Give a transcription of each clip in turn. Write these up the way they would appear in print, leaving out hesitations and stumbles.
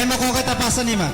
Ay makukatapasan ni ma.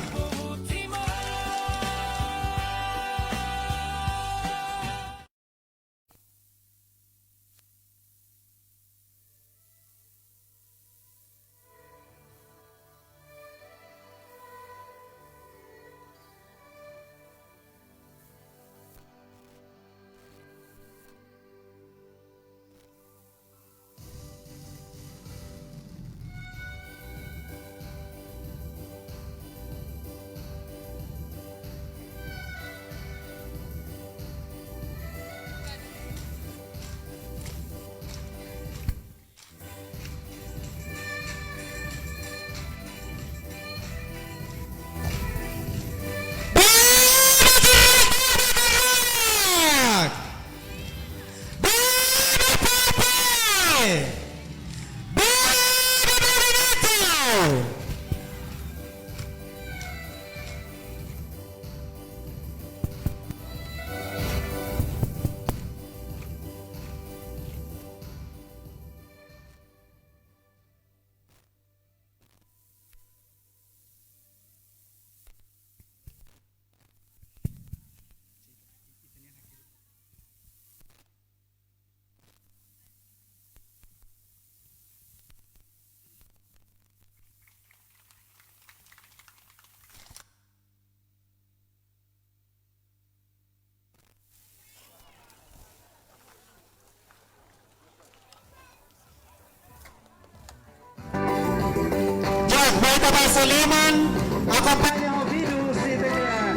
Baita by Suleiman, acompaña Ovidius Italian.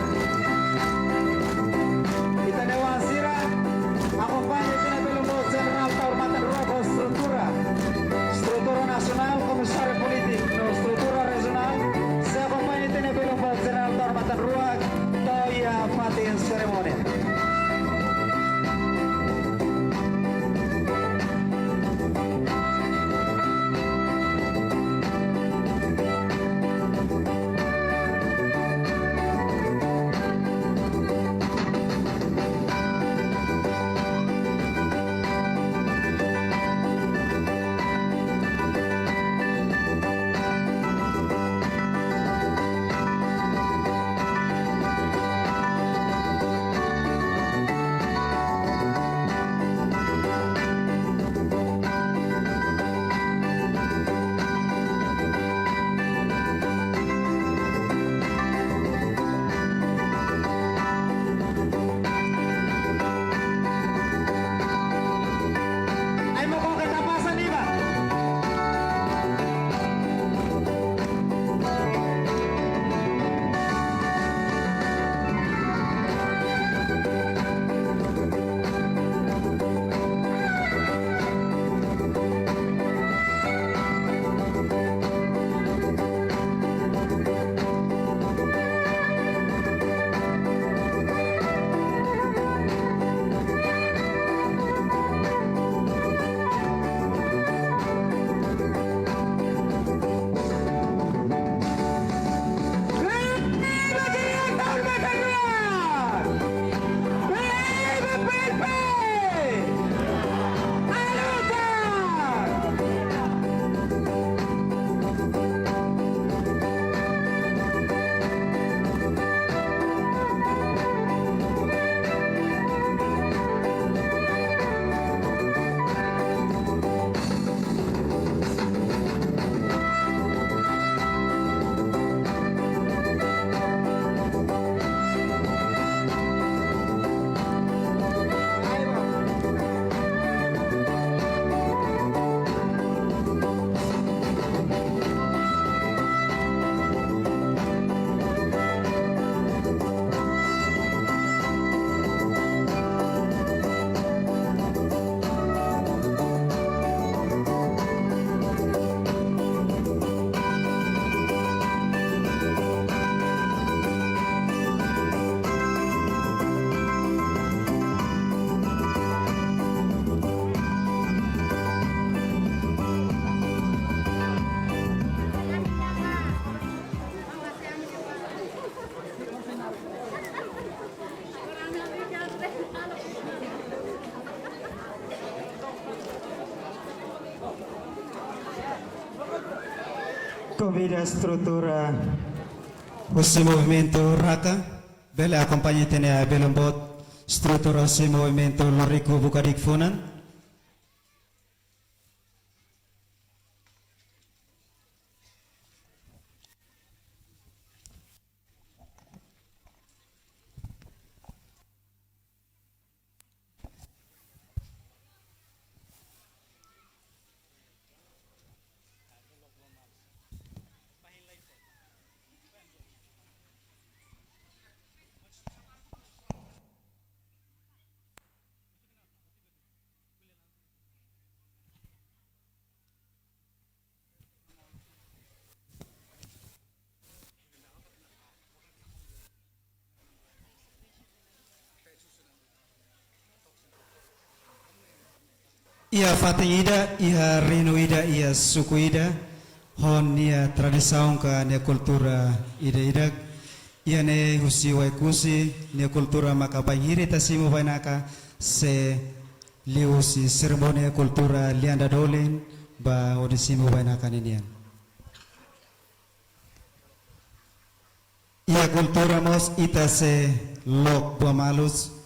Italian Sira, acompaña Pinapilumbo General Taurmatan Rojo Struktura, Struktura Nasional, Komisario Politik, no Struktura Regional, se acompaña Pinapilumbo General Taurmatan Ruak, Toya Fatin Ceremony. Convida a struttura questo movimento RACA, belle accompagnatene a Belombot, struttura questo movimento Lorico Bukadik Funan. Ia fatingida, ia rinuida, ia sukuida, hon ia tradisaun ka ne kultura ida ia ne husi waikusi, ne kultura makapahiri tasimu bainaka se liusi seremoni kultura lianda dolin ba odisimu bainaka ninian. Ia kultura mos ita se lok buamalus.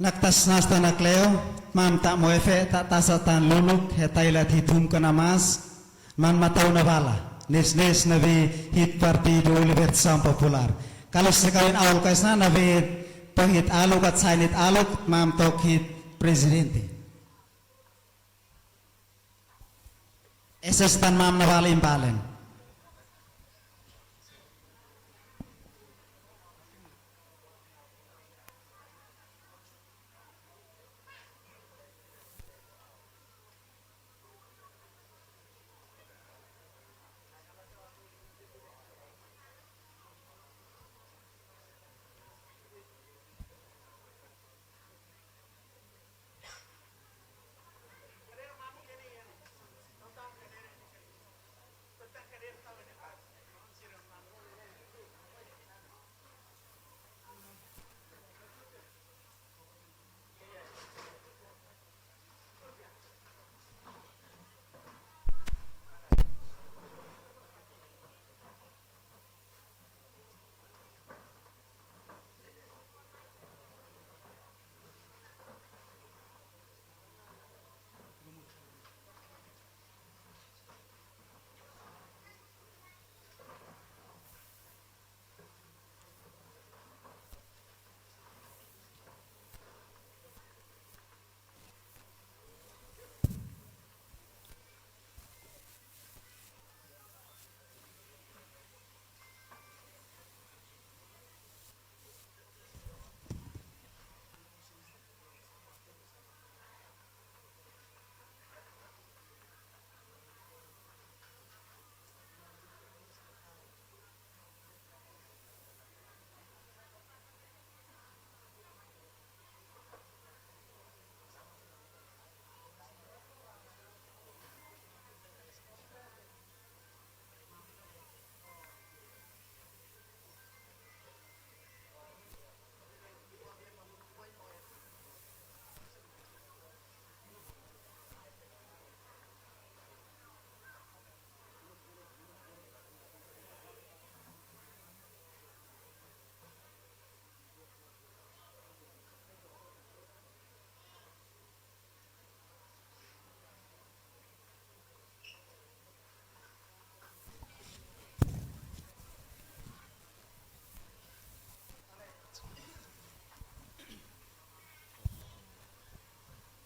Naktas nasta nakleo, man tak mo efe tak tasatan luluk hetailat hitum kenamas, man matau na bala, nes nabi hit partido Libertação Popular. Kalau sekalian awal kaisna nabi pahit aluk at sainit aluk, mam tok hit presidente. Esas tan mam na bala impalen.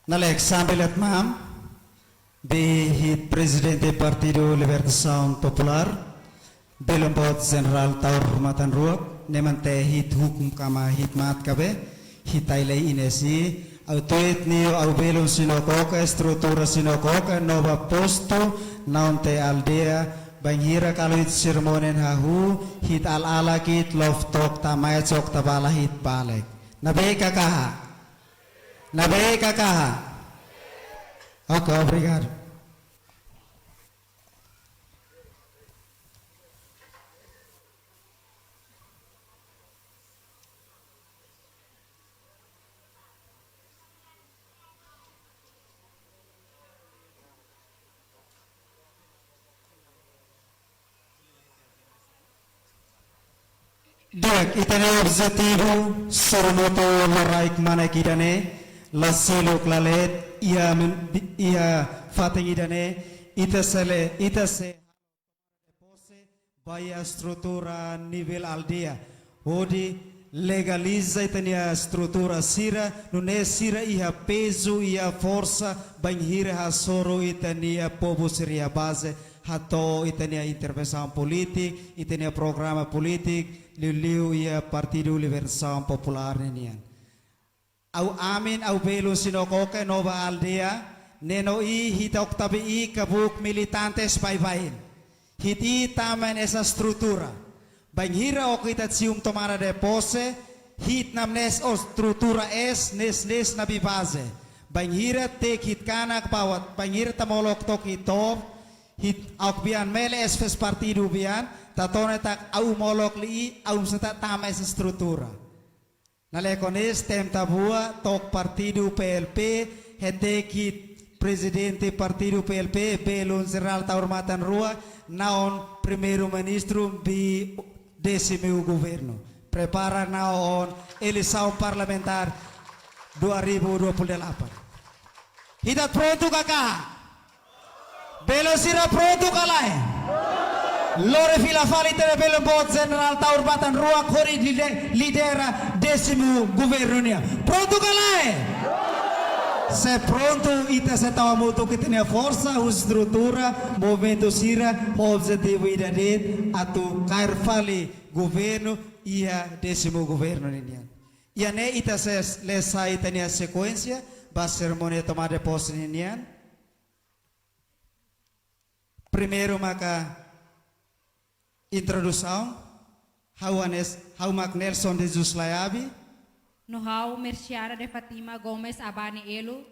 Nalek sambil mam, hit Presidente Partido Libertação Popular, Belombot General Taur Matan Ruak, nemante hit hukum kama hit mat kabe, hit ailei inesi, au tuit nio au belum sinokoka, struktura sinokoka, nova posto, naunte aldea, banghira kalau hit sermonen hahu, hit al-ala kit loftok tamay cok tabala hit balek. Nabe kakaha. Nabe kakaha. Ok, obrigado. Dek, itane objetivo sormoto loraik mana kidane lasilo klalet ia fating idane ita se baya struktura nivel aldea odi legaliza itania struktura sira nune sira ia peso ia força banhira hasoro itania povo seria base hato itania intervenção politik itania programa politik liu ia Partido Libertação Popular nenian. Au amin au belo sinokoke nova aldea neno i hita oktabi i kabuk militantes paivain. Hiti taman esa struktura. Banghira o kita cium tomara de pose hit namnes o struktura es nes nabi base. Banghira tek hit kanak bawat banghira tamolok tok hitop hit akbian mele es partido bian tatone tak au molok li au seta tama esa struktura. Nalekonis tem tabua tok partido PLP hetekit presidente partido PLP belon General Taur Matan Rua naon primeiro ministro bi décimo governo. Prepara naon eleição parlamentar 2028. Hidat pronto kakak? Belo sira pronto kalai? Lore fila fali tere belo bot General Taur Matan Rua kori lidera décimo governo nia. Pronto kalai? Se pronto ita se tawa mutu que tenha força, estrutura, movimento sira, objetivo idadet, atu kair fali governo ia décimo governo nian. Ia ne ita se lesa ita nia sequência, ba cerimônia tomada de posse nian. Primeiro maka introdução, how mak Nelson de Jesus Layabi. No hau Merciara de Fatima Gomes Abani Elo.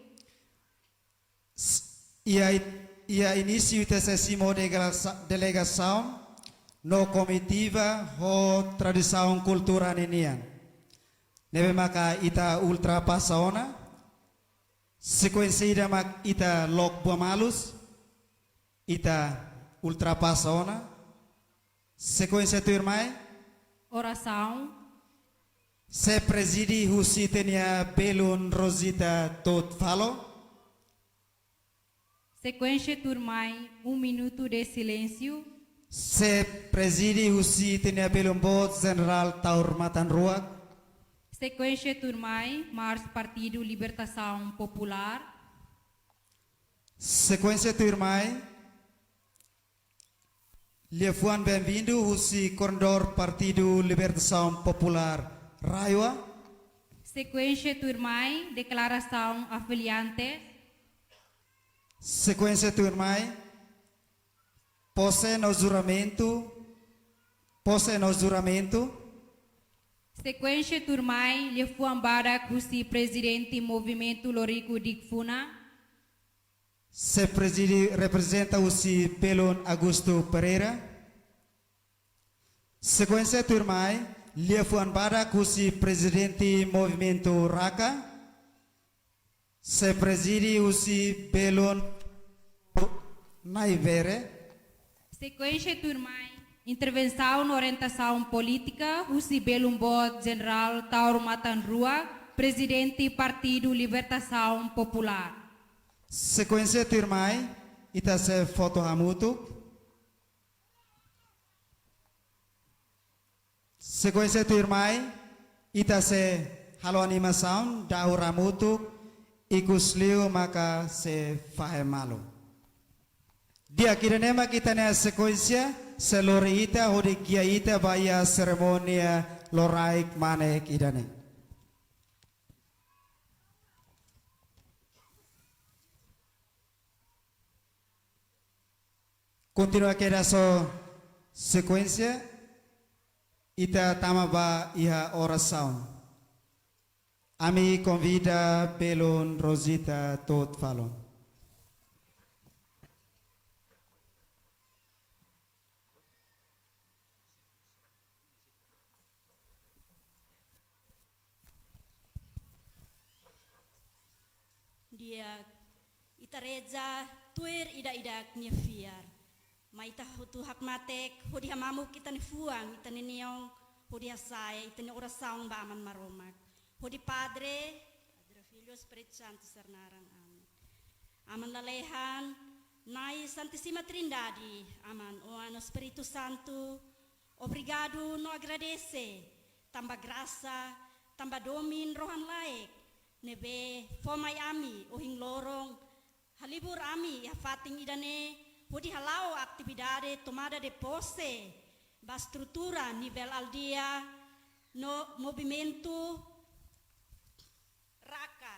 Ia início ita sessimo delegação no comitiva ho tradição cultura ninian. Nebe maka ita ultrapassaona. Sequência mak ita lok buamalus. Ita ultrapassaona. Sequência turmai. Oração. Se presidi husi tenia belun Rosita tot falo. Sequência turmai, minuto de silêncio. Se presidi husi tenia belun bot General Taur Matan Ruak. Sequência turmai, Mars Partido Libertação Popular. Sequência turmai, Liefuan bem-vindo husi Corredor Partido Libertação Popular. Raiwa. Sequência turmai, declaração afiliante. Sequência turmai, posse no juramento. Posse no juramento. Sequência turmai, Lefuambara Kusi Presidente Movimento Lorico Dikfuna. Se preside representa o si Pelon Augusto Pereira. Sequência turmai, Liefuan Bara Kusi Presidente Movimento Raka. Se preside o si Pelon Naivere. Sequência turmai, intervenção na orientação política, Husi Belumbot General Taur Matan Rua, Presidente Partido Libertação Popular. Sequência turmai, ita se foto hamutu. Sequência turmai, ita se halo animação, daur hamutu. ikusliu maka se fahemalo. Dia kiranema kita na sekuensia selori ita hodi kia ita baya seremonia loraik mane kidane. Continua queda so sequência ita tamaba iha oração. Ami convida pelon Rosita tot falon. Dia ita reza tuir ida-ida nyefiar. Ma ita hutu hak matek hodi hamamu kita ni fuang ita ni niong hodi hasaya ita ni oração ba aman maromak. Hodi Padre, Filho Espírito Santo sarnarang amin. Aman lalehan nai Santíssima Trindade. Aman o ano Espírito Santo. Obrigado no agradece. Tambah graça, tambah domin rohan laik. Nebe fomai ami ohing lorong halibur ami ya fating idane hodi halau atividade tomada de posse ba estrutura nível al dia no movimento raka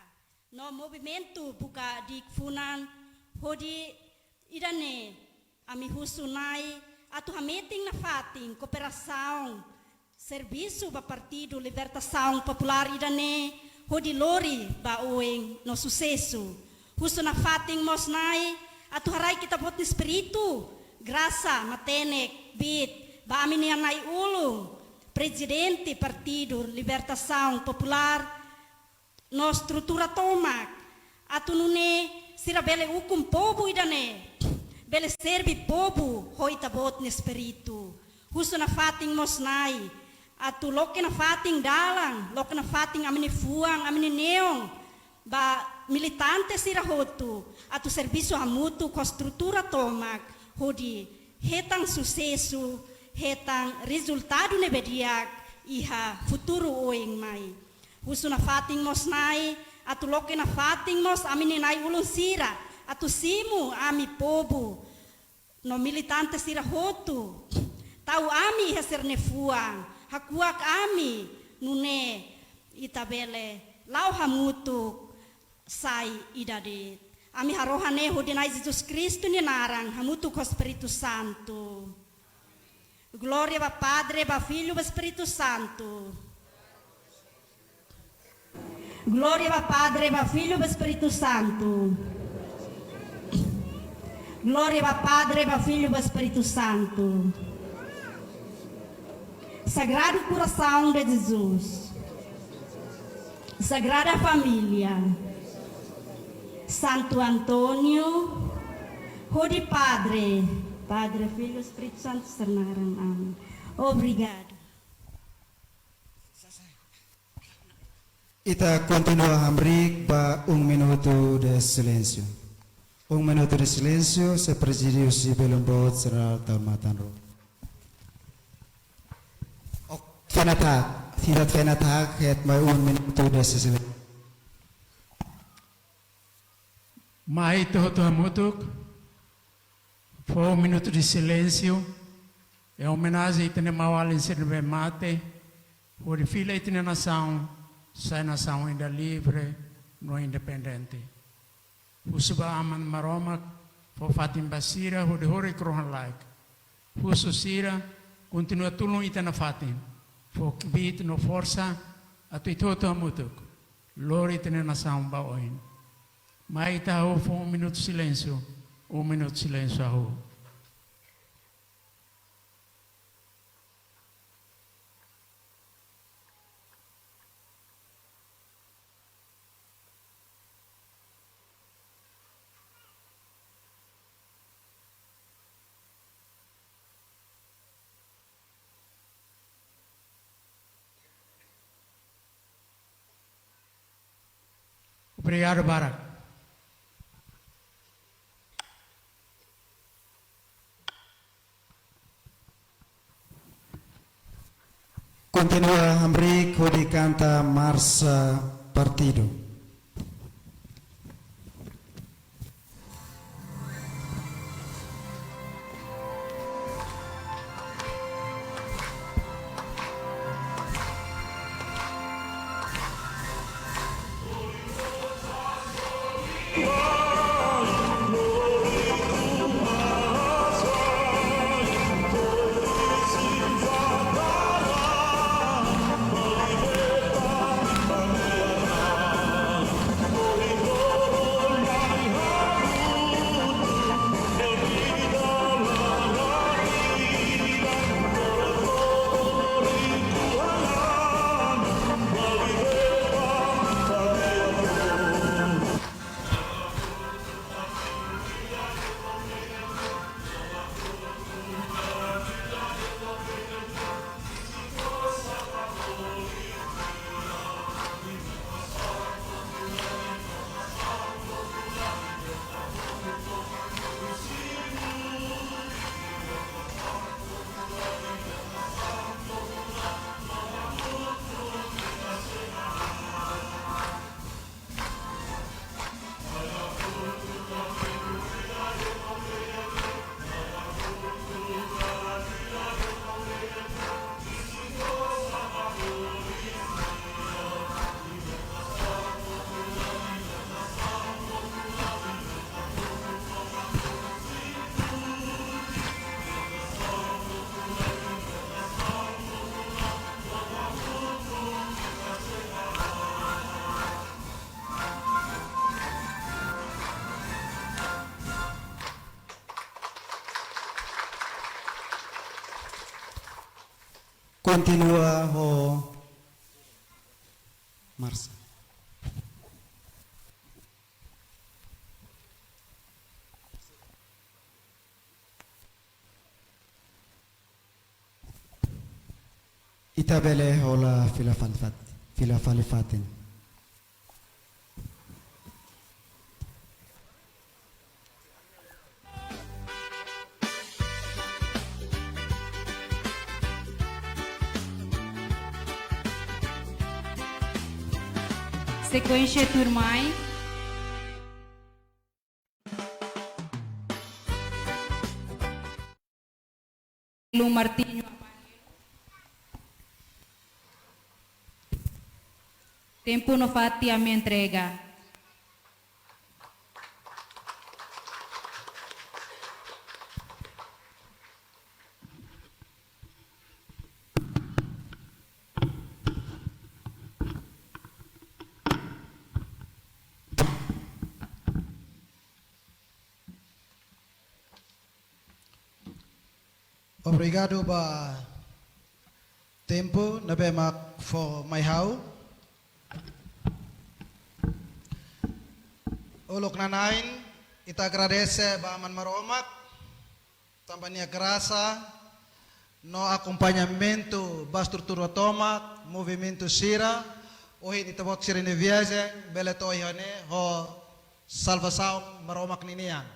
no movimento buka di funan hodi idane ami husunai atu hameting na fating cooperação serviço ba partido libertação popular idane hodi lori ba ueng no sucesso husu na fating mosnai atu harai kita bot ni espiritu graça matenek bit ba amin nai ulung presidente partido libertação popular no estrutura tomak atu nune sira bele hukum povo idane bele servi povo hoita bot ni espiritu husu na fating mosnai atu loke na fating dalang loke na fating amini fuang amini neong ba militante sira hotu atu serviço hamutu com estrutura tomak hodi hetang sucesso hetang resultado nebediak iha futuro oeng mai husu na fating mosnai atu loke na fating mos amini nai ulun sira atu simu ami povo no militante sira hotu tau ami haserne fuang hakuak ami nune itabele lau hamutu sai idade ami harohane hodinai Jesus Cristo ni narang hamutu com Espírito Santo. Glória ba Padre, ba Filho, ba Espírito Santo. Glória ba Padre, ba Filho, ba Espírito Santo. Glória ba Padre, ba Filho, ba Espírito Santo. Sagrado Coração de Jesus, Sagrada Família, Santo Antônio, Hodi Padre, Padre, Filho, Espírito Santo, Sarnarang, amin. Obrigado. Ita continua hamrik ba minuto de silêncio. Minuto de silêncio se presidiu si belum bot será taumatan ro. Tidak fenatak het mai minuto de silêncio. Mai todo hamutuk, foi minuto de silêncio. É homenagem a mawal em serve mate, por filha itne nação, sai nação ainda livre, no independente. Husuba aman maromak, for fatim basira, hori krohan like. Husu sira, continua tulung itna fatim. For kibit no força, atu itoto hamutuk. Lori itne nação baoin. Mai tahu foi minuto de silêncio, minuto de silêncio ahu. Obrigado, Barak. Continua hamrik hodi canta marcha partido. Continua ho Marsa. Itabele hola filafalifatin. Sequência Turmai. Lu Martinho. Tempo no fatti a minha entrega. Obrigado ba tempo na bemak for my how. Ulok nanain, ita agradece ba man maromak, tambania graça, no acompanhamento ba estrutura tomak, movimento sira, ohin ita bot sirene viagem, beleto ihane ho salvação maromak ninian.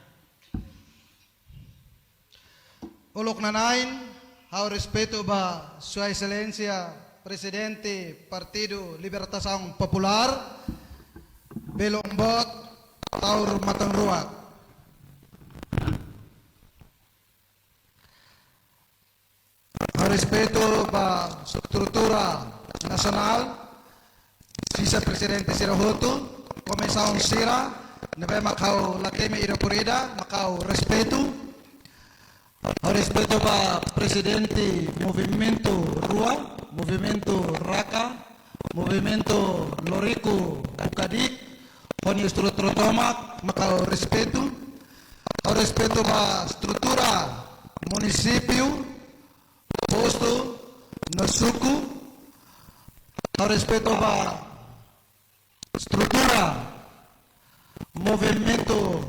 Ulok nanain, ao respeito ba Sua Excelência Presidente Partido Libertação Popular, Belombot, Taur Matangruak. Ao respeito ba estrutura nacional, Vice-Presidente Sirahoto, Comissão Sira, nebe makau lakeme irapurida, makau respeito. Ao respeito ba Presidente Movimento Rua, Movimento Raka, Movimento Lorico Bukadik, Honi estrutura tomak, makau respeito. Ao respeito ba estrutura município, posto, no suku. Ao respeito ba estrutura movimento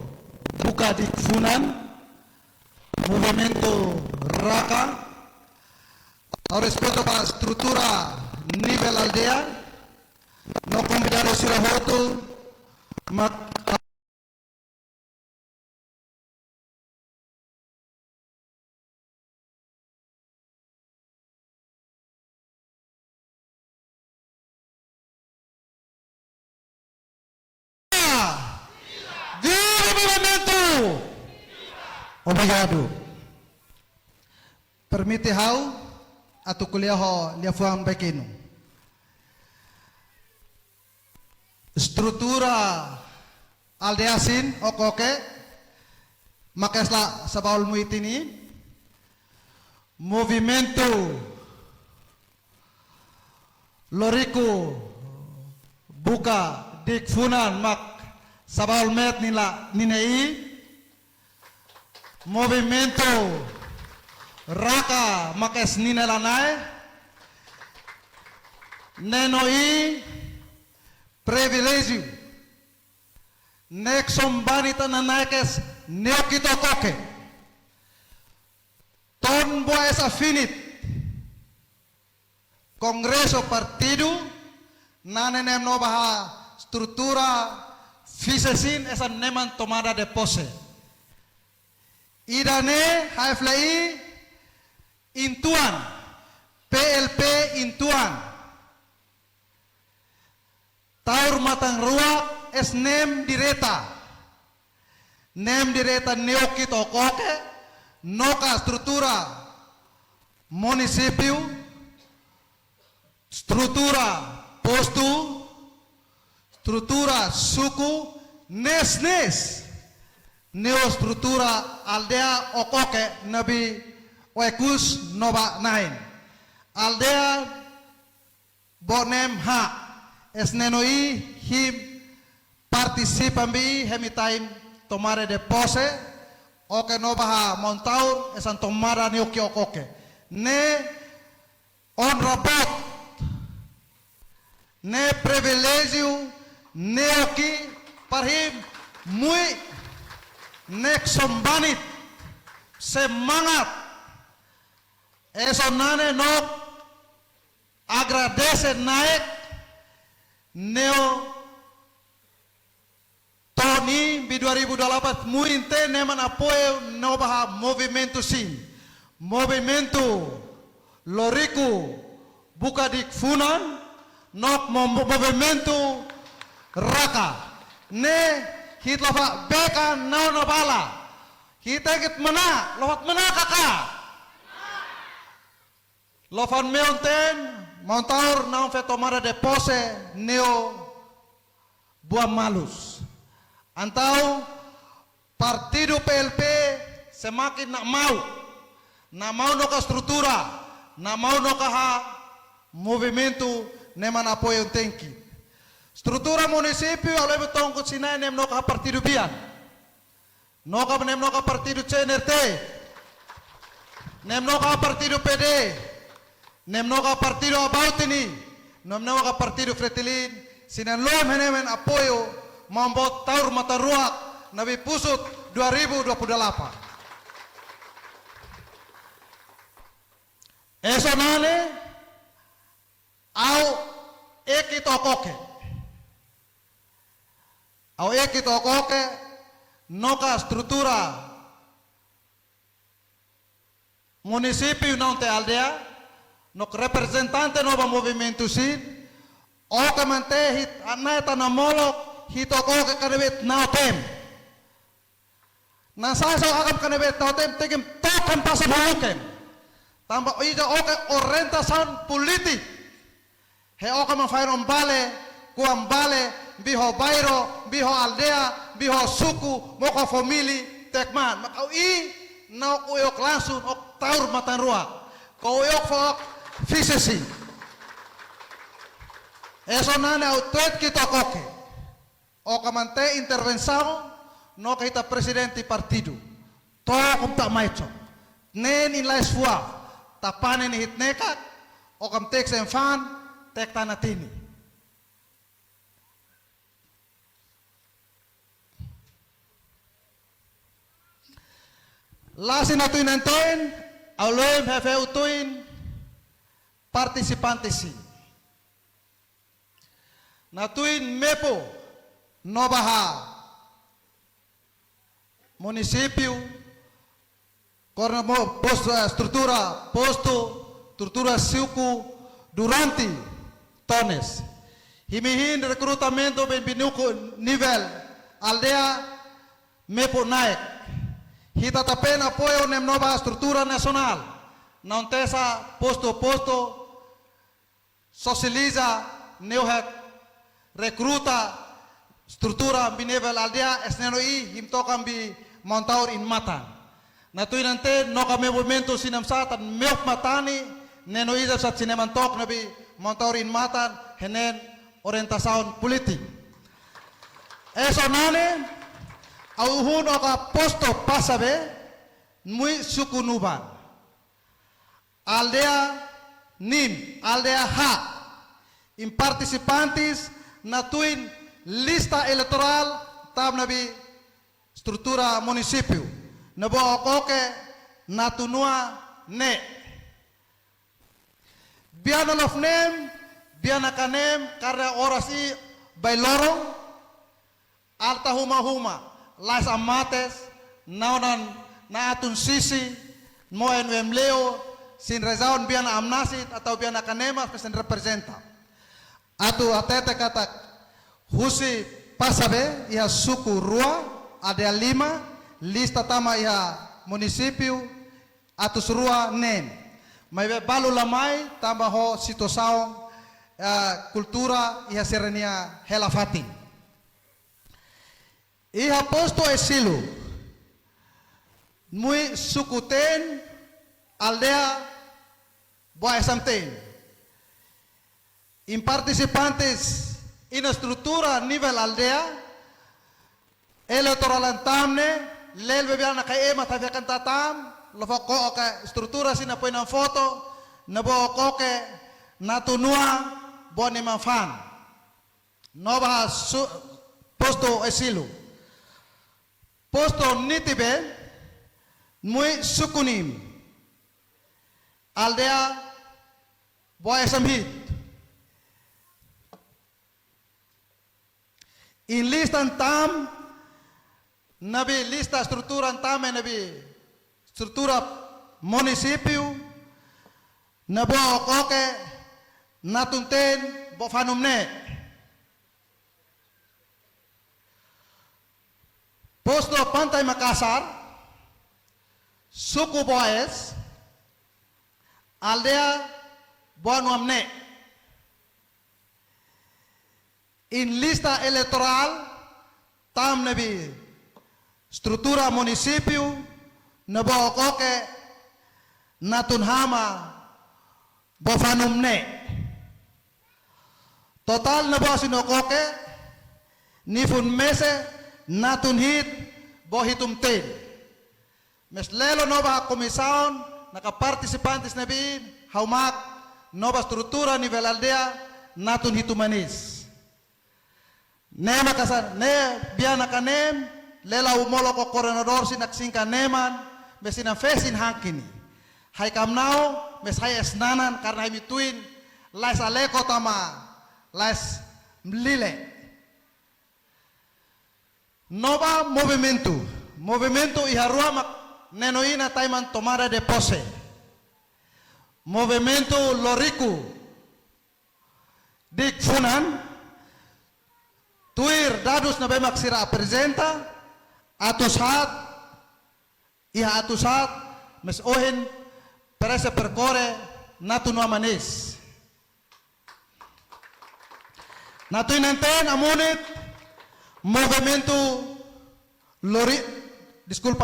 Bukadik Funan, movimento Raka, ao respeito da estrutura nível aldeia, no convidado Sirahoto, obrigado. Permite hau atau kuliah ho liafuang pequeno. Estrutura aldeasin oke makasla sa baul muitini movimento loriku buka dikfunan mak sa baul met nila ninei movimento Raka makes ninelanay nenoi privilégio nexom banita nanakes neokito koke ton boas afinit Congreso Partido nanenem no baha estrutura fisesin esa neman tomada de pose idane haiflai intuan PLP intuan Taur Matangruak es nem direta neokito koke noka estrutura municipio estrutura posto estrutura suku nes neoestrutura aldea okoke nabi Wekus Nova 9 aldea bonem ha es nenoi him participan bi hemitain tomare de pose oke nova ha montaur esan tomara neoki okoke ne on rabot ne privilégio ne aqui parhim mui nek sombanit semangat esonane nok agradece naik neo Tony di 2028 muinte neman apoio no baha movimento sim movimento loriku buka dik funan nok movimento raka ne hit lova beka nau na bala kita git mana lovat mana kakak lovan meonten montaur naun fetomara de pose neo buah malus antau partido PLP semakin nak mau no ka estrutura nak mau no ka movimento neman apoio tenki estrutura município ao leve tongkut sinai nem no ka partido bian no ka partido CNRT nem no ka partido PD nem no ka partido Abautini nem no ka partido Fretilin sinan lom henemen apoio membuat taur mata ruak Nabi Pusut 2028 esonane au ekitokoke noka estrutura município não te aldea nok representante nova movimento sin oke mantehit aneta namolok hitokoke kanebet nautem nasaso akam kanebet nautem tegem tokan pasabulukem tambah ija oke orientasan politik he oke mafairon bale kuam bale biho bairo biho aldea biho suku moko famili tekman makau i na uyok langsung ok taur matan ruak kau uyok fok fisesi esonane autet kita koke o kamante intervenção no kita presidente partido to kum tak maicho nen in lais fua tapane ni hitneka o kam tek sen fan tek tanatini lasin atuin antoin aulem hefe utuin participantes si natuin mepo Nobaha município estrutura suku durante tones himihin recrutamento benvinuco nível aldea mepo naik hita tapen apoio nem nova estrutura nacional não tesa posto socializa neuhet recruta estrutura binevel aldea esneno i himtokan bi montaur in matan natui nante no ka movimento sinam satan meok matani neno i sat sinemantok nabi montaur in matan henen orientasaun politik esonane auhun oka posto pasabe mui suku nuban aldea nim aldea ha in participantes natuin lista eleitoral tam nabi estrutura município nabo okoke natunua ne biana of name biana kanem karena orasi bailorong alta huma las amates naunan naatun sisi moen wemleo sin rezaun biana amnasit atau biana kanemas pesen representa atu atete katak Husi pasabe iha suku rua ada 5 lista tama iha município atus rua nen mai balu lamai tambah ho sitosaong kultura iha serenia helafati iha posto esilo mui suku ten aldea boa esamten in participantes in estrutura nivel aldea electoral antamne lel bebiana kay ema tafiakan tatam lo ko ka estrutura sina poin ang foto nabo koke natunua boni mafan nova posto esilu posto nitibe muy sukunim aldea boy samhit in listan tam nabi lista struktura tam nabi struktura municipio nabo koke natunten bo fanumne posto Pantai Makassar suku Boes aldea Boanuamne in lista electoral tam nabi struktura municipio nabo koke natunhama bofanumne total nabo sinokoke nifun mese natunhit bohitumten mes lelo nova komisaon naka participantes nabi haumak nova struktura nivel aldea natunhitumanis nema kasan ne biana kanem lela umolo ko koordinador sinaksingka neman mesina fesin hankini hai kamnao mes hai esnanan karena himi tuin lais aleko tama lais mlile nova movimento iharua mak nenoina taiman tomara de pose movimento loriku dik funan tuir dadus na bemak sira presenta atusat iha atusat mes ohin perese percore natu no amanis natu inenten amunit movimento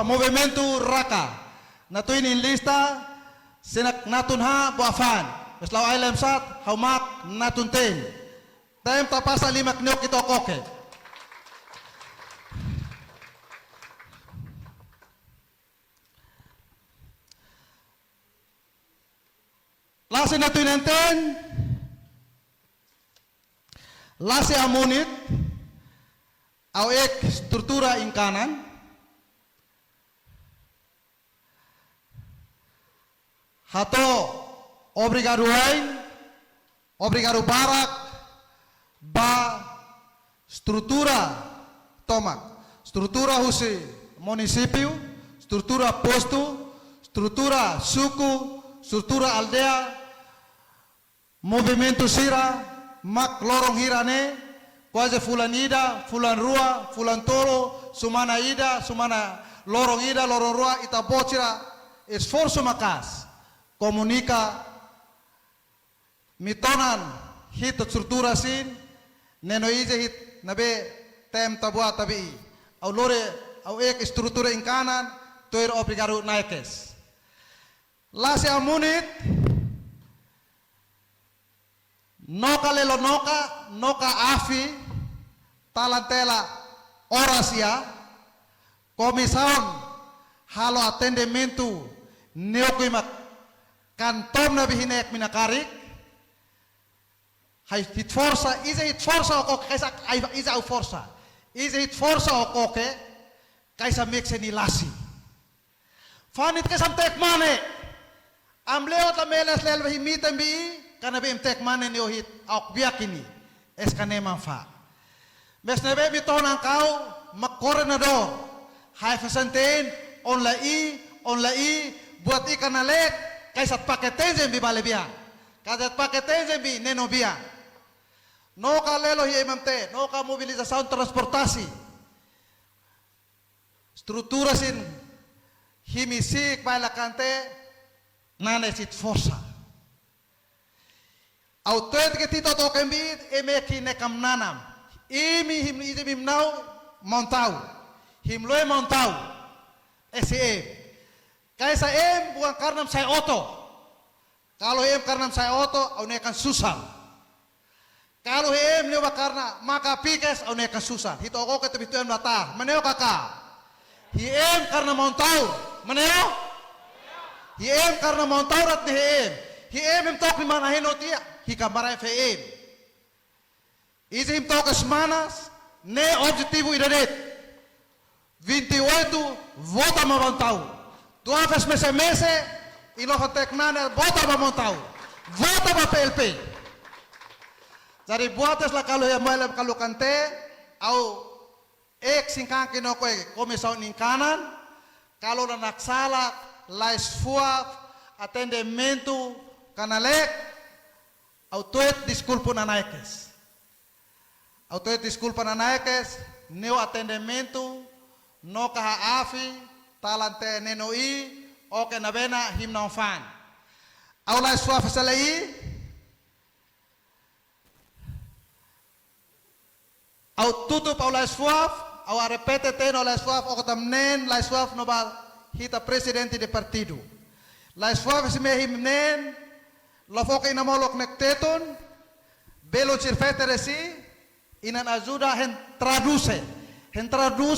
movimento raka natu in lista senak natun ha boafan mes law ailem sat haumak natun ten tem tapasa limak nyok ito koke lasi natu inenten lasi amunit au ek struktura in kanan hato obrigado Wain obrigado Barak ba struktura tomak struktura husi municipio struktura posto struktura suku struktura aldea movimento sira mak lorong hirane quase fulan ida fulan rua fulan toro sumana ida sumana lorong ida lorong rua ita bocira esforço makas comunica mitonan hit struktura sin neno ije hit nabe tem tabua tabi au lore au ek struktura in kanan toir obrigado naikes lase amunit noka lelo noka afi talantela orasia komisaon halo atendimento neokimak kantom na bihinek minakarik hay hit força hit força o kaisa isa au força hit força o ke kaisa mixe ni lasi fanit kesam tek mane amleo ta melas lel himitem bi kana be tek mane ni ohit au biakini es kanema fa mes nebe bitonan kau makorenador hay fasanten on la i buat ikan alek kaisat paketenzen bi balebian kaisat paketenzen bi nenobian no kalelo hi emamte no ka mobilização transportasi struktura sin himisik baila kante nane sit força autet que tito to kembit emeki nekam nanam imi him izim nau montau him loe montau SEM kaisa bukan karena saya oto kalau karena saya oto au nekan susah kalau lewat karena maka pikes au nekan susah hito ko ke tebituan mata meneo kakak karena montau meneo karena montau rat ni Hiem tok ni mana henotia, hikamarai feem. Isi tok semanas, ne objetivo idadet. 28 vota mabantau. Tua fes mese, ilo teknane vota mabantau. Vota ba PLP. Jadi buatas lah kalau yang malam kalau kante, au singkang kino koe komisau ning kanan, kalau nak salah, lais fuaf, atendimento, kanalek, au tuet disculpo nanaikes. Au tuet disculpo nanaikes, neo atendimento, no kaha afi, talante nenoi, oke nabena himna fan. Au lais fuaf salai, au tutup au lais fuaf, au repete teno lais fuaf, o tamnen lais fuaf no ba hita presidente de partido. Lais fuaf se me himnen, lo foca inamolok nekteton, belo cirfete resi, inan ajuda hen traduce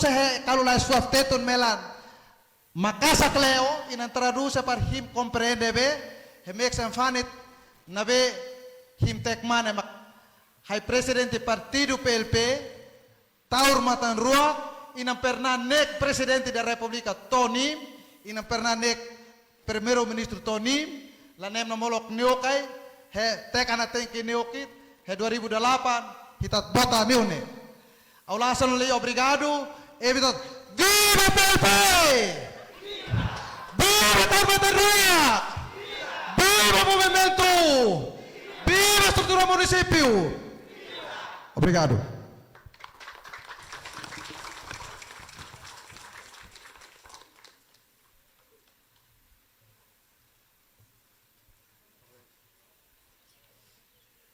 he kalau lais fuaf teton melan. Makasa kleo inan traduce par him comprende be, he mek fanit nabe him tekmane mak. Hai presidente partido PLP, taur matan ruak, inang pernah nek presidente da Republika Tony, inang pernah nek primero ministro Tony, lanem namolok neokai, he tekana tengki neokit, he 2008, hitat bota neone. Aulasan li obrigado, evitat, viva PLP! Viva taur matan ruak! Viva movimento! Viva estrutura municipio! Obrigado.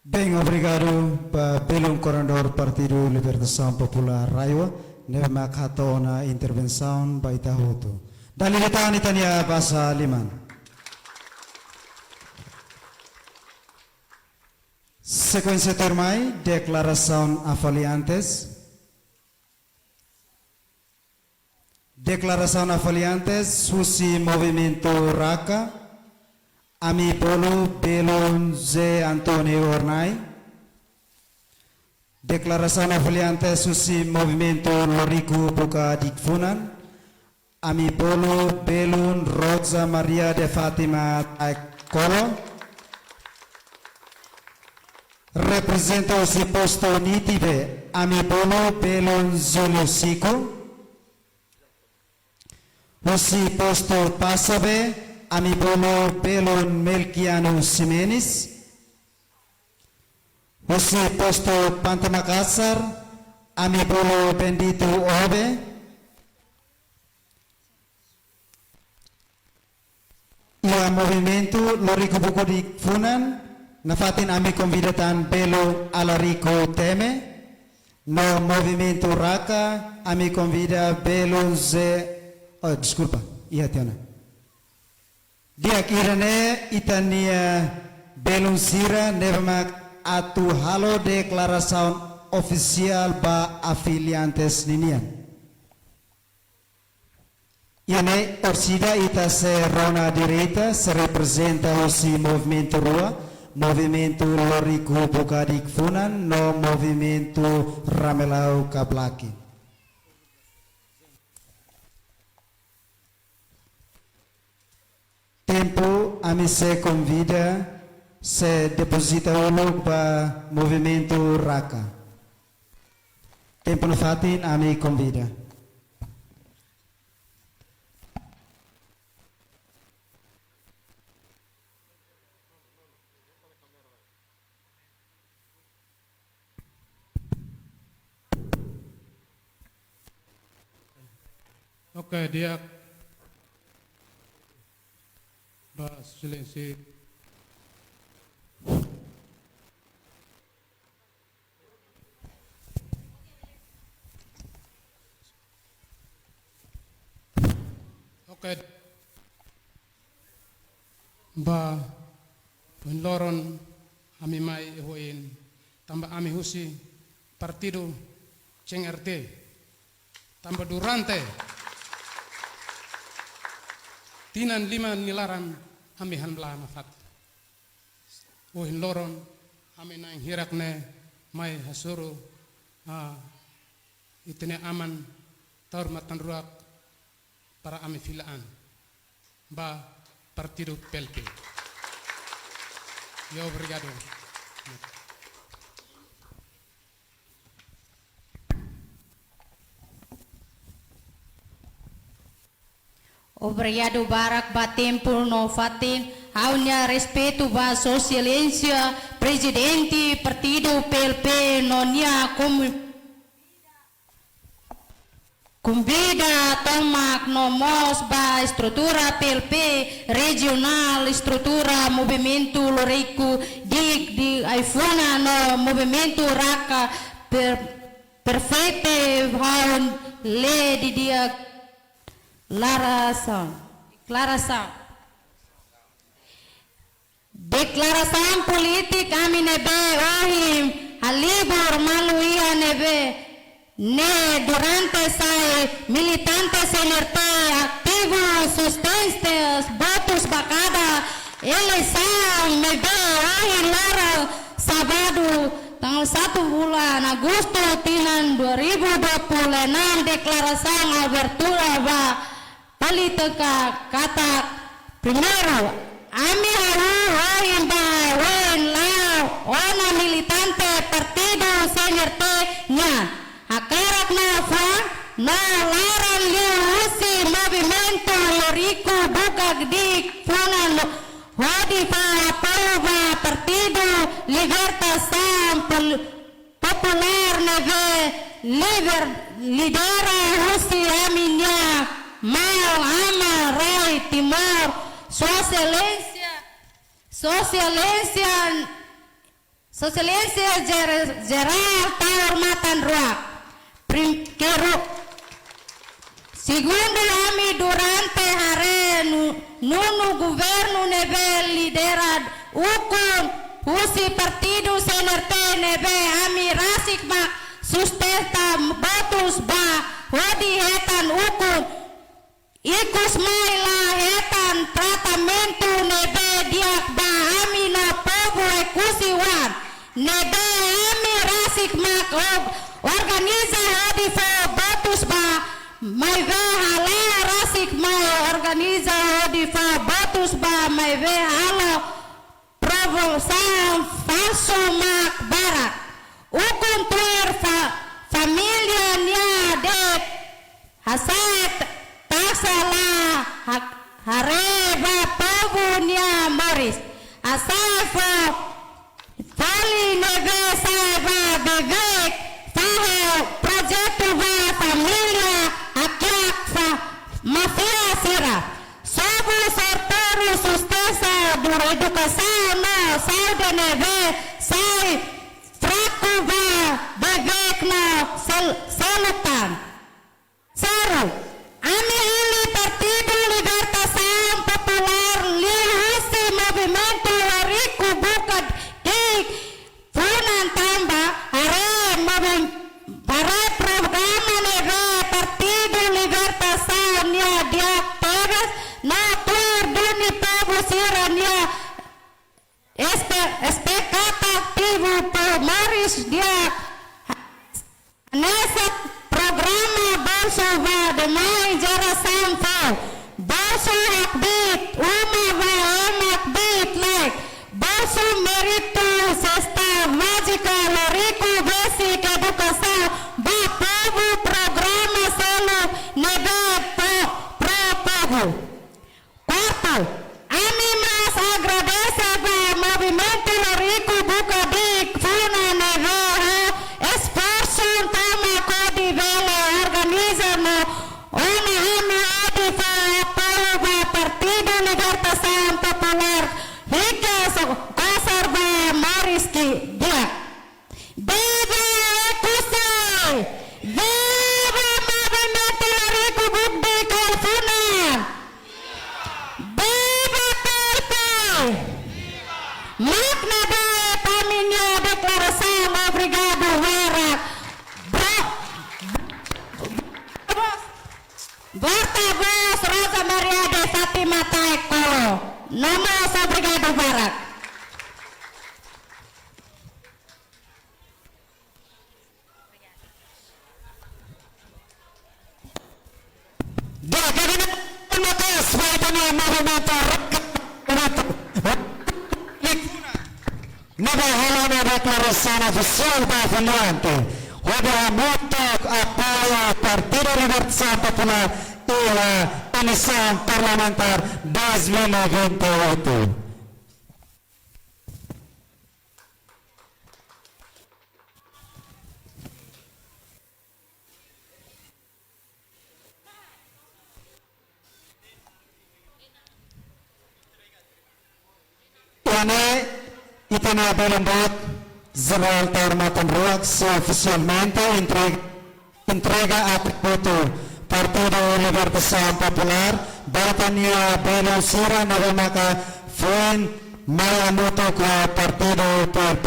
Bem, obrigado pelo coordenador Partido Libertação Popular Raiwa, neva na intervenção baita hutu. Dalilitan itania bahasa liman. Sequência termai, declaração avaliantes. Declaração avaliantes, Susi Movimento Raka, Ami Polo Belon Z. Antonio Ornai. Declaração avaliantes, Susi Movimento Lorico Buka Dikfunan, Ami Polo Belon Rosa Maria de Fatima Taekolo. Representa o posto Nitibe Amibolo Belon Zulio Sico. O posto Passabe Amibolo Belon Melquiano Simenis. O posto Pantamacasar Amibolo Bendito Obe. E o movimento Lorico Buco di Funan. Nafatin ami convidatan Belo Alarico Teme, no movimento Raka, ami convida Belo Ze, oh desculpa, iya tiana. Dia kirane itania Belo Sira nevemak atu halo declaração oficial ba afiliantes ninian. Iane orsida ita se rona direita se representa o movimento Rua. Movimento Lorico Bogadik Funan, no movimento Ramelau Kablaki. Tempo, ami se convida, se deposita ulo para movimento Raka. Tempo no fatin, ami convida. Oke, dia bahas silensi. Oke, ba menloron ami mai hoin tambah ami husi partido ceng RT tambah durante tinan lima nilaran ami hanbla mafat uhin loron amin na hirak ne may hasuro itine aman taur matan ruak para amin filaan ba partido PLP. Obrigado. Obrigado, Barak, tempo no fatin. Haunya respeito ba socialência, presidente partido PLP nonia convida tomak nomos ba estrutura PLP regional, estrutura movimento lorico di aifuna no movimento raka perfeite haun le di dia Declaração política kami nebe ohim halibur maluia nebe ne durante sai militante senerte aktivo sustentes votos bakada eleição nebe ohim lara sabado tanggal 1 bulan Agustus tinan 2026 deklarasi abertura ba politika kata primero ami haru ba wen la ona militante partido senerte nya akarak na fa na laran liusi movimento lorico buka gdik punan hodi fa parva partido libertação popular neve lidera husi aminya mal ama rai timor socialência geral tahormatan ruak segundo kami durante hari nunu governo neve liderado ukun husi partido senerte neve ami rasik ba sustenta batus ba hodi hetan ukun ikus maila hetan tratamento nebe diak ba ami na povo ekusiwan nebe ami rasik mak organiza hodi fo batus ba mai ve hala rasik mai organiza hodi fo batus ba mai ve hala provo sam falso mak barak ukun tuer familia nya de hasat tasala hareba pavunya moris asafa fali neve saba bebek faha projeto va familia akak fa mafia sira sobo sortoro sustesa dura educação no sauda neve sai fraco va bebek na salutan saru ami ali partido libertação popular lihusi movimento lorico buka dik punan tamba para programa neve partido libertação nia dia tegas na tur duni povo sirania expectativo por Maris dia nessa programa bolso va de mãe geração fal bolso hakbit uma va hakbit like bolso merito cesta mágica lorico basic educação ba povo programa solo nebe pro povo quarto ami mas agradece va movimento lorico buka dik funa neve esforço tama kodi vela organiza no ona ami adi fa povo partido libertação popular fica conserva mariski dia viva kusai viva movimento lorico bukdi kalfuna viva PLP makna da paminha declaração obrigado Barak porta-voz Rosa Maria de Fatima Taeko nomos obrigado Barak movimento nova declarazione ufficiale da Finlandia. Ora molto apoio ao Partido Libertação Popular e a eleição parlamentar 2028. Ini itinabilimbot General Kehormatan Ruak oficialmente entrega atributo Partido Libertação Popular Batania Belo Sira Nagamaca Fuen Mayamoto ko Partido PRP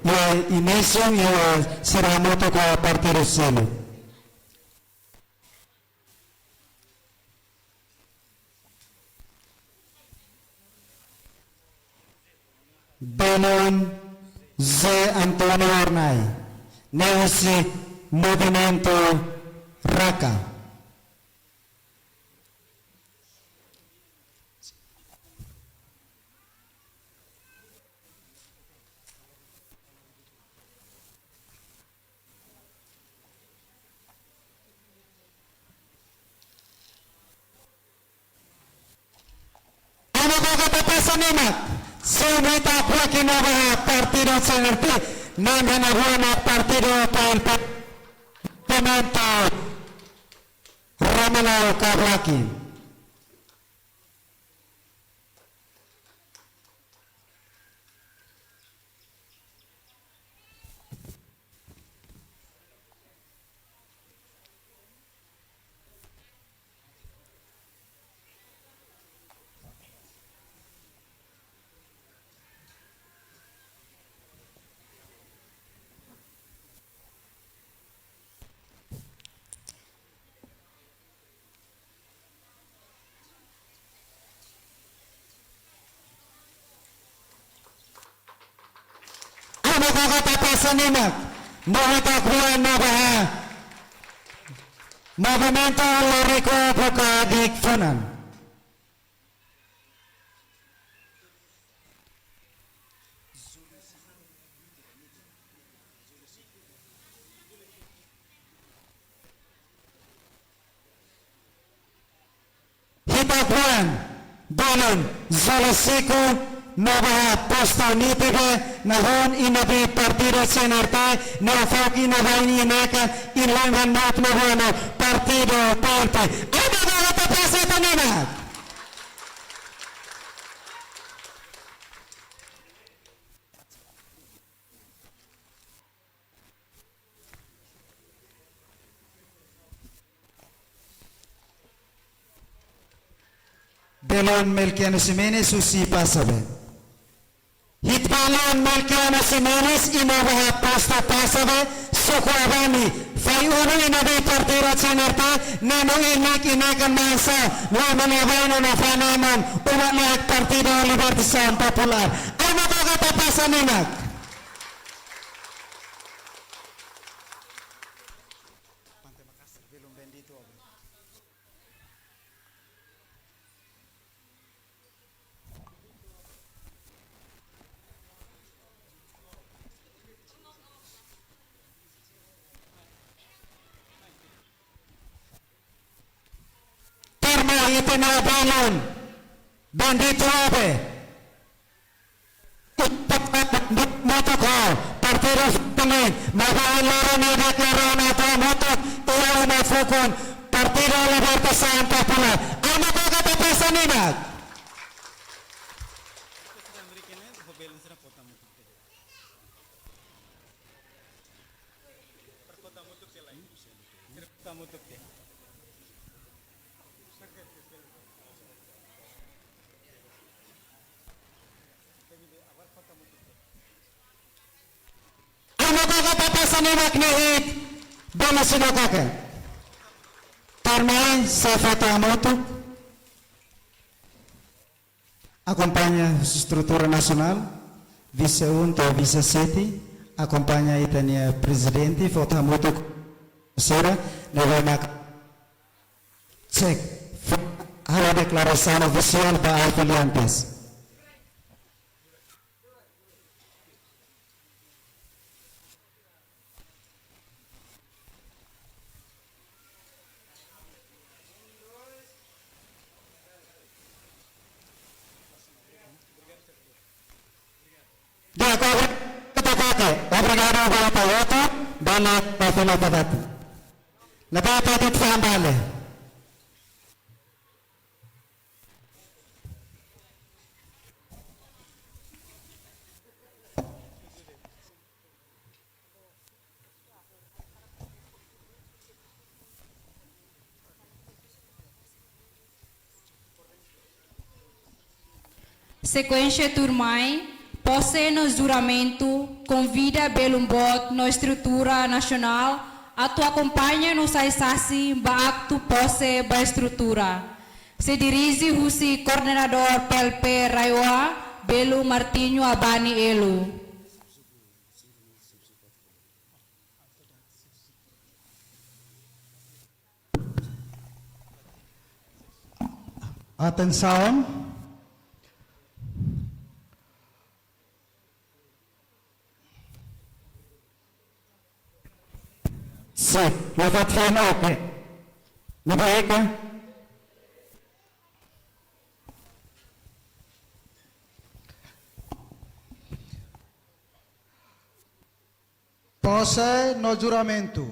e início e Siramoto ko Partido Silo. Belon Zé Antonio Ornay, nesse movimento Raka. Ano ko katapasan nimak? Sumita po kinabaha Partido CNRT na ganawa na Partido Parlamento Ramanao Kablaki. Nakakatapasan nimak, nakatakuan na ba movimento Larico Buka Dikfunan. Hitakuan, Dolon, Zolisiko, Nova posta nipige nahon inabi Partido CNRT na foki na vaini naka ilangan not na Partido PRP. Ano ba natapasa ito nila? Belon Melquiano Jimenez usipa sabi. Hitbalon Melquiano Jimenez inabaha posta pasabe Sukuabani fai uno inabi Partido CNRT nano inakan masa lamanabano na fanaman umat Partido Libertação Popular. Ano ba katapasan ninak? Itinabalon Bandito Abe Moto ko Partido Tingin Mabahalaro na deklaran ato moto Iyaw na fukon Partido Libertação Popular. Ano ko katapasan ninak? Nimak nihit Dona sinokake Tarmay Safata Moto acompaña estrutura nacional vice 1 e vice 7 acompanha itania presidente Fota Moto Sera Nevena Cek Halo a declaração oficial para afiliantes. Obrigado pela palavra, dana pela palavra. Nabapatit sa ambale. Sequência turmai, posse no juramento, convida Belumbot na estrutura nacional, a tu acompanha no saisasi ba acto posse ba estrutura. Se dirige husi coordenador PLP Raiwa, Belu Martinho Abani Elu. Atenção. Sim, lapat fan okay. Nabaik ka? Posse no juramento.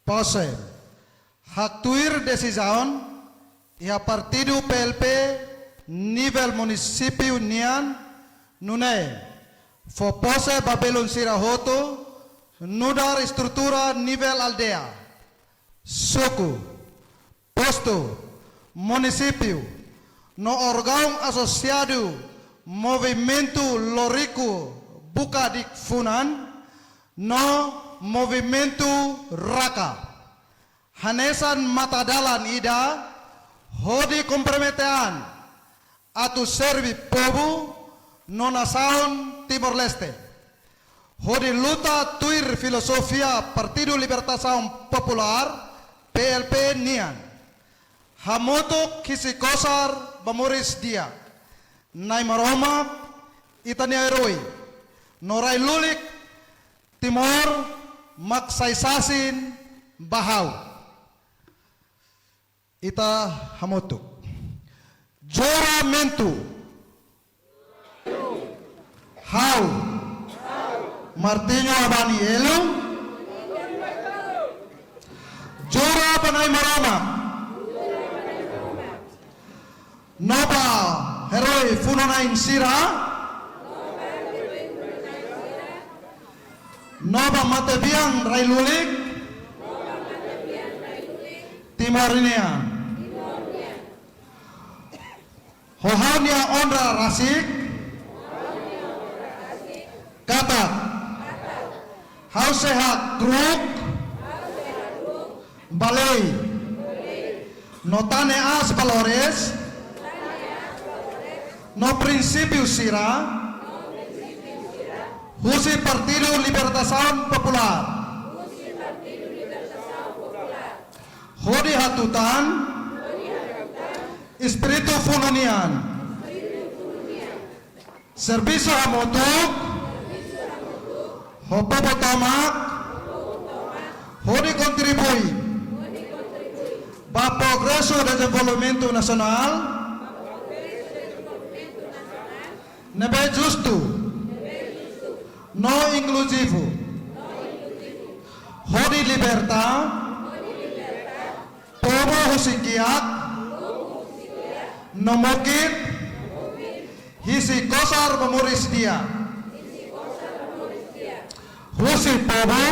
Posse. Hatuir decisão e a partir do PLP nível município Nian nune. Fo posse Babelon Sirahoto nudar estrutura nível aldeia, suku, posto, município, no órgão associado movimento lorico buka di funan, no movimento raka. Hanesan matadalan ida, hodi komprometean, atu servi povo, no nasaon Timor Leste. Hodi luta tuir filosofia Partido Libertação Popular PLP Nian. Hamoto kisi kosar bamuris dia. Nai maroma itania eroi. Norai lulik Timor maksaisasin bahau. Ita hamoto. Juramento. How. Martinho Abani Elu, Jura Panay Marama, Nova Heroi Funonain Sira, Nova Matebiang Railulik, Timorinia, Hohania Ondra Rasik, Katak. Hausehat Kruk Balei Notane As Valores No Princípio Sira Husi Partido Libertação Popular Hodi Hatutan Espiritu Fununian Serviço Hamotuk Hopo Tomak Hodi contribui para progresso do desenvolvimento nacional nebe justo no inclusivo Hodi liberta povo husikiak no mokit hisi kosar memuris dia Husi povo,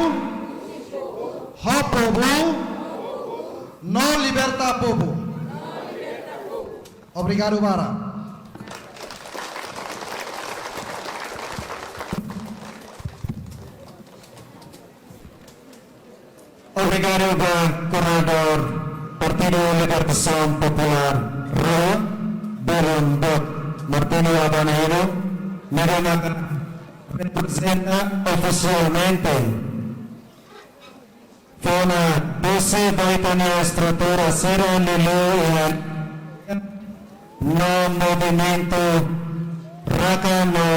ho povo, no liberta povo. Obrigado, Bara. Obrigado, Coordenador Partido Libertação Popular, Roa, Belumbot, Martinho Abani Elu, representa oficialmente Fona 12 da estrutura 0 Lilu no movimento Raka no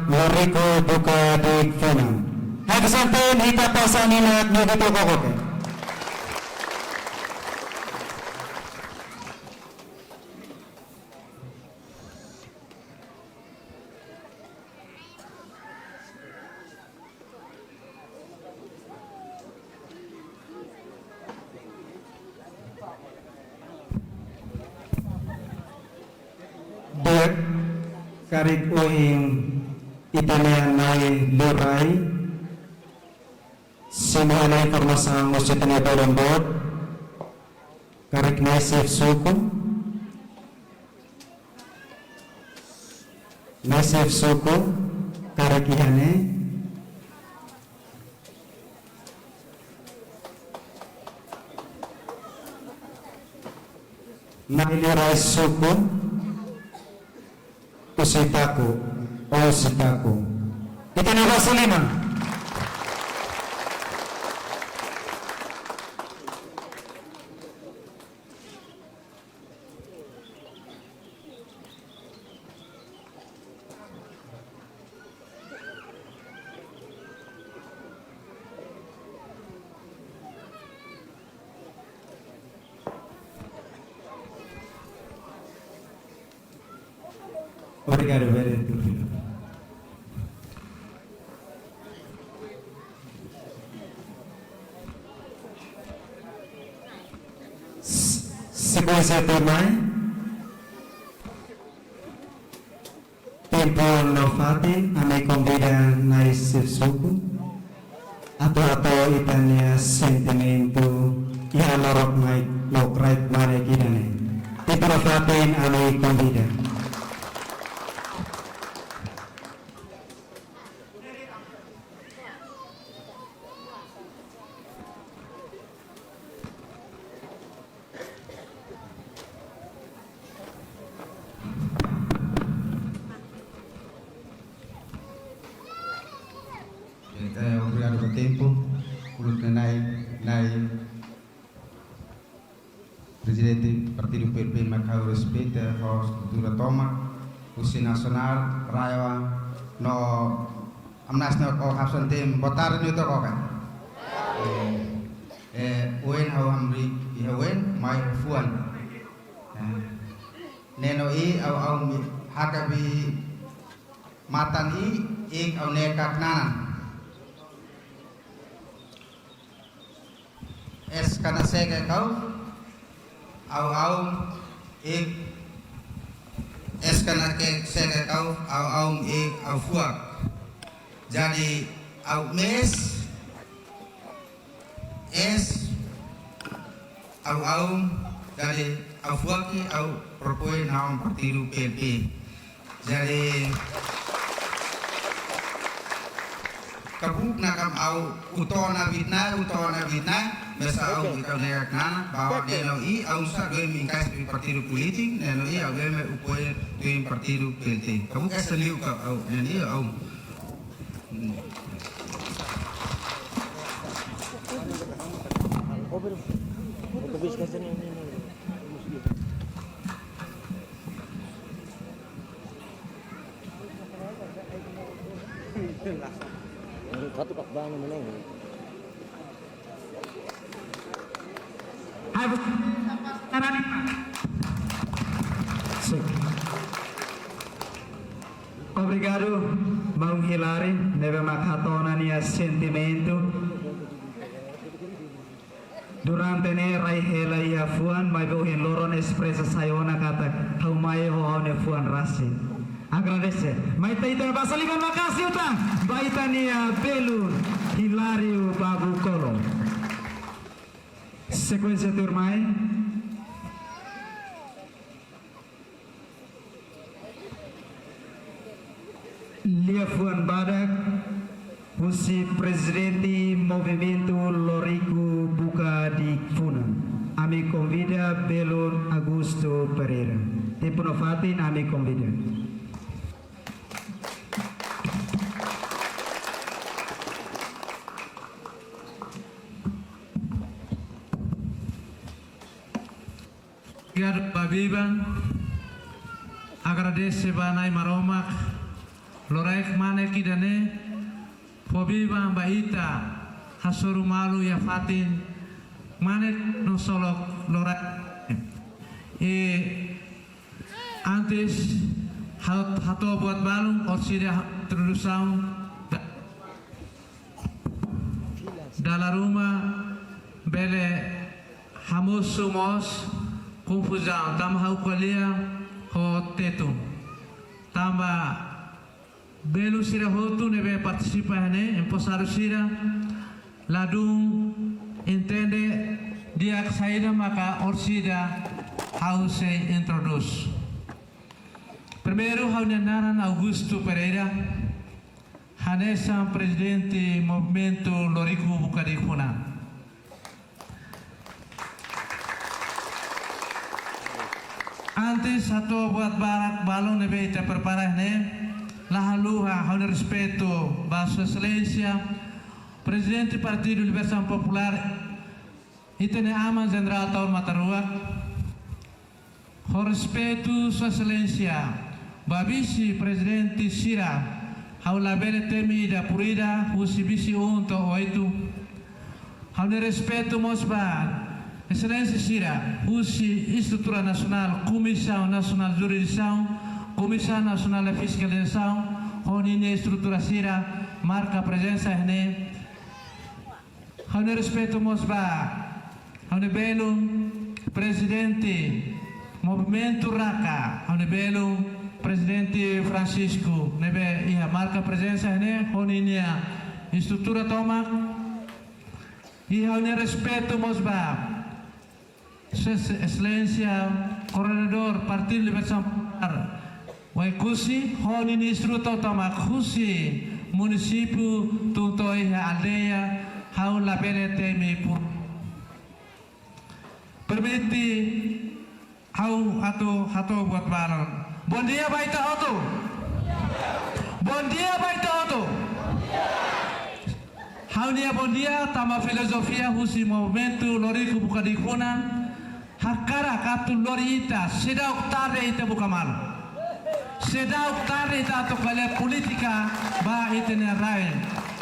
Lorico Buka di Funang. Hagsampen hita pasanin at nagito kokoke. Dek karik uing italian nai lurai simulanay formasang usitan ito lembot karik naisip suku karik ihane nailirai suku Usitaku, Ositaku. Kita nama selima. Obrigado, vereador. Sequência tomai. Tempo no fati, ame convida na suku. Atau itanya sentimento ya lorok ngai lokrait mare kidane. Tempo no fati ame convida. Obrigado pelo tempo, por Presidente do Partido PP Macau respeita a estrutura toma, o nacional, Raya, no amnas no ko kapsan tem botar ni to ko kan. Wen hau amri wen mai fuan. Neno I au hakabi matan I au nekat nanan. Es kana sege kau au es kana ke sege kau au fuak. Jadi au mes es au jadi au fuaki au propoi naon partido PP. Jadi kabuk nakam au utona bitna besa au ikau neak nana bawa neno I au sa gue mingkas di partido politik neno I au gue me upoi di partido PT kabuk eseliu kau au neno au Satu kak bang meneng. Obrigado, Mão Hilari, neve makhatona nia sentimento. Durante ne rai hela ia fuan, mai bohin loron expresa sayona kata haumai ho ne fuan rasin. Agradece. Maita itu bahasa lima makasih utang. Baitania Belu Hilario Babu Kolo. Sequência turmai. Lia Fuan Badak, Husi Presidente Movimento Lorico Buka di Funang. Ami convida Belu Augusto Pereira. Tempo no fatin ami convida. Obrigado, Babiba. agradece banai maromak loraik mane kidane fobiba baita hasuru malu ya fatin mane no solok loraik antes hato buat balung orsida terusang dalam rumah bele hamus sumos confusão tam hau kolia ho tetu tamba belu sira hotu nebe participa hene emposaru sira ladung entende dia saída maka orsida hau se introduce primeiro hau naran Augusto Pereira Hanesa presidente movimento Lorico Bucaricuna. Antes satu buat barak balon nebe ita perparah ne lahaluha hau respeto Baso Excelência presidente Partido Libertação Popular itene aman General Taur Mataruak ho respeto Sua Excelência Babisi presidente Sira hau labele temi da purida usibisi unto oitu hau ne respeto mosba Excelência Sira usi estrutura nacional Comissão Nacional de Jurisdição Comissão Nacional de Fiscalização honine estrutura Sira marca presença ne hau ne respeto mosba hau ne belo presidente Movimento Raka hau ne belo Presidente Francisco nebe ia marca presença ne honinia estrutura toma e honia respeito mosba Excelência Coordenador Partido Libertação Popular Waikusi honini estrutura toma kusi município tutoi aldeia hau labele temi pur permiti hau atau buat balon. Bom dia, Baita Otto. Bom dia, Baita Otto. Haunia bom dia, tama filosofia husi movimento Lorico Bucaricuna. Hakara katu lori ita, seda oktare ita bukamal. Seda oktare ita to kale politika ba itene rai.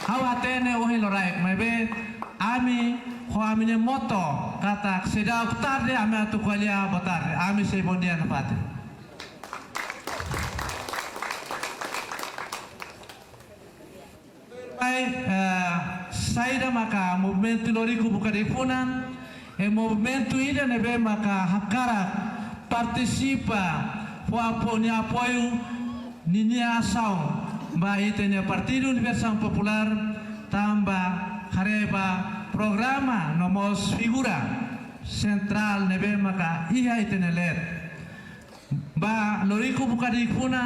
Hau atene ohi loraik, mebe ami ho amine moto kata seda oktare ami atu kalia botar. Ami sei bom dia napate. Saída maka movimento Lorico Bucaricuna movimento ida nebe maka hakara participa apoio ninia ação ba itenya Partido Libertação Popular tamba hareba programa nomos figura central nebe maka iha itenya let ba Lorico Bucaricuna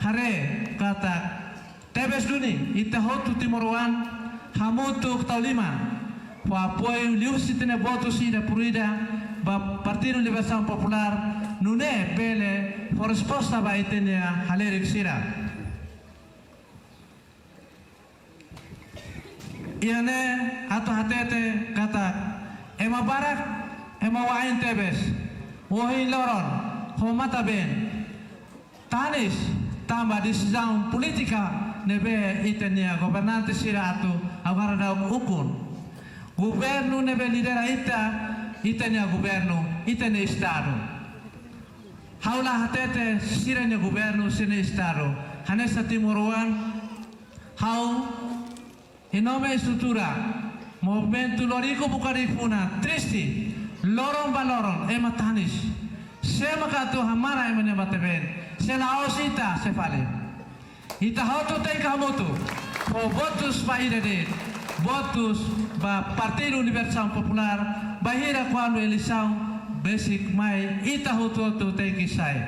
hare kata Tebes duni ita hotu Timoroan hamutuk taulima wa apoio liusi tene voto sida purida ba Partido Libertação Popular nune pele for resposta ba itenia halerik sira iane atau hatete kata ema barak ema wain Tebes wohi loron homata ben tanis tambah decisão politika nebe itenia governante sira atu agora da ukun governo nebe lidera itenia governo itenia estado haula hatete siranya governo sine estado hanesa Timoroan hau enome estrutura movimento Lorico Bucaricuna triste loron baloron ematanis sema katu hamara emene bateben sela osita se fale ita hotu tem kamutu o votos ba idade votos ba Partido Libertação Popular bahira quando eleição basic mai ita hotu tem kisai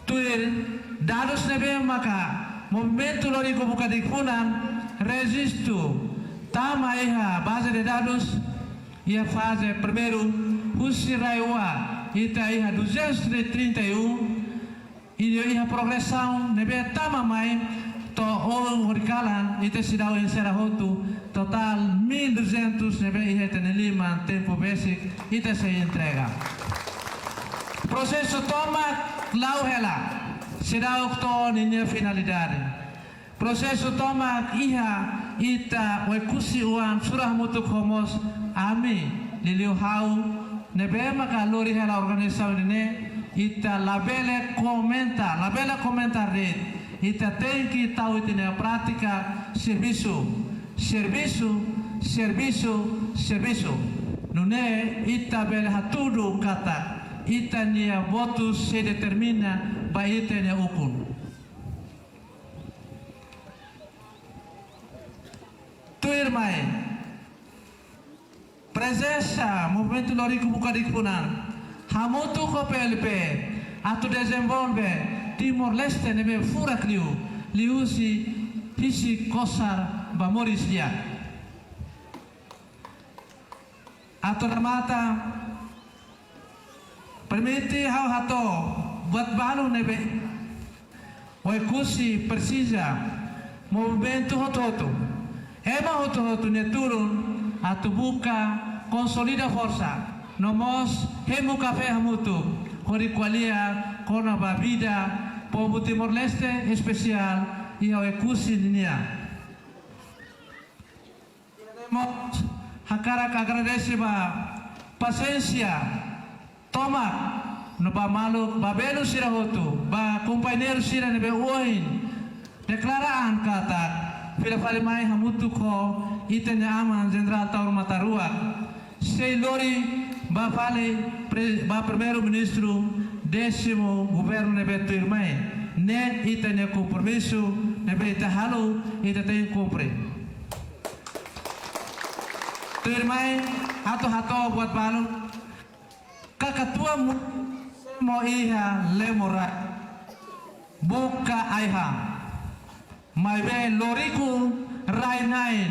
tuir dados nebe maka movimento Lorico Bucaricuna resisto tama iha base de dados ia fase primeiro Husiraiwa ita iha 231 iha progressão nebe tama mai to orang horikalan ite sidau yang serah hotu total 1200 nebe iha tenelima tempo basic ite se entrega Processo tomak lau hela. Sedau to ninya finalidade. Processo tomak iha ita wekusi uang surah mutuk homos ami liliu hau nebe maka lori hela organisasi ini ita labele komenta red ita tenki tahu itina pratika serviço nune ita bele hatudu kata ita nia votus se determina ba ita nia ukun Tuirmai presença movimento lorico bucadik punan hamutu ko PLP atu desenvolve Timor Leste nebe furak liusi hisi kosar ba Moris dia atu ramata permiti hau hato buat balu nebe wekusi persija movimento hoto Ema hoto ne turun atu buka consolida força nomos hemu café hamutu hori qualia kona babida povo Timor Leste especial e ao ekusi linia queremos hakarak agradece ba paciência toma no ba malu ba belu sira hotu ba companheiro sira nebe oin deklaraan kata Pila fale mai hamutu ko itene aman General Tauro Mataruak sei lori ba fale ba primeiro ministro 10º governo nebe Tuirmai ne itene compromisso nebe tahalo ita tem cumpre Tuirmai hato buat balu kakatua mo iha lemora buka aiha Mai be loriku rainain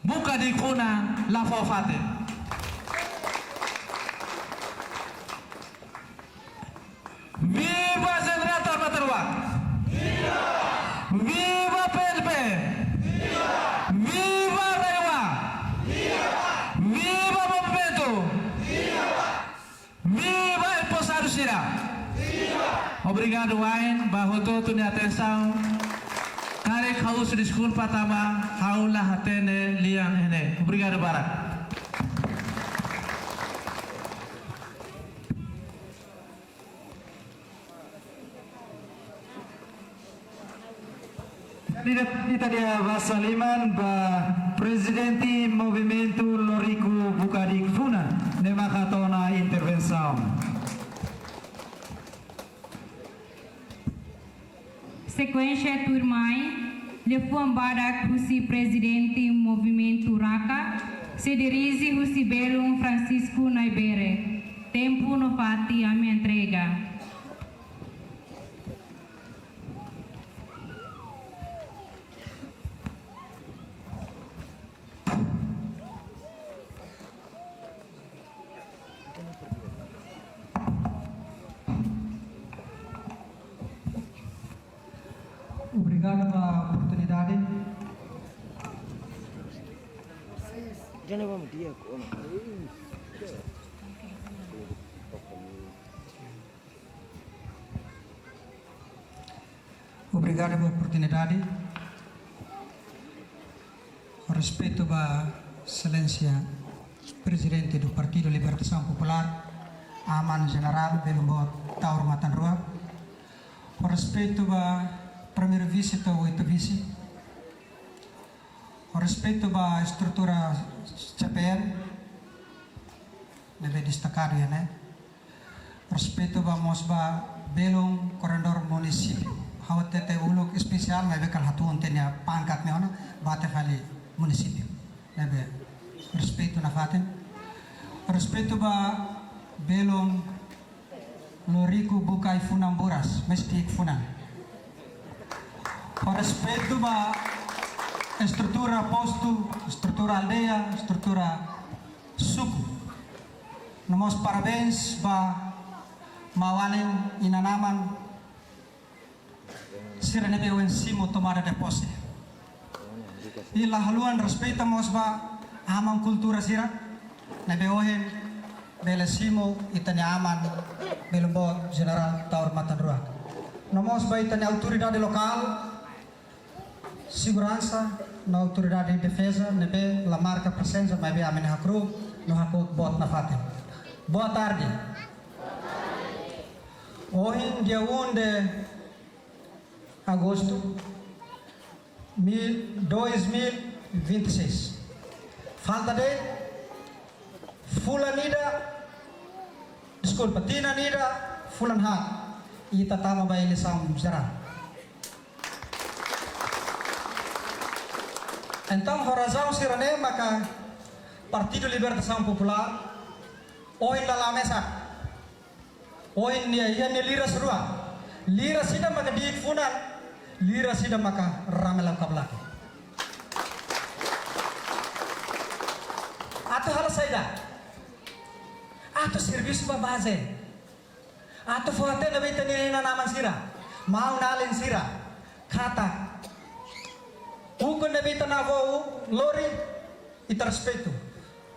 buka di kuna la fofate Viva General Tauro Mataruak Viva PLP Viva Rewa Viva Movimento Viva Empresário Sira Obrigado Wain bahwa tu ni atenção Kare kau sedikit pertama haulah hatene liang ini. Obrigado Barak. Kita dia Basaliman ba Presidente Movimento Lorico Bucadik Funa nema katona intervenção. Sequência Tuirmai, Lefuan Badak Husi Presidente Movimento Raka, se dirige Husi Belum Francisco Naibere. Tempo no fati a minha entrega. Obrigado pela oportunidade. Jangan vamos dia kau. Obrigado pela oportunidade. Respeito a Excelência Presidente do Partido Libertação Popular, Aman General Belumbot Tauro Matanruak. Respeito a primeiro vice atau oito vice. Respeito a estrutura CPN, deve destacado ya, né? Respeito a mosba belum koridor município. Hawat tete uluk spesial, mebe kal hatuan tenya pangkat meona, bate fali município. Deve respeito na faten. Respeito a belum loriku bukai funam boras, mesti funan. Respeito a estrutura posto, estrutura aldeia, estrutura suku. Nomos parabéns ba mawalem inanaman sira nebe wensimo tomada de posse. E la haluan respeitamos ba amang kultura sira nebe ohen bele simo itani aman belumbot General Taur Matanruak. Nomos ba itani autoridade local, segurança na autoridade de defesa, nebe la marca presença, mas be amen hakru no hakut bot na fatin. Boa tarde. Hoje, dia 1 de agosto 2026. Falta de Tina Nida Fulanhat. Ita tama ba ilisang jaran. Então, razão sirane maka Partido Libertação Popular hoje la mesa. Hoje ni lira serua. Lira sida maka diik funan. Lira sida maka ramelam kablak. Atau hal saja. Atau serviço ba base. Atau foto na beta ni na naman sira. Mau nalin sira. Kata. Ukon na beta na vo lori ita respeito.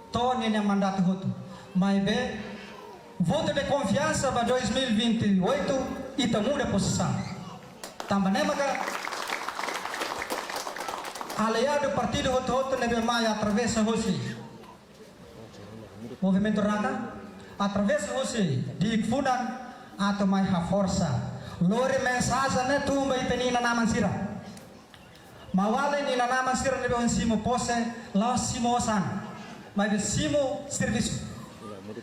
Ton yang mandato hotu. Mas be voto de confiança para 2028 ita muda posição. Também maka aliado partido hotu nebe mai atravessa hosi. Movimento Raka atravessa hosi di funan atau mai ha força. Lori mensagem ne tumba itenina naman sira. Mawale ni naman sira nebe onsimo pose la simo san. Mas simo serviço.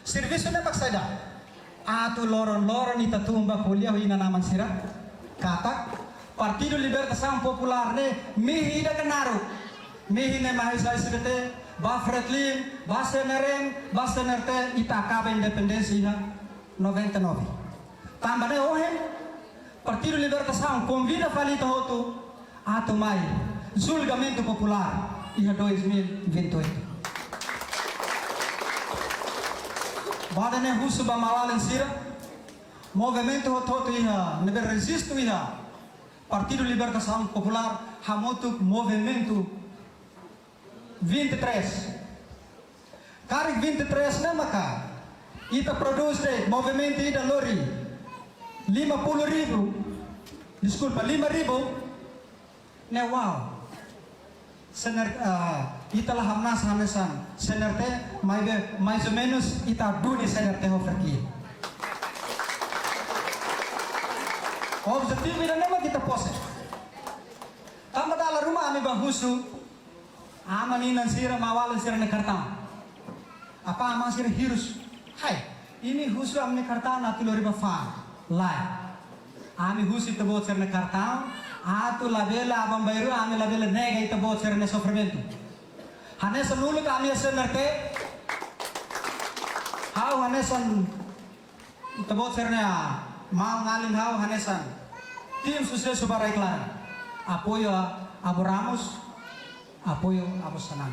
Serviço ne paksada. Atu loron ita tumba kuliah ina naman sira. Kata Partido Libertação Popular ne mihi da kenaru. Mihi ne mahasiswa sedete ba Fretlin, ba Senerem, ba Senerte ita acaba independencia 99. Tambah ne ohen Partido Libertação convida falita hotu atu mai julgamento popular iha 2028. Badane husu ba mawalen sira movimento hotu iha nebe resisto iha Partido Libertação Popular hamotu movimento 23. Karik 23 na maka ita produce movimento ida lori 50.000. Desculpa, 5.000. Ne wow. Sener ita lah hamnas hamesan. Senerte mais ou menos ita duni senerte hoferki. Objektif ida nama kita pose. Tama dala rumah ami bahusu. Ama ninan sira mawalan sira ne kartam. Apa ama sira hirus. Hai, ini husu amne kartam na tulori ba fa. Lai. Ami husu tebot sira ne kartam. Atu labela abang bayru ami labela nega ita bot sira ne sofrimento. Hane sanulu ka ami senerte. Hau hanesan ita bot sira ne mau ngalin hau hanesan. Tim sukses subara iklan. Apoio Abu Ramos. Apoio Abu Sanan.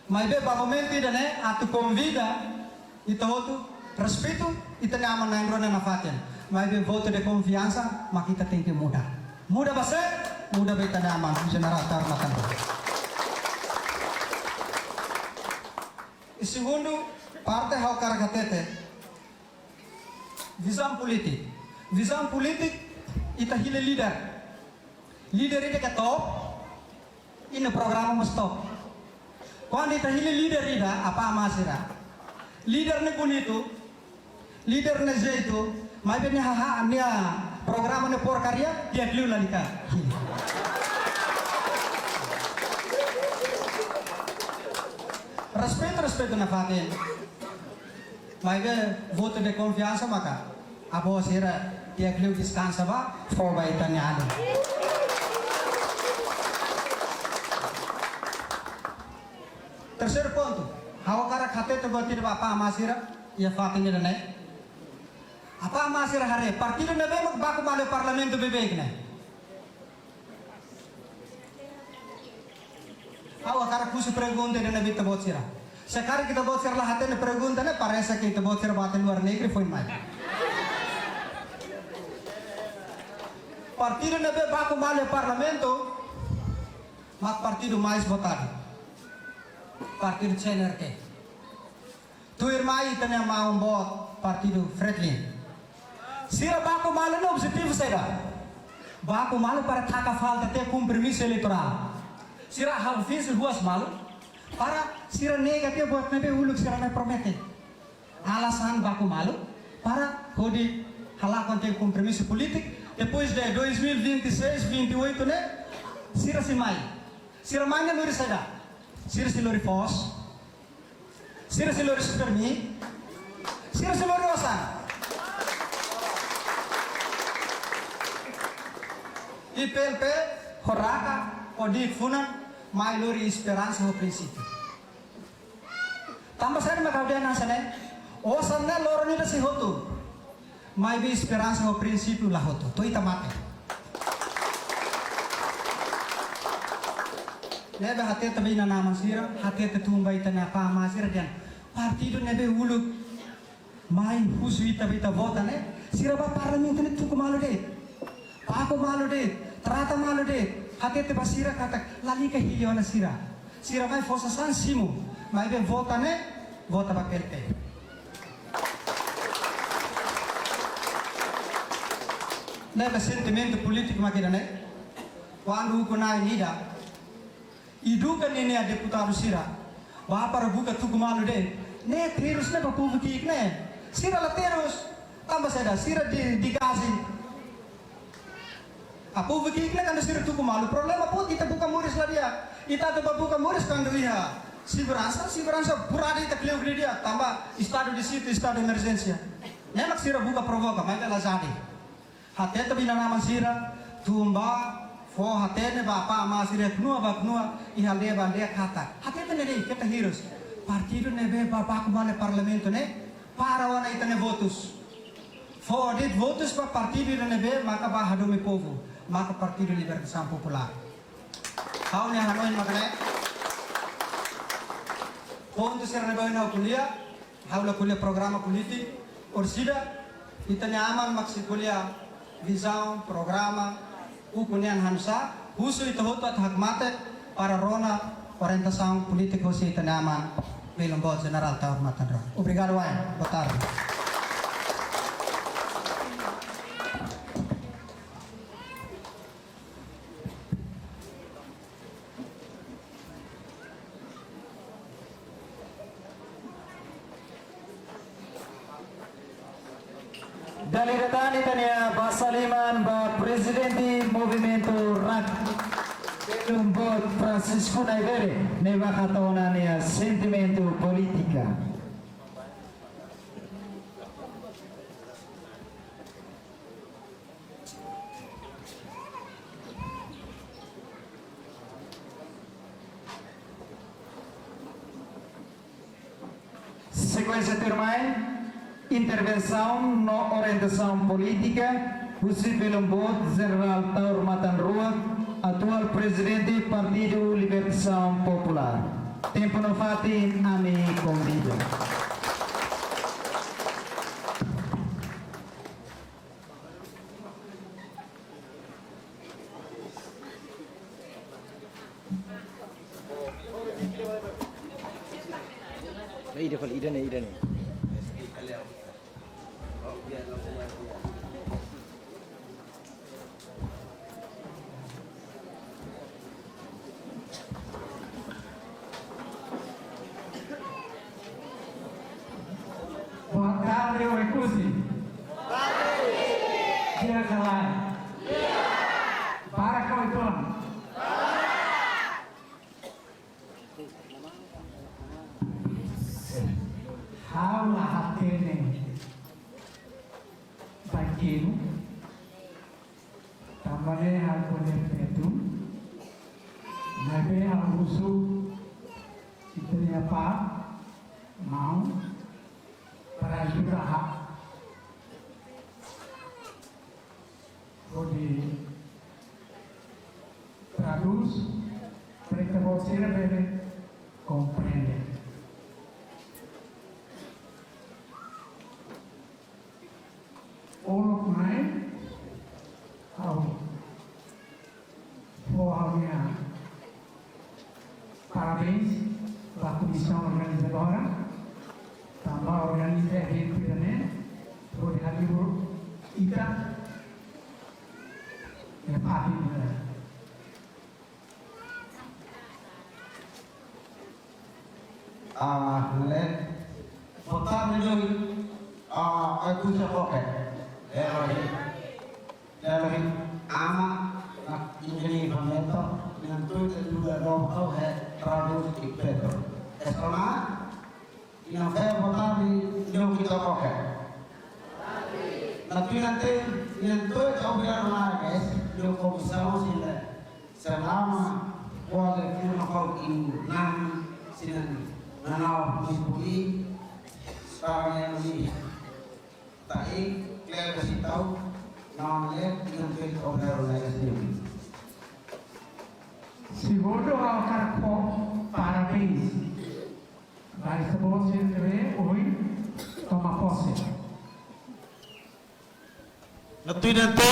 Mas be ba momento ida ne atu convida ita hotu respeito ita nama na indro na faten. Mas be voto de confiança makita tem que mudar. Muda base, muda be ita nama General Taur Matanruak. E segundo parte hau karagatete visão politik. Visão politik ita hile leader. Leader ida ke top. Ini program stop. Quando ita hile leader ida apa masira? Leader ne bonito, leader ne jeito, mas bem haha nia program ne porcaria dia kliu lalika. Respeito na faten. Mas voto de confiança maka. Abo sira dia kliu descansa ba for ba ita nyado. Terceiro ponto, hau cara khate to bati de apa amasira ia fatinga dane. Apa amasira hare partido ne bem baku male parlamento bebek ne. Hau cara kusu pergunta de ne bita bot sira. Sekarang kita bot sira lah hate ne pergunta ne parece que kita bot sira baten luar negeri foi mais. Partido ne bem baku male parlamento mak partido mais votado. Partido CNRT. Tuirmai tanya mau bot partido Fredlin. Sira baku malu no objetivo seda. Baku malu para taka falta ter compromisso eleitoral. Sira hal fiz ruas malu para sira negatif buat nebe uluk sira me promete. Alasan baku malu para hodi halakon ter compromisso politik depois de 2026, 28 né? Sira si mai. Sira manga lori seda. Sira si lori fos. Sira si lori supermi. Sira si lori osan. IPLP, Horaka, Odik Funan, mai lori esperança ho princípio. Tambah saya makaudian nasane, osanna loroni da si hotu. Mai bi esperança ho princípio la hotu. To ita mate. Nebe hati tabi na nama sira, hati tetumba ita na pa masira dian. Partido nebe uluk mai husu ita bita vota ne. Sira ba parlamento ne tuku malu de. Aku malu de, terata malu de. Hati te basira kata lali ke hiliona sira. Sira mai fosa san simu. Mai be vota ne, vota ba PLP. Nebe sentimento politico makina ne. Quando uko na nida. Idukan ini a deputado sira. Ba para buka tuku malu de. Ne terus ne ba povo kik ne. Sira la terus. Tambah seda sira di gazi. Apo begini kan sira tuku malu. Problema po kita buka muris lah dia. Kita tu buka muris kan dia. Segurança berada kita keliu dia. Tambah estado di situ estado emergensia. Nemak sira buka provoka, mereka lah jadi. Hati tapi nama sira tumba fo hati ne bapa ama sira knua ba knua ihale ba dia kata. Hati tu ne kita hirus. Partido ne be bapa kumale parlamento ne para wana itane votus. Fo dit votus pa partido ne be maka ba hadomi povo. Maka Partido Libertação Popular. Kau ni hanoin makanya. Ponto ser neboy na kuliah, haula kuliah programa politik, orsida, kita nyaman maksi kuliah, visão, programa, ukunian hansa, husu itu hotot hak mate para rona orientação politik husu itu nyaman, belum bot general terhormatan ro. Obrigado Wan, boa tarde. Daliretan itania Basaliman ba Presidente Movimento RAC belum bot Francisco Naivere neva katonania sentimento politika. Sequência termai. Intervenção no orientação política, possível voto General Terhormatan Rua, atual presidente Partido Libertação Popular. Tempo no fati, ami convida. Ida nih. Boa tarde, Oekusi. Dia kawan. Para kau itu. Haula hatene bagimu tambane halpone petu nabe halusu itanya apa mau para juraha kodi traduz para que você compreenda. All of mine, parabéns para a comissão organizadora, aba organiza evento itane odi halibu ita e party le votar nilai aku sekolah dari ama ini pemerintah yang tu juga roh terlalu dipetro sekarang yang saya votar di yang kita pakai nanti yang tu coba guys yang komisaris sila selama kuala kita kau ibu nam sinan nanau disebut sekarang yang ini tapi kalian kasih tahu namanya dengan kita orang sendiri. Segundo ao carco parabéns. Vai se você ver hoje toma posse. Natui nanti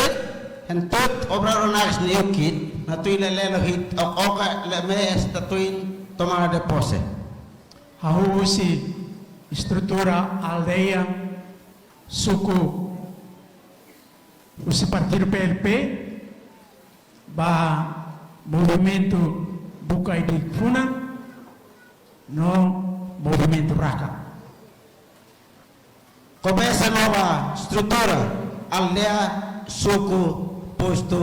hentut obral onas niukit natui lele hit oka lemes tatuin tomar de pose. Hausi estrutura aldeia suku usi partido PLP ba movimento Bukai di Funa no movimento Raka. Começa nova estrutura aldea suku posto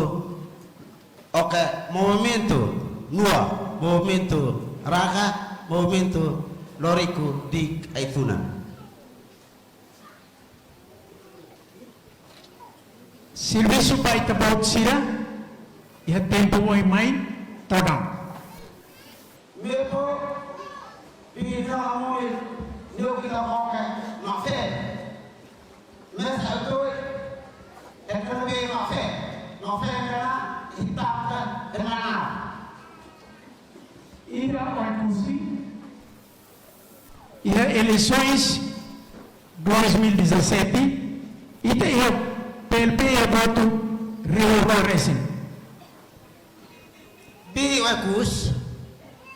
oke movimento nua movimento Raka movimento Loriku di Aifuna. Serviço para Itabau Sira e tempo oi mai todang. Mepo kita mau dia kita pakai mafe. Mes itu ekonomi mafe. Mafe adalah hitam dengan Ira Oikusi e eleições 2017 e tem o PLP e voto Rio Resin. Bi Oikus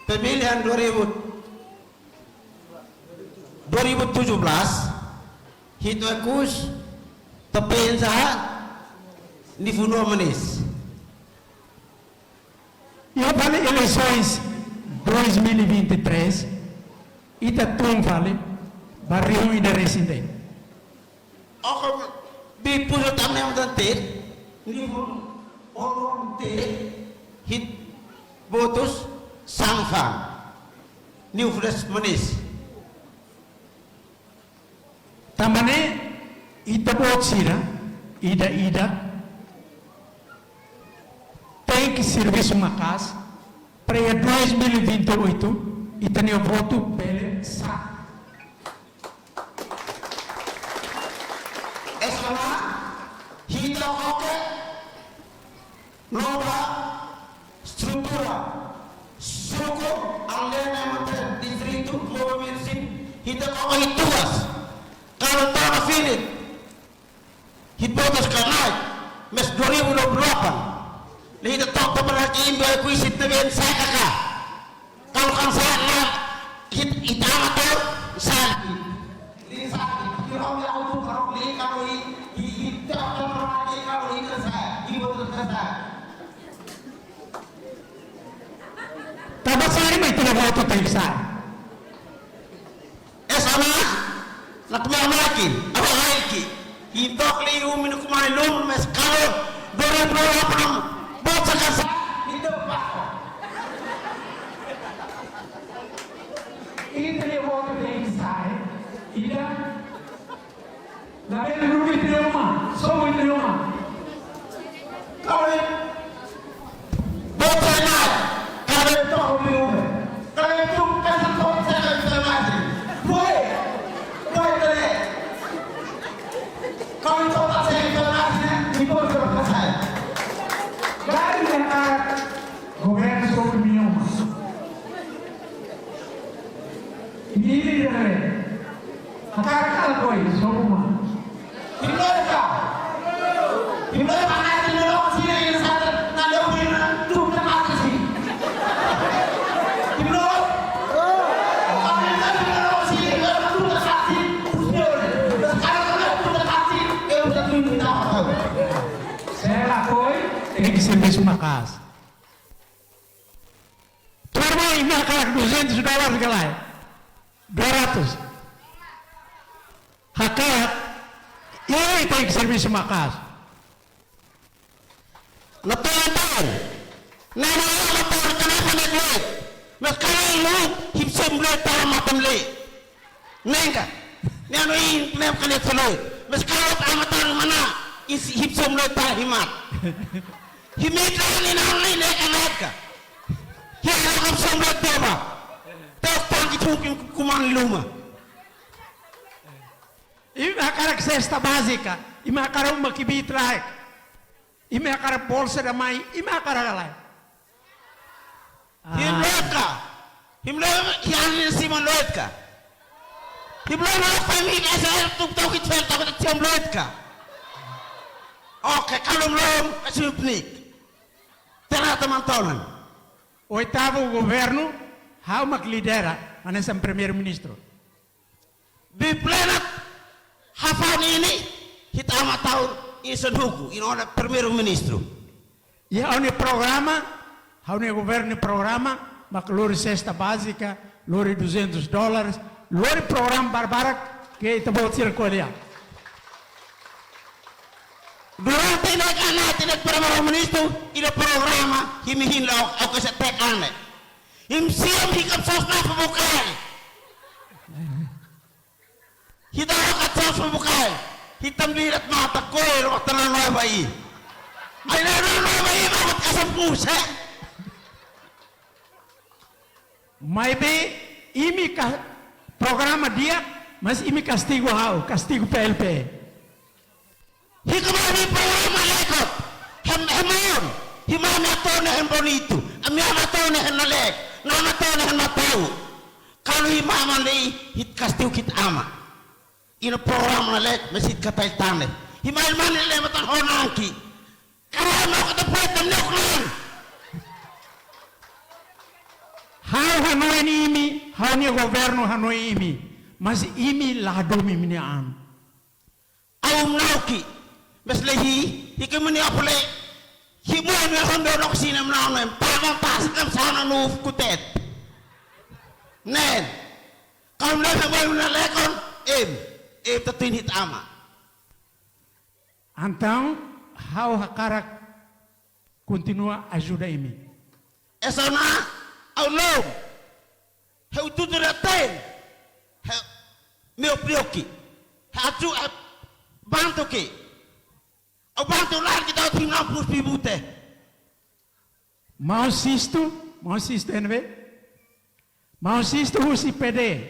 pemilihan 2017 hit Oikus tepiin saha di Funo Manis. E vale eleições 2023 Itatum vale Barrio Ida Residente. Ako bi pusat amne ang tantir ni orang hit botus sangfang New Fresh Manis. Tamane Ita Botsira Ida tem que serviço macas para 2028 Ita ne voto pele sa. Escola hita oke nova struktura suku alena mate distrito movimento hita oke hituas kalau tahun ini hipotas kanai mes 2028 lihita tok temeraki imba kuisit neben saya kakak kalau kan saya hit itama tuh saya ini sakit kalau yang untuk kalau ini kalau ini kalau ini kesah ibu kesah Taba sari may tinaboto tayo sa. sama nakmalaki apa lagi hitok li umin kumain lum mes kalau 2028 bocah kasar hidup pak Ita ne voto tayo sa. Ida Lain dulu di rumah, semua di rumah. Kau bocah nak kau tahu belum kau itu kasar konsep informasi boleh kau itu kasar informasi di bawah kasar Dari yang governo sobre minha uma. Ini dari. Akar coisa sobre uma. Himleka mana sih lo sih yang sadar nado himla tuh termasuk sih himlo kalau kita lo sih lo tuh termasuk serviço makas. Turma ini akan $200 galai. 200. Hakat, ini tem serviço makas. Natahan. Natahan kenapa naik? Mas kalau lu hipsem lu tahu matam le. Nengka. Ni anu ini kenapa kalian selalu? Mas kalau amatan mana? Isi hipsem lu tahu himat. Himit ni nalai le kanaka. Hiya hipsem lu tahu. Tahu pagi tukin kuman luma. Ima akara cesta básica, ima akara uma kibitrai, ima akara bolsa da mãe, ima akara galai. Himleka. Himleka yang Simon Loetka. Himleka família saya tahu kita tahu kita Simon Loetka. Oke, kalau belum kasih upnik. Ternyata teman-teman. Oitavo governo, há uma que lidera, mas é primeiro-ministro. Di planet Hafan ini kita amat tahu insan hukum, ini ada primeiro-ministro. E há um programa, há um governo programa, mas lori cesta básica, lori $200, lori programa barbara que está bom circular. Durante ini primeiro-ministro, ini programa himihin lo aku setek ane. Himsiam hikap sosna pembukaan. Kita akan terus membukai. Hitam lihat mata koil waktu nanoi bayi. Ada nanoi bayi banget kasam pusa. Maybe imi programa dia, mas imi castigo hau, castigo PLP. Hikamani programa lekot. Hemayon. Himami atone hen bonito. Ami atone hen nalek. Nana atone hen matau. Kalau himama lei hit castigo kit ama. Ino program na lek mesit kapay tane. Himal man le matan honanki. Karama ko ta pwede na ko. Hau hanoi imi, hau ni governo hanoi imi, mas imi ladomi minian. Awum nauki. Mas lehi hikimani apole. Himuan me hondo nok sinam nanem. Pagang pas kam sana nuf kutet. Nen. Kalau na lekon tatuin hit ama. Então, hau hakarak continua ajuda imi. Esona, au lom. Heu tudo raten. Meu prioki. Hatu bantu ki. Au bantu lar kita tinggal pus pibute. Mau sisto NV. Mau sisto husi PD.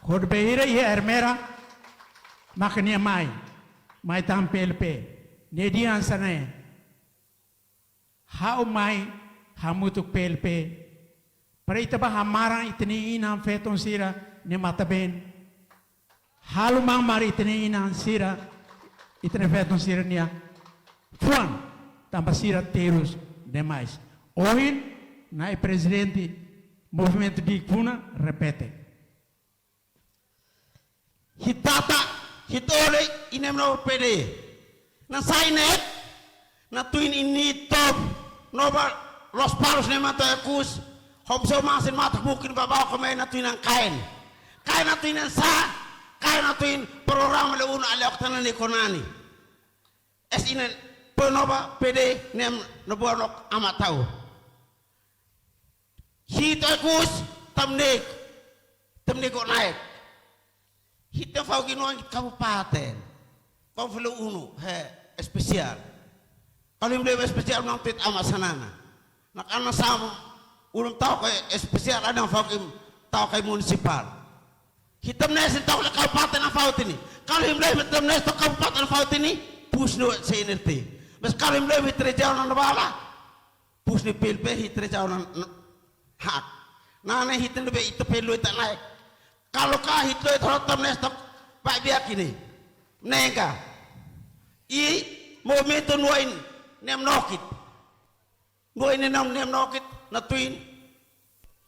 Kod beira e hermera makanya mai tam PLP. Nedian sana. Hau mai hamutuk PLP. Para ita ba hamarang itini inang feton sira ni mataben. Halu mang mari itini inang sira itini feton sira niya. Fuan tampa sira terus demais. Ohin na presidente movimento di Kuna repete. Hitata hitole inem no pede na sainet na tuin ini top nova los palos ne mata akus hobso masin mata bukin babaw ko may na tuin ang kain na tuin ang sa kain na tuin program le una alok tanan ni konani es inen penova pede nem no bonok amatau hito akus tamne ko naik. Kita fau ginoan kabupaten. Kau perlu unu, spesial. Kalau yang spesial nang tit amat sanana. Nak anak sama, ulun tahu kay spesial ada yang fau tahu kay municipal. Kita menesin tahu ke kabupaten ang fau ini. Kalau yang kita menesin tahu kabupaten ang fau ini, pusno sa inerti. Mas kalau yang hitrejaw nang nabala, pusno pilpe hitrejaw nang hak. Nana hitin lebih itu pelu tak naik. Kalau kahit lo itu rotam nestok pak biak ini, nega, momento nuain nem nokit, nuain nem nokit natuin,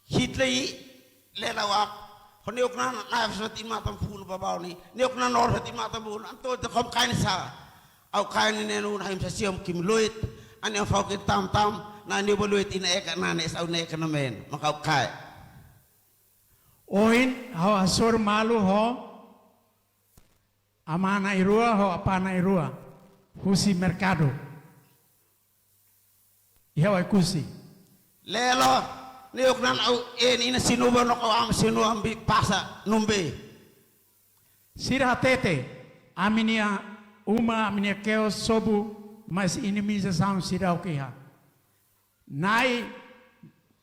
hitlei lelawak, honiok na naifsat imatam pun babaw ni, niok na norhat imatam pun, anto itu kom kain sa, au kain ni nenu naim sa siam kim loit, ani ang fawkit tam na ni buluit ina eka na sa una eka namen makaukay. Oin ho asor malu ho amana irua ho apana irua husi mercado. Ihaw ay kusi. Lelo niok nan au ina sinubo no ko am sinu ambi pasa numbe. Sira tete aminia uma aminia keo sobu mas inimiza sound sira o kiha. Nai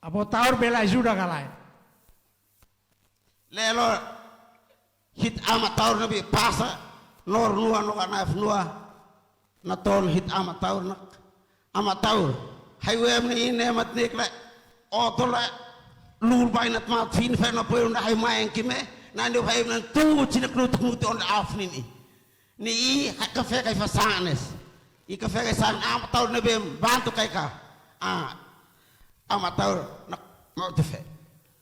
abotaur bela ajuda galai. Lelo hit amataur nabi pasa nor nua no kana nua na ton hit amataur nak amataur highway ni ine mat nikle otola lul bainat mat fin fe na poyo na hay maeng kime na ndio hay nan tu chinak nut on afni ni i kafe kay fasanes i kafe kay san amataur nabi bantu kay ka amataur nak mau tefe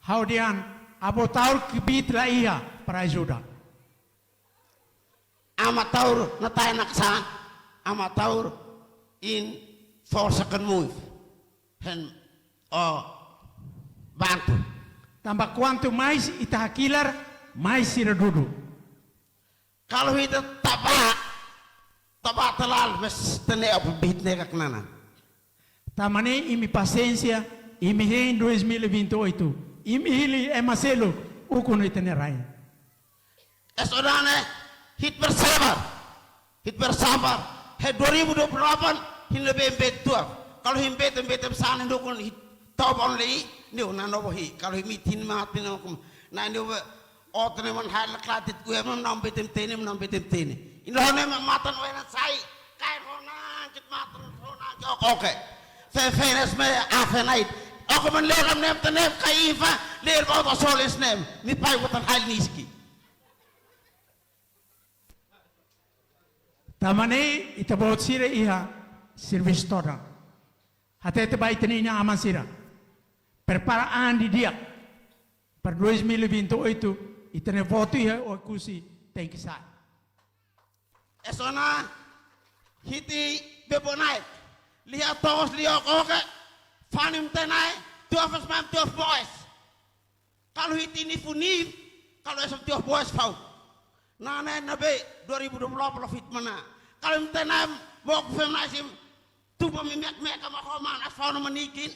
How dian abotaur kibit la iya para ajuda. Amataur na tayo naksan, amataur in 4 second move. Hen bantu. Tambah quanto mais itahakilar, mais sira dudu. Kalau itu taba telal mes tene apa bit nega kenana. Tamane imi paciência, imi em 2028. Imi hili emaselo ukuno itenerai. Esodane hit bersabar. Hit bersabar. He 2028 hin lebih betul. Kalau hin betul sana dukun hit top only ni una no hi. Kalau hin mitin mati no kum. Na ni otne man hal klatit ku em nam betem tene. Indohne matan wena sai. Kai rona jit matan rona oke. Fenes me afenait. Ako man leram nem tanem kaifa ler ba solis nem mi pai watan hal niski. Tamane itabot sira iha service toda. Hatete bai tenina aman sira. Preparaan di dia. Per 2028 itene voto iha o kusi thank you. Esona hiti bebonai. Lihat tos liok oke. Fanim tenai 12 mam 12 boys. Kalau hiti ni funif kalau esok 12 boys fau. Nana nabe 2020 profit mana. Kalau tenai mau femnasim tu pemimpin mereka makoman asal menikin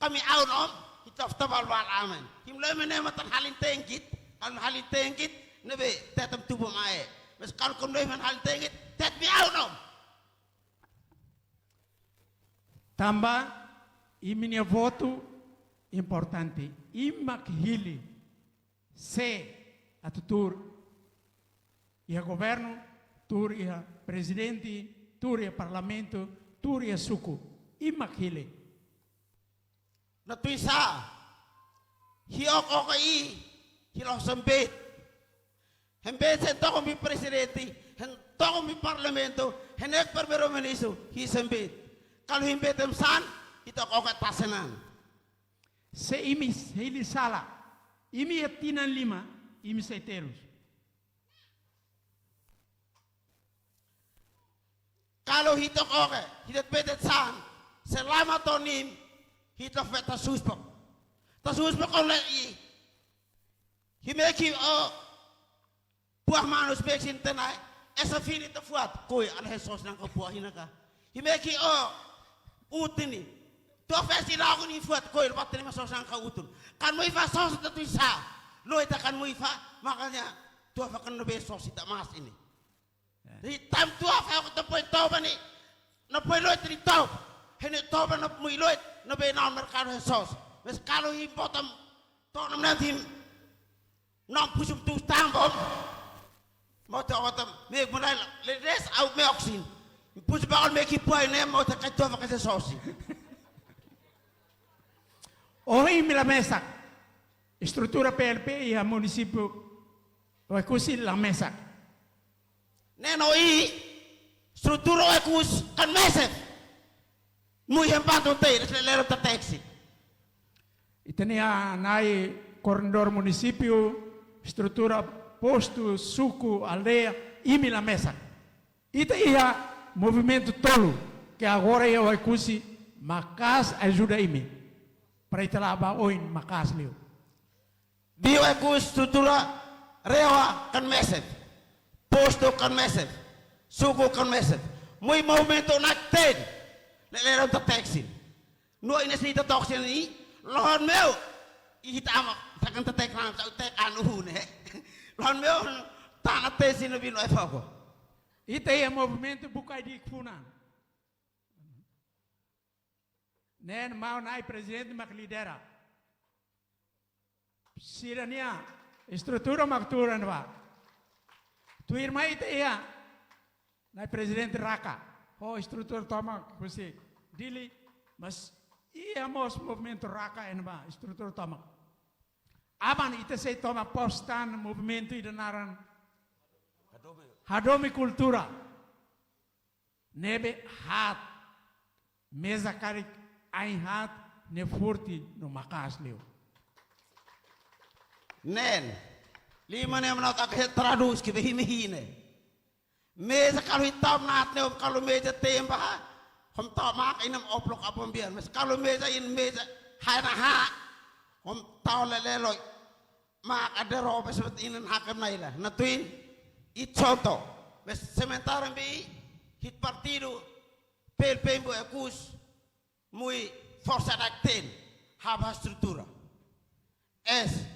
kami out om kita tabal bal aman. Himle menematan halin tengkit kalau halin tengkit nabe tetem tu pemae. Mas kalau kau men halin tengkit tet mi out om. Tambah iminia voto importante. Imak hili se atutur ia governo, tur ia presidente, tur ia parlamento, tur ia suku. Imak hili. Na tuisa hiok okai hilo sempit. Hembet sen toko mi presidente, hen toko mi parlamento, henek perbero menisu hi sempit. Kalau himbetem san kita kokat pasenan. Se imi hili sala, imi atinan lima, imi seteros. Kalau hitok oke, hitot betet san, selama tonim, hitok beta suspok. Ta suspok oleh i. Himeki buah manus beksin tenai, esa fini ta fuat, koi alhe sos nang buah hinaka. Himeki utini. Tuh versi lagu ni fuat koi lepas terima sosan kau utun. Kan muifa sos itu isa. Lo itu kan muifa makanya tuh akan lebih sos tidak mas ini. Di time tuh aku tempoin tahu bani. Napoin lo itu tahu. Hene tahu bani napoin lo itu nabe naon merkado sos. Mes kalau hipotam tahu nanti nam pusuk tuh tambom. Mau tahu apa me mulai les au me oksin. Pusuk bakal me kipai ne mau tak kau pakai sosi. Hoy me la mesa, estructura PLP y a municipio, o così la mesa. Neno i, estructura o cos kan mesa. Muy empato te, lero ta taxi. Y tenía nai corredor municipio, estructura posto, suco, aldea, y me la mesa. Y tenía movimiento tolo, que agora eu acusi macas ajuda imi. Para italaba oin macas leu. Dio ekus estrutura rewa kan mesef. Posto kan mesef. Suku kan mesef. Muy movimento nakten. Leleram ta taxi. No inesita toksin ni lohon meu. Ihitama takan ta tek ram ta tek anu ne. Lohon meu tanah tesi no bino efako. Ite é movimento bukai di funan. Nen mau nai presidente mak lidera. Sirania estrutura maktura nwa. Tu irma ite ya. Nai presidente Raka. Oh estrutura toma kusi dili mas ia mos movimento Raka enba estrutura toma. Aman ite sei toma postan movimento idenaran Hadome cultura. Nebe hat. Mesa karik ein hat ne furti no makas leu. Nen, lima ne menot ak tradus ki behimihine. Mesa kalau hitam nat ne kalau meja temba hom ta mak inam oplok apom biar. Mes kalau meja in meja hai na ha hom ta lelelo mak ada robe seperti ini hakam naila. Natuin it contoh. Mes sementara bi hit partido PLP bo akus muy força d'acten haba estrutura. Es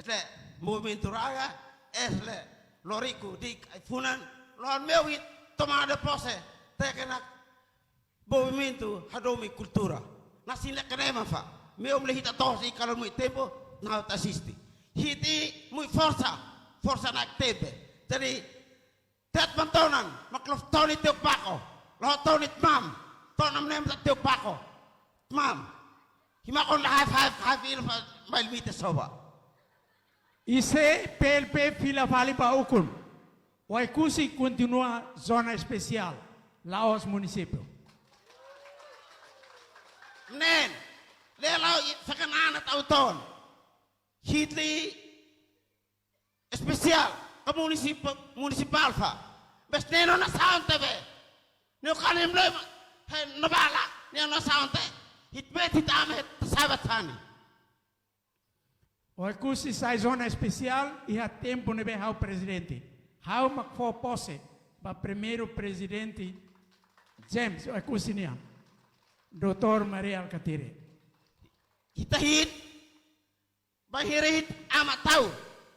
le movimento raga es le loriku dik funan lon meu hit tomada pose tekena movimento hadomi cultura. Nasin le kenema fa. Meu mlehita tosi kalau muy tempo na assiste. Hiti muy força d'acten. Jadi tet mantonan maklof toni tiok pako lo toni mam tonam nem sa tiok pako mam himakon la high il mal mite soba Ise PLP fila vale para ukun. O acusi continua zona especial Laos município. nen le lao sakanana tauton hitli especial ke municipal fa bes neno na saunte be ne kalim le no bala ne na saunte hit beti tame sabatani O acusi sai zona especial e há tempo ne be hau presidente. Hau mak fo pose para primeiro presidente James o acusi nia. Dr. Maria Alcatire. hitahit bahirihit amat tahu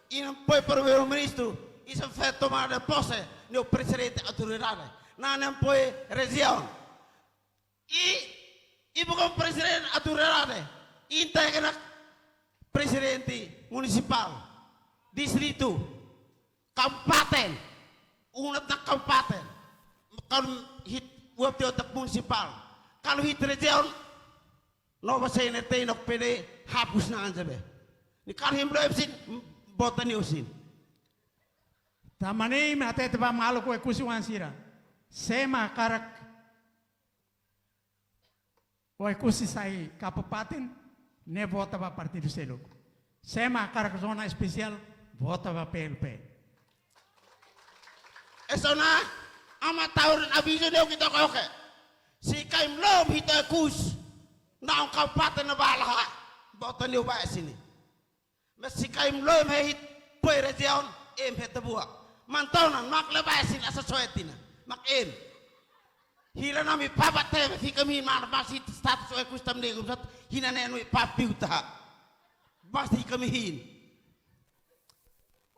inam poi primeiro-ministro isam fe tomada posse no presidente autoridade na nem poi região e bukan presidente autoridade integna presidente municipal distrito kabupaten unat na kabupaten kalau hit waktu otak municipal kalau hit região Nova Senete nok pede hapus na anjabe. Ni karhim lo epsin botan yosin. Tamane mate teba malu ko acusi wansira. Sema karak o acusi sai kabupaten ne vota para partido selo. Sema karak zona especial vota para PLP. Esona ama tahun abiso deu kita koke. Si kaim lom hita kus. Naong kabupaten na balaha. Botan yo ba sini. Mas si kaim lom hit poi region em het tabua. Mantonan mak lebasin asa soetina. Mak em. Hila nami papate fi kami man basi status o kus tam negum sat hina nenu papiuta. Basti kami hin.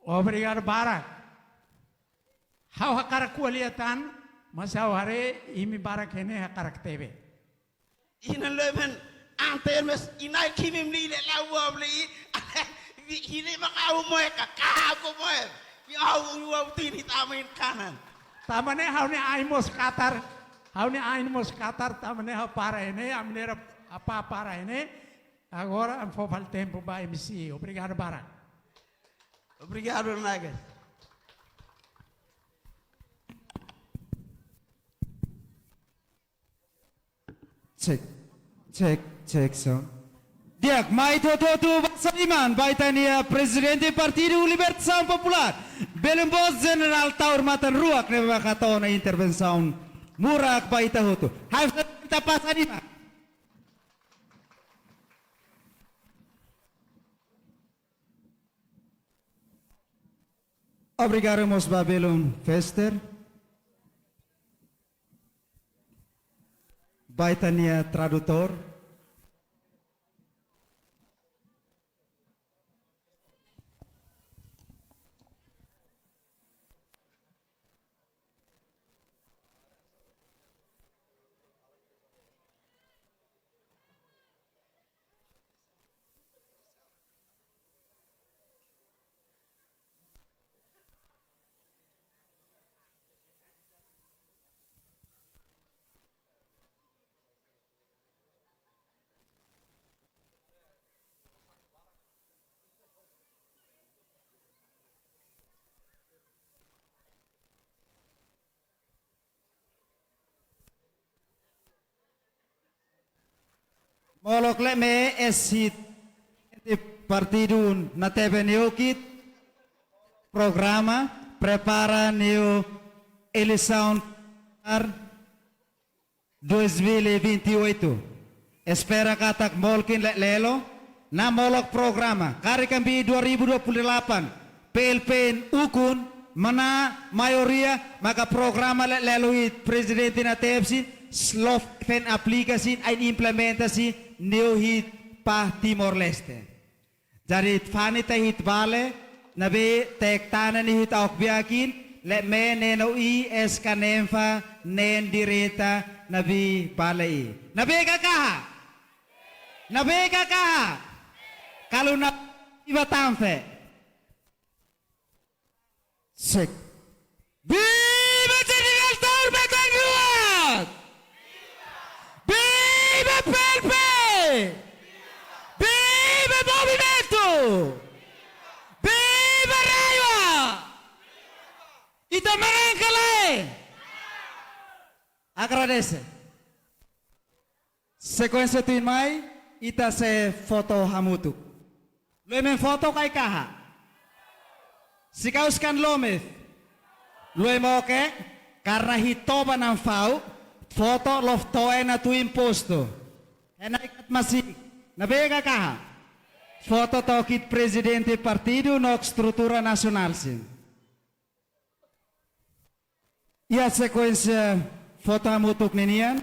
Obrigado Barak. Hau hakarak kualiatan mas hau hare imi Barak hene hakarak tebe. Ina lemen anten mes inai kimim li le lawa bli hini makau moe kakaku moe yau yau tini tamin kanan Tamane hau ne aimos Qatar. Hau ne aimos Qatar tamane hau para ene amnera apa para ene. Agora am fo fal tempo ba MC. Obrigado Barak. Obrigado Nagas. Cek so. Diak mai toto Saliman baitania presidente Partido Libertação Popular. Belembos General Taur Matan Ruak ne makatao na intervenção Murak baita hutu. Harus kita pasani Pak. Obrigado, meus Babylon Fester. Baitania tradutor. Molok me esit partido na TV Neokit programa prepara neo eleição 2028. Espera katak molkin lelo na molok programa karikambi 2028 PLPN ukun mana maioria maka programa lelo presidente na TFC slof fen aplikasi en implementasi new hit pa Timor Leste. Jadi fani hit bale nabe tek tanan hit ook biakin le me neno I eskanemfa nen direta nabi bale. Nabe kakaha. Nabe kakaha. Kalau na iba tamfe. Sek. Viva General Tour Batanruat! Viva Pelpe! Viva Movimento! Viva Raiva! Ito Marangkalay! Agradece. Sequência tuin mai, ita se foto hamutuk. Luemen foto kay kaha. Sikaus kan lometh. Luemo ke karena hitoba ng fau foto loftoe na tu imposto. Enaikat masih nabega kaha. Foto tokit presidente partido no estrutura nacional sin. E a sequência foto hamutuk ninian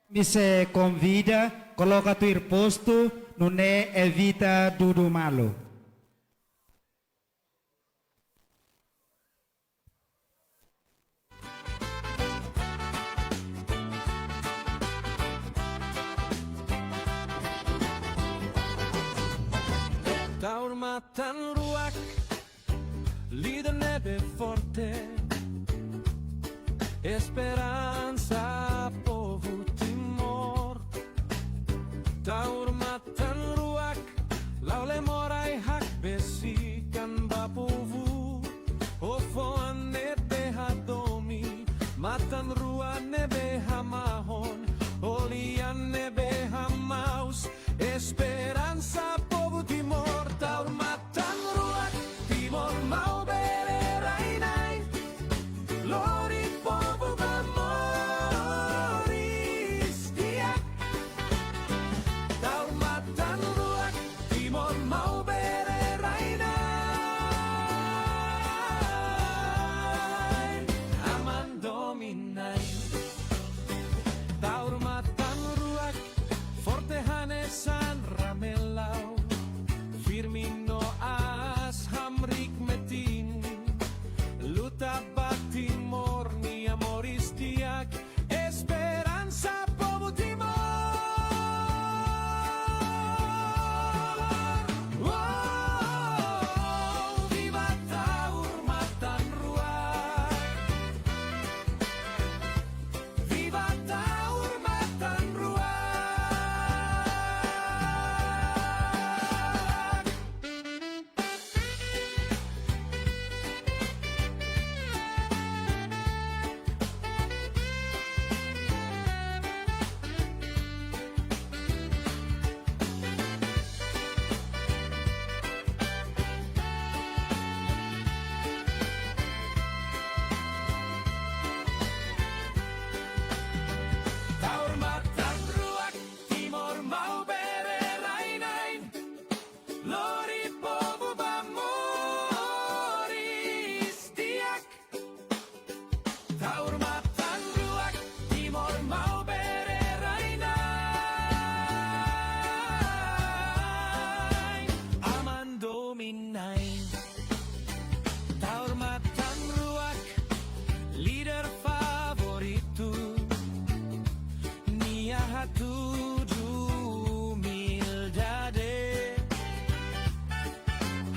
me se convida coloca tu posto no ne evita dudu malo. Taurmatan ruak, lider nebe forte, esperanza povo Timor. Taurmatan ruak, laule morai hak besikan bapovu, ofoan nebe hadomi, matan ruan nebe hamahon, olian nebe hamaus, esperanza povo Timor. Taurmatan ruak, Timor mau bererai, lori povo bamoris tiak. Taurmatan ruak, Timor mau bererai. nain Tahormatan ruak Leader favoritu Nia hatuju mildade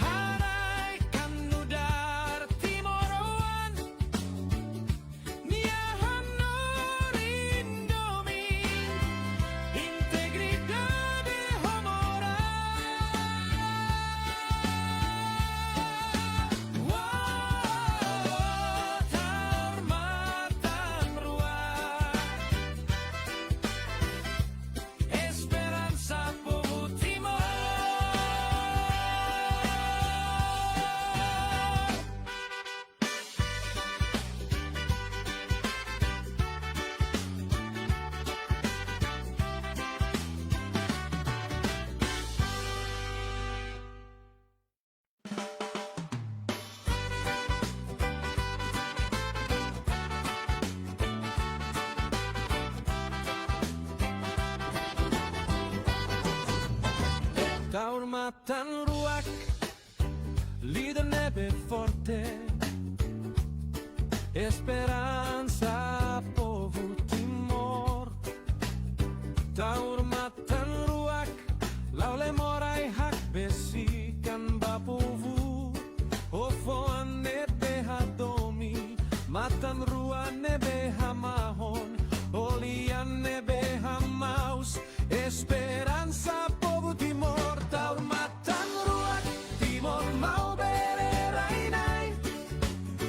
Harai kanudar timoroan Nia hanorindomin Integridade homora Tahormatan ruak Esperanza povo timor Tahormatan ruak Líder nebe forte Esperanza povo timor Tahormatan ruak Laule morai hak besikan bapovu Ofoan nebe hadomi Matan ruan nebe hamahon Olian nebe hamaus Esperanza povo timor Tahormatan ruak Timor mau bererai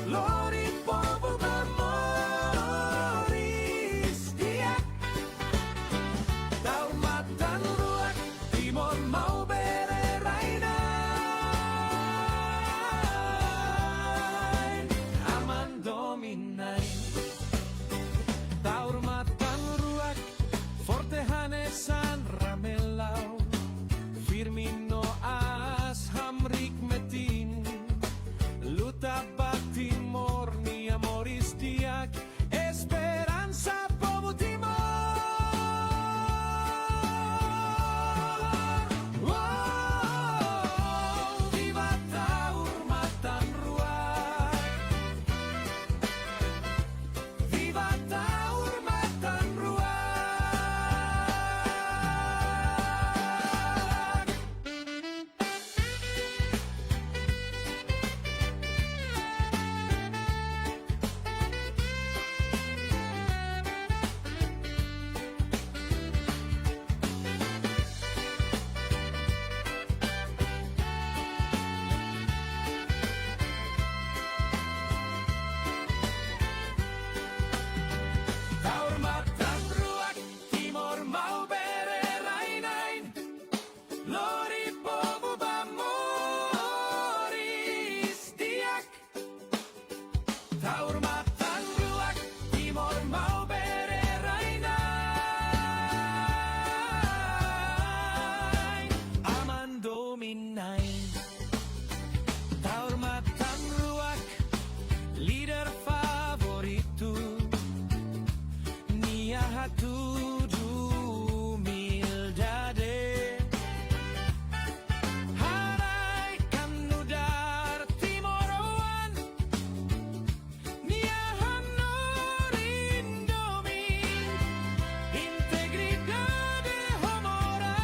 Lori povo mamoris Diak Tahormatan ruak Timor mau bererai Aman dominai Tahormatan ruak Forte hanesan ramelau Firmino as hamrik metin Luta batimor ni amoris diak Esperanza povo timor Viva Tahormatan ruak Viva Tahormatan ruak Tahormatan ruak Timor mau bererai Lori povo mamoris diak Tahormatan ruak Timor mau bererai Aman dominai Tahormatan ruak Leader favoritu Nia hatuju mildade Harai kanudar timoroan Nia hanorindomin Integridade homora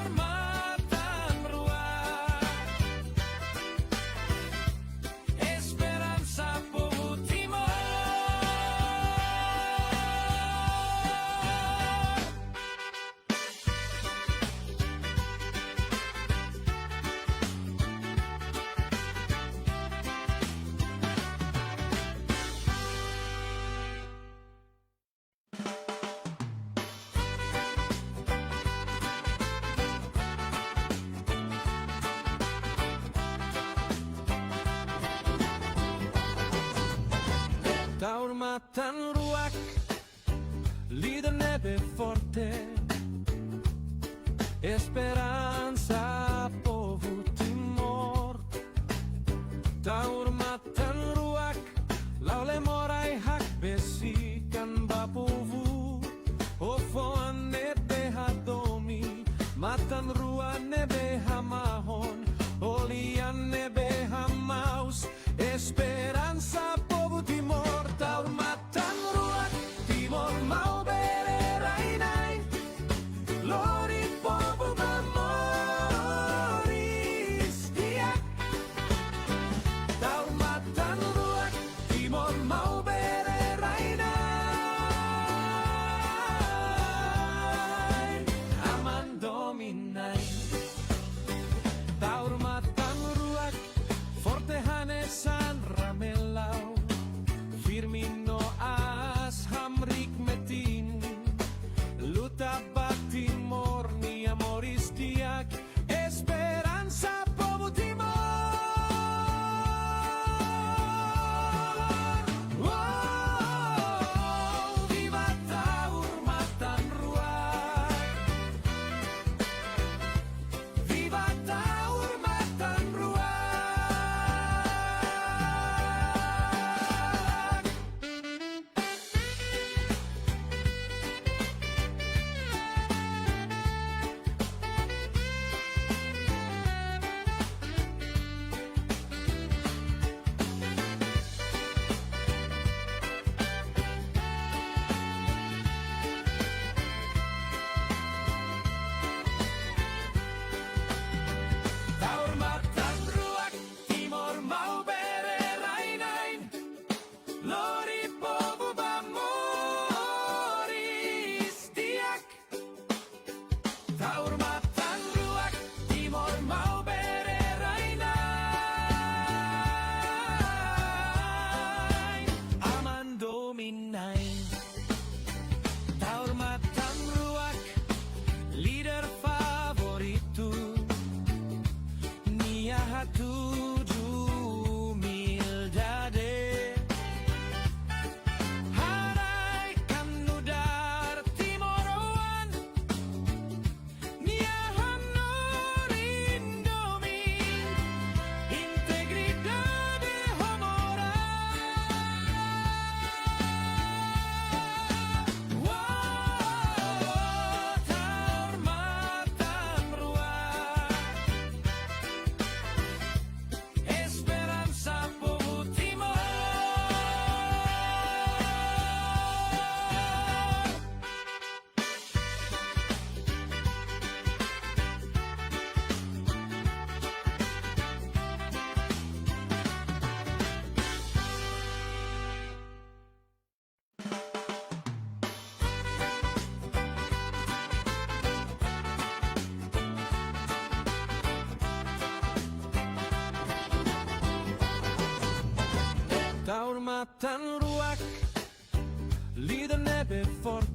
Tahormatan ruak Esperanza povo timor Tahormatan ruak Líder nebe forte Esperanza povo timor Tahormatan ruak Laule morai hak besikan bapovu Ofo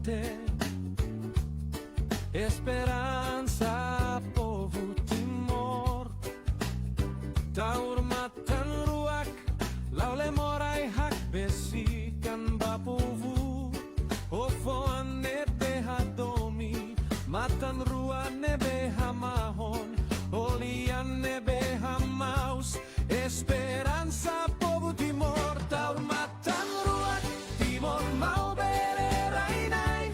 forte, esperanza povo timor, taurmatan ruak, laule morai hak besikan bapuvu, ofoan nebe hadomi, matan ruan nebe hamahon, olian nebe hamaus, esperanza povo timor, taurmatan ruak, timor mau bererainai,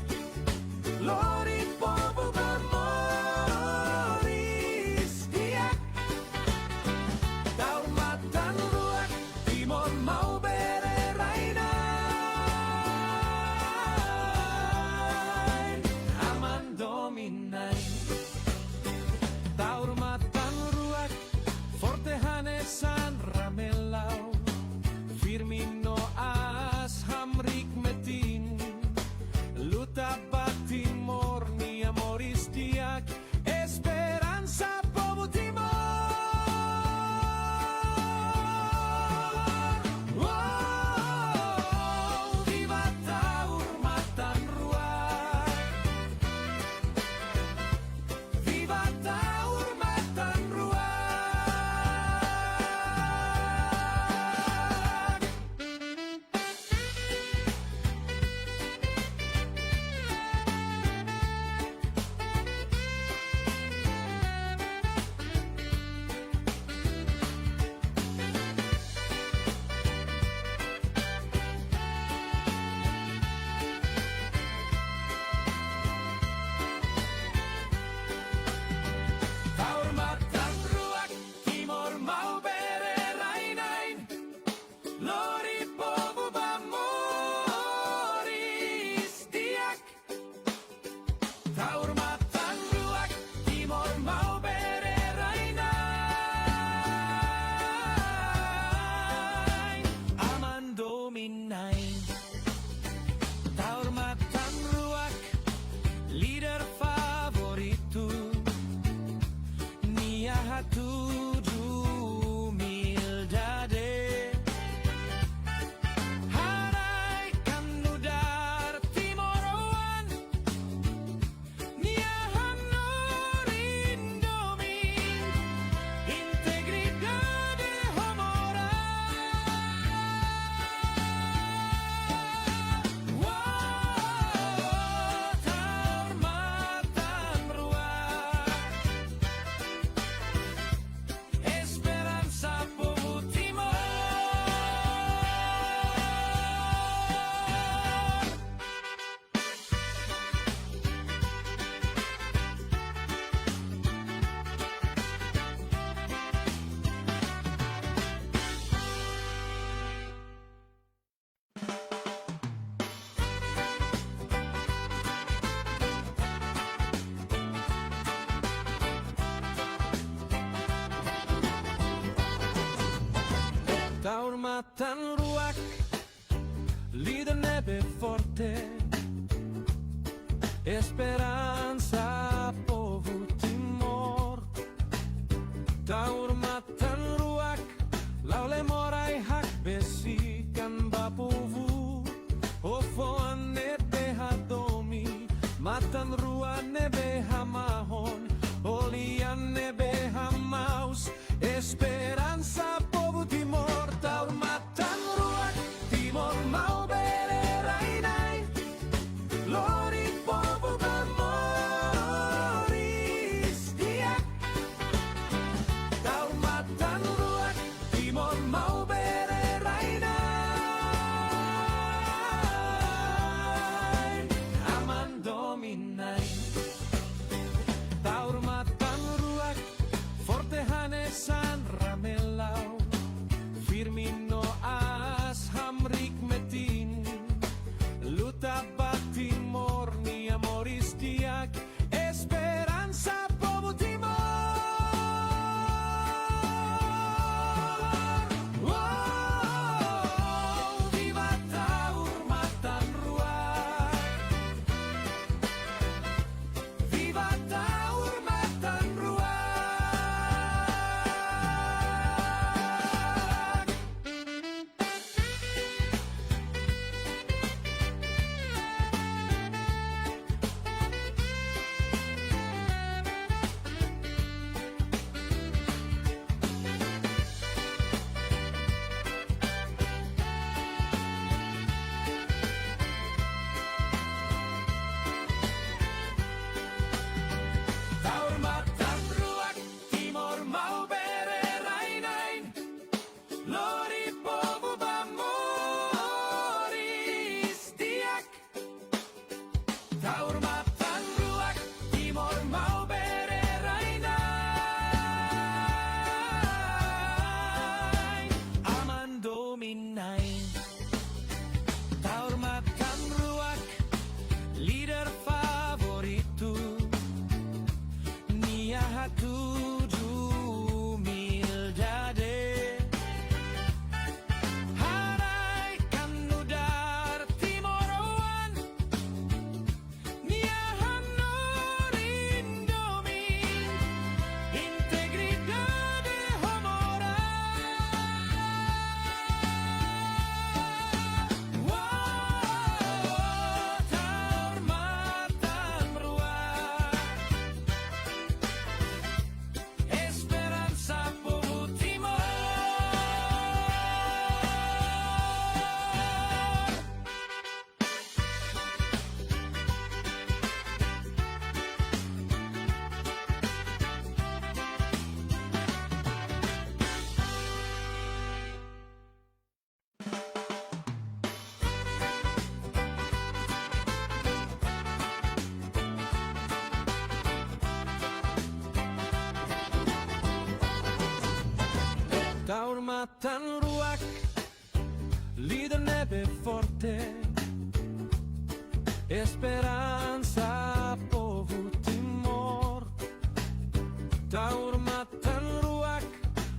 lori povo bamoris diak, taurmatan ruak, timor mau bererainai, aman dominai, taurmatan ruak, forte hanesan ramelau, firmino as hamrik metin, luta batimor ni amoris diak, esperanza povo timor. Oh, viva taurmatan ruak, viva taurmatan ruak. Taurmatan ruak, timor mau bererainain, lori povo bamoris diak, taurmatan ruak, timor mau bererainain, aman dominain, taurmatan ruak, leader favoritu, Nia hatudu mildade, harai kanudar timoroan, Nia hanorindomin, integridade homora. Wow, taurmatan ruak, esperanza povo timor. Taurmatan ruak, leader nebe forte, esperanza povo timor, taurmatan ruak, laule morai hak besikan bapuvu, ofoan nebe hadomi, matan ruan nebe hamahon, olian nebe hamaus, esperanza povo timor, taurmatan ruak, timor mau bererainai, lori povo bamoris diak, taurmatan ruak, timor mau bererainai, aman dominai, taurmatan ruak, forte hanesan ramelau, firmino as hamrik metin, luta batimor ni amoris diak, esperanza povo timor. Oh, viva taurmatan ruak, matan ruak, líder neve forte, esperanza povo timor. Taur matan ruak,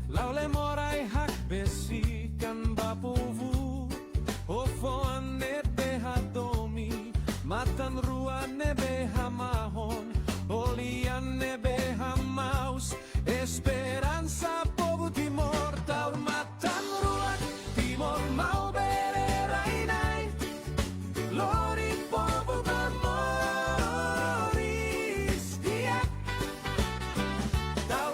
laule morai hak besikan bapovu, ofoan nebe hadomi, matan ruak nebe hamahon, olian nebe hamaus, esperanza povo timor. Taur matan ruak, timor mau bererainai, lori povo memoris, yeah. Taur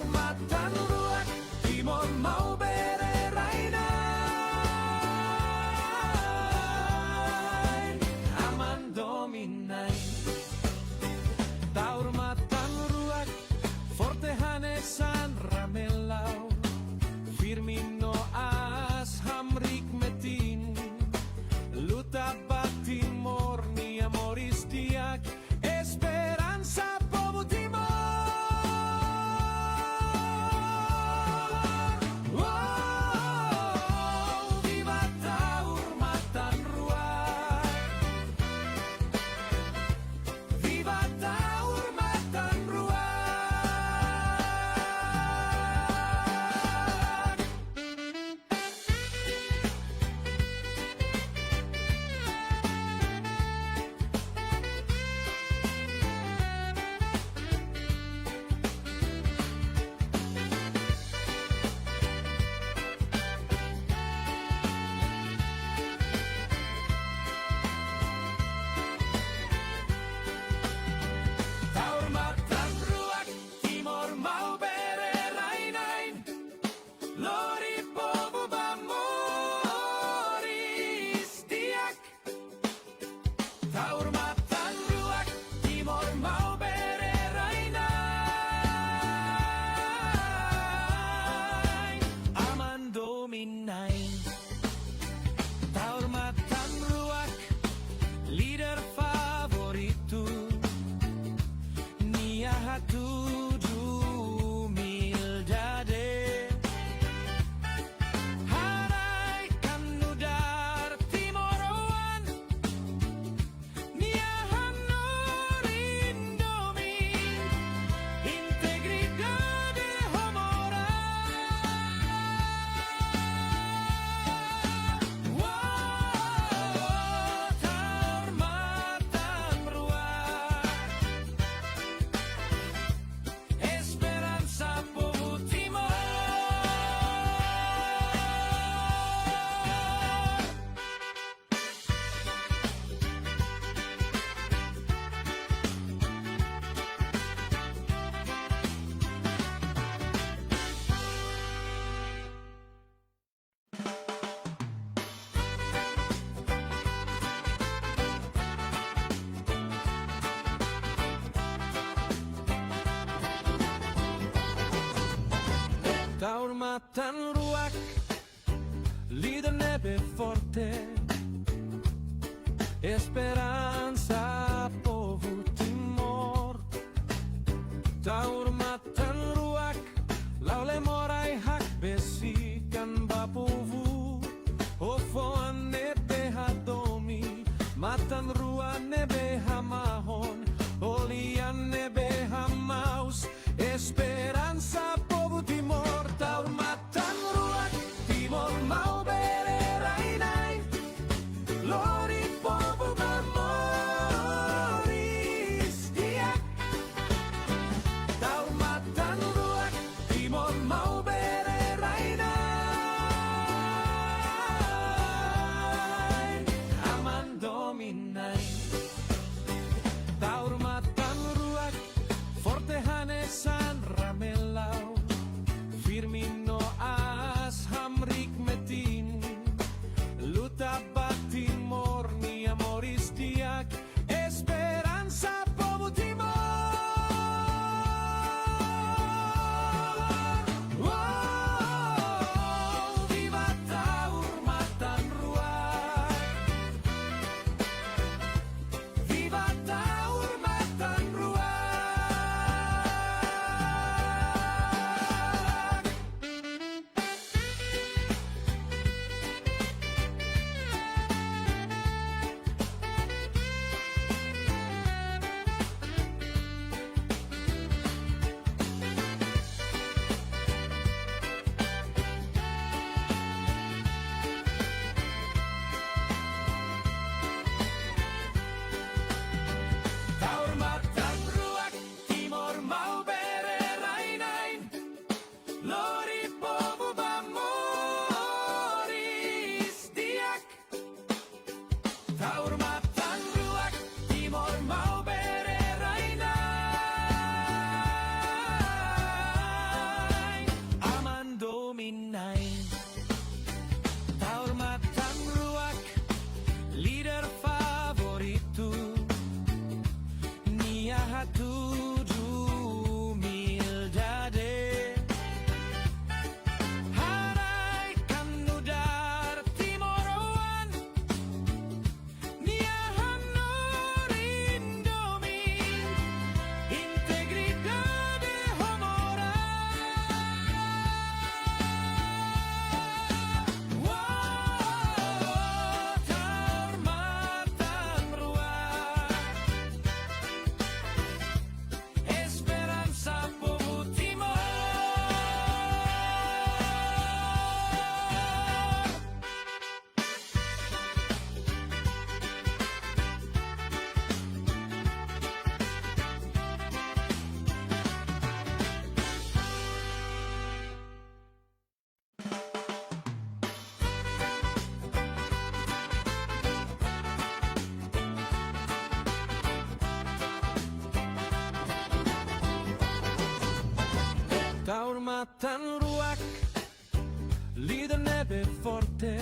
neve forte,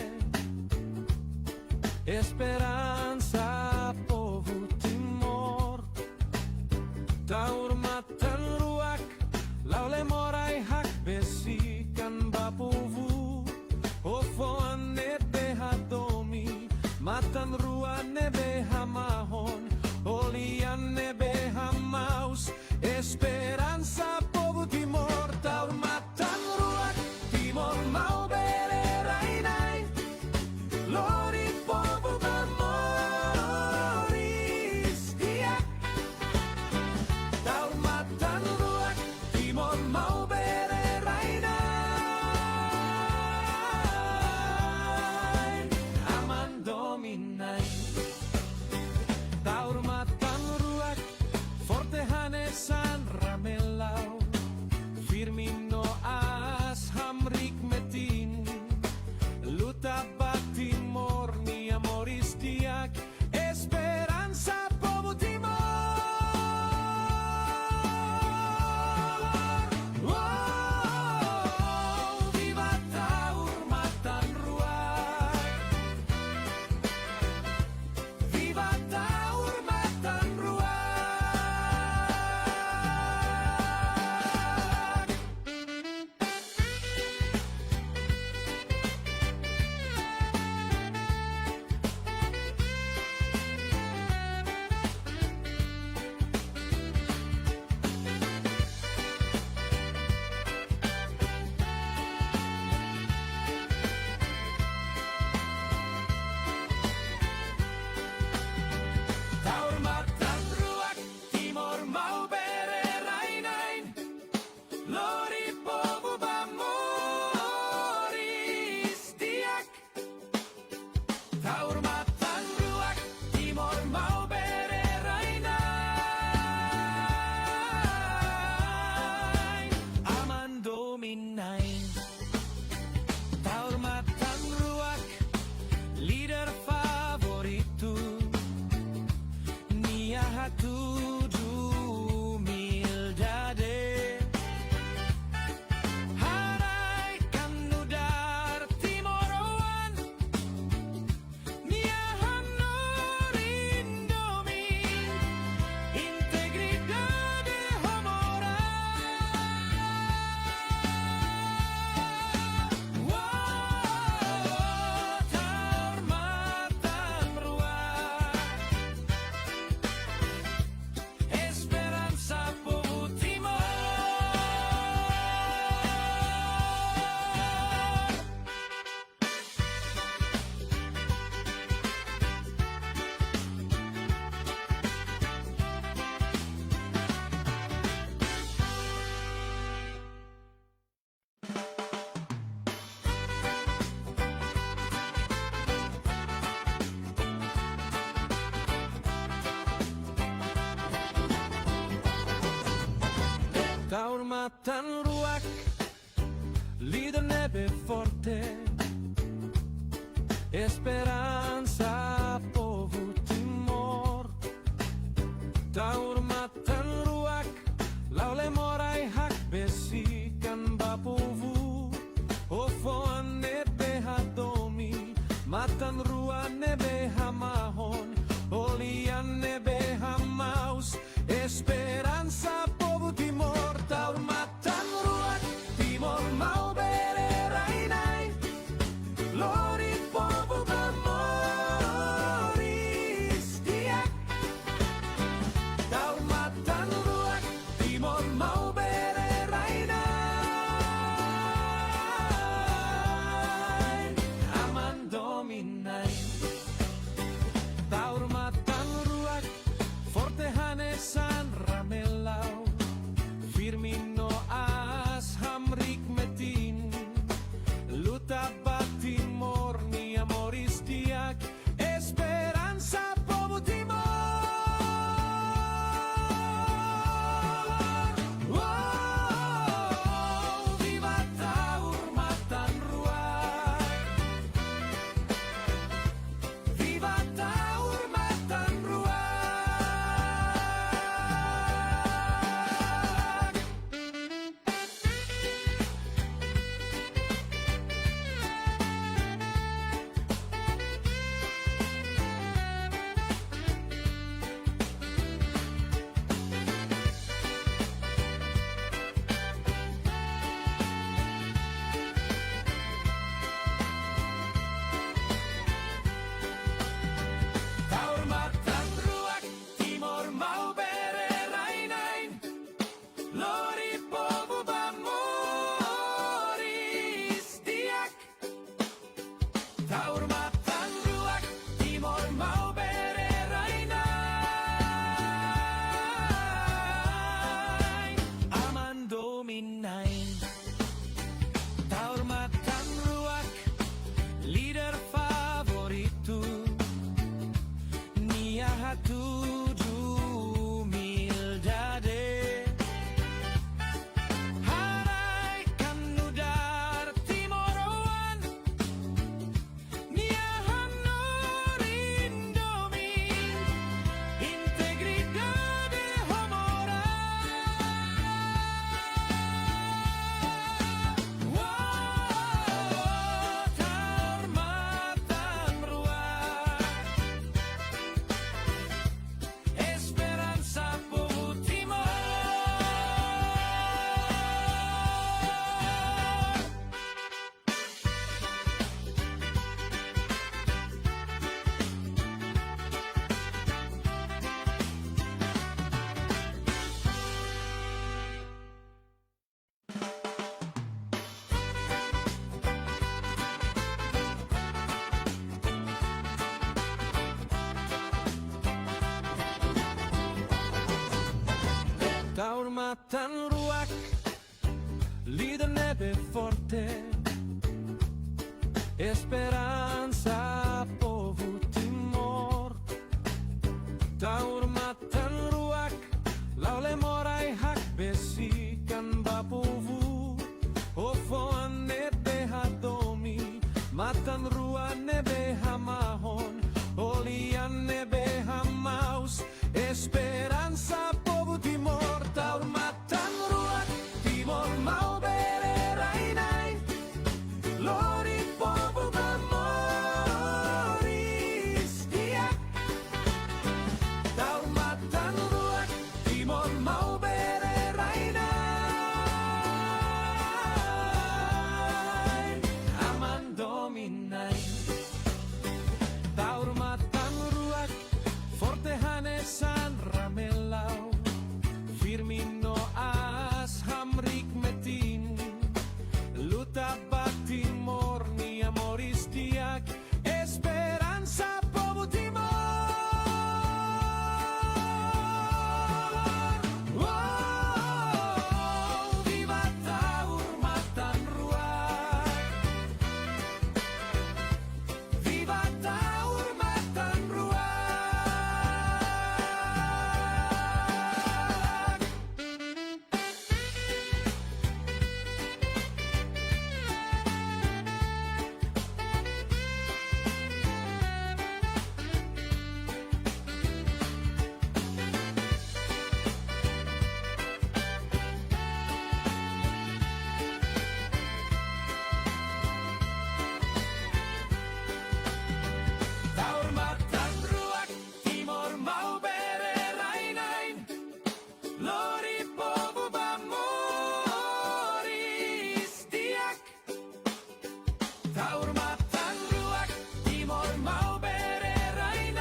esperanza povo timor, taurmatan ruak, laule morai hak besikan bapuvu, ofoan nebe hadomi, matan ruan nebe hamahon, olian nebe hamaus, esperanza povo timor, taurmatan ruak, timor mau bererai, lori povo memoris dia, taurmatan ruak, timor mau bererai, aman dominai, taurmatan ruak, forte hanesan ramelau, firmino as hamrik metin, luta batimor ni amoris diak, esperanza povo timor. Wow, viva taurmatan ruak, viva taurmatan ruak. Taurmatan ruak, timor mau bererai, lori povo bamoris diak. Taurmatan ruak, timor mau bererai, aman dominai. Taurmatan ruak, leader favoritu, Nia hatudu mildade, harai kanudar timoroan, Nia hanorindomi, integridade homora. Wow, taurmatan ruak, esperanza povo timor. Taurmatan ruak, leader neve forte, esperanza povo timor, taurmatan ruak, laule morai hak besikan bapovu, ofoan nebe hadomi, matan ruan nebe hamahon, olian nebe hamaus, esperanza povo timor, taurmatan ruak, timor mau bererai, lori povo memoris diak, Taurmatan ruak, líder neve forte, esperanza povo timor. Taurmatan ruak, laule morai hak besikan bapovu, ofoan nebe hadomi, matan ruan nebe hamahon, olian nebe hamaus, esperanza povo timor. Taurmatan ruak, timor mau bererai, lori povo mamoris dia. Taurmatan ruak, timor mau bererai, aman dominai. Taurmatan ruak, forte hanesan ramelau, firmino as hamrik metin, luta batimor ni amoris diak, esperanza povo timor. Oh, viva Taurmatan ruak, viva Taurmatan ruak. Taurmatan ruak, timor mau bererai, lori povo mamoris diak. Taurmatan ruak, timor mau bererai,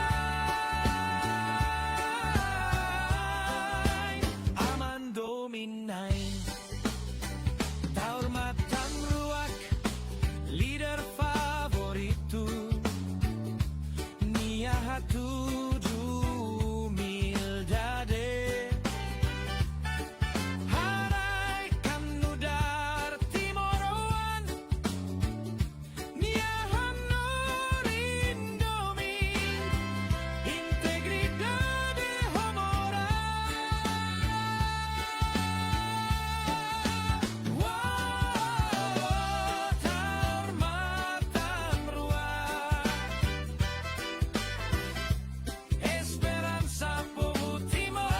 aman dominai. Taurmatan ruak, leader favoritu, Nia hatuju mildade. Harai kanudar timoroan, Nia hanorindomi, integridade homora. Wow, Taurmatan ruak, esperanza povo timor.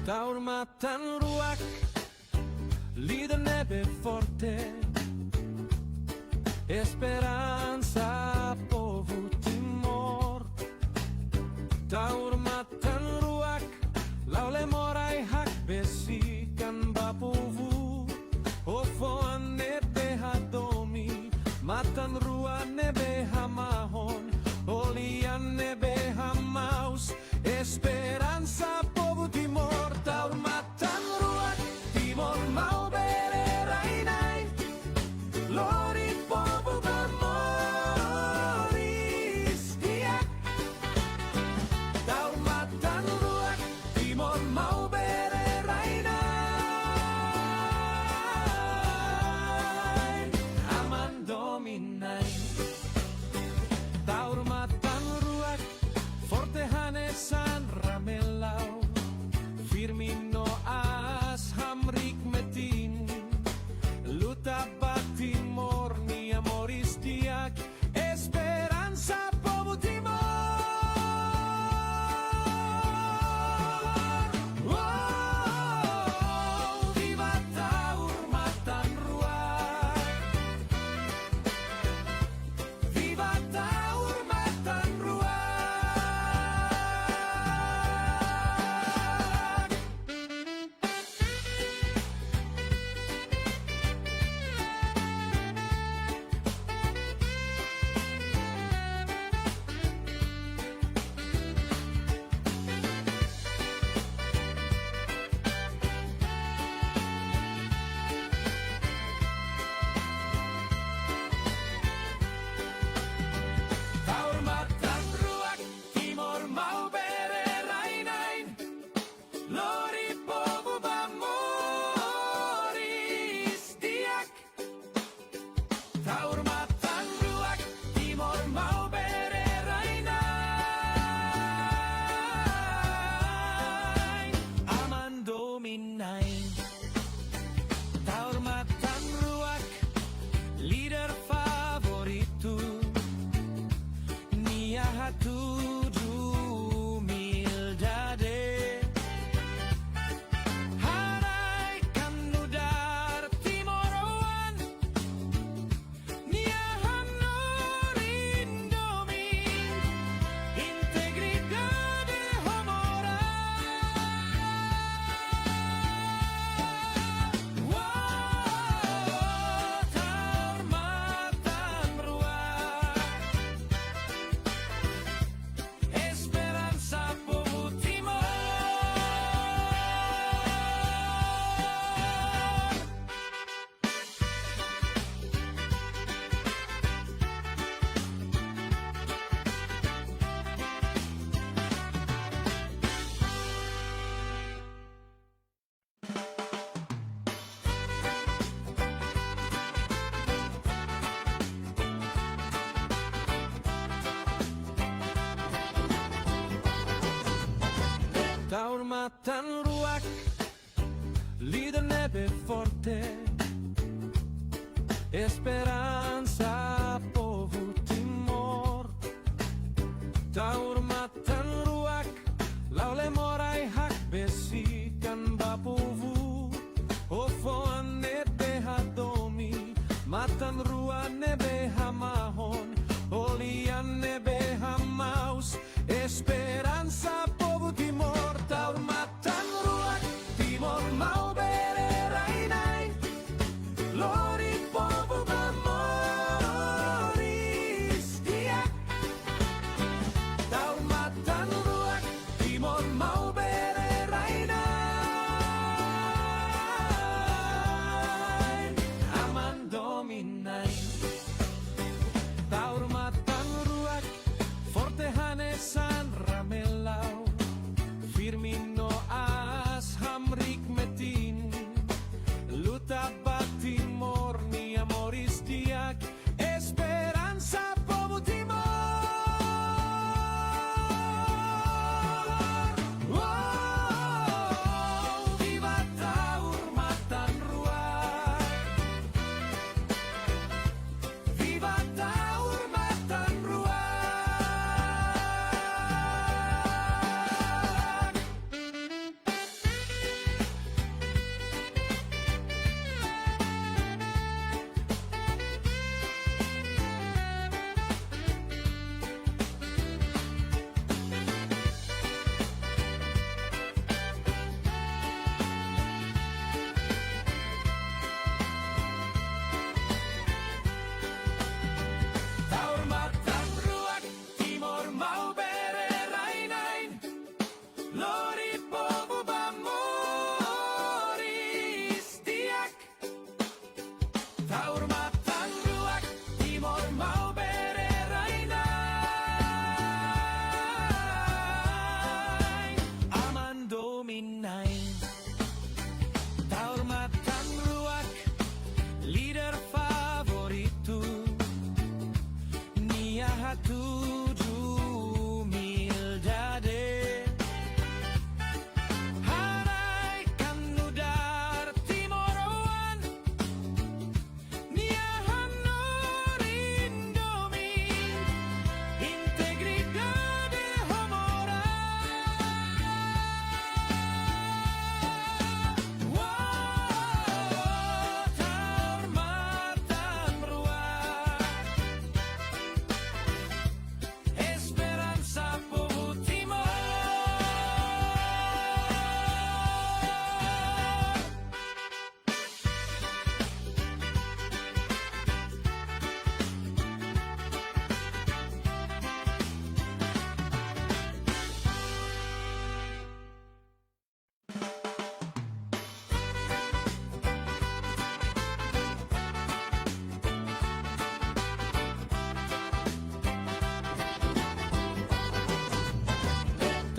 Taurmatan ruak, líder neve forte, esperanza povo timor. Taurmatan ruak, laule morai hak besikan bapovu, ofoan nebe hadomi, matan ruan nebe hamahon, olian nebe hamaus, esperanza povo timor. Taurmatan ruak, timor mau bererai, lori povo mamoris diak. neve forte, esperanza povo Timor, taurmatan ruak, laule morai hak besikan bapuvu, ofoan nebe hadomi, matan ruan nebe hamahon, olian nebe hamaus, esperanza povo Timor, taurmatan ruak, Timor mau bererai, lori povo mamoris dia, taurmatan ruak, Timor mau bererai, aman dominai, taurmatan ruak, forte hanesan ramelau, firmino as hamrik metin, luta Timor ni amoris diak, esperanza povo Timor. Wow, viva taurmatan ruak, viva taurmatan ruak. Taurmatan ruak, Timor mau bererai-nain, lori povo mamoris diak. Taurmatan ruak, Timor mau bererai-nain, aman dominai. Taurmatan ruak, leader favoritu, Nia tujuh mil dade, harai kanudar Timoroan, Nia hanorindomi, integridade homora. Wow, taurmatan ruak, esperanza povo Timor.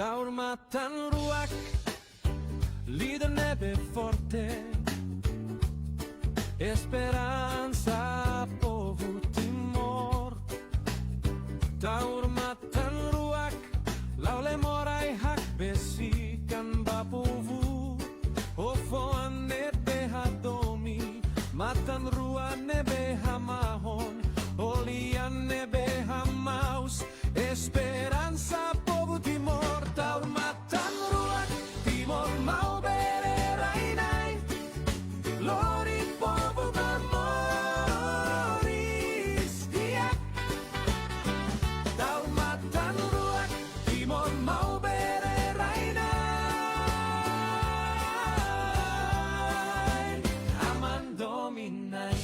Taurmatan ruak, leader neve forte, esperanza povo Timor. Taurmatan ruak, laule morai hak besikan bapuvu, ofoan nebe hadomi, matan ruan nebe hamahon, olian nebe hamaus, esperanza povo Timor. Taurmatan ruak, Timor mau bererai-nai, lori povo mamoris diak. Taurmatan ruak, Timor mau bererai-nai, aman dominai.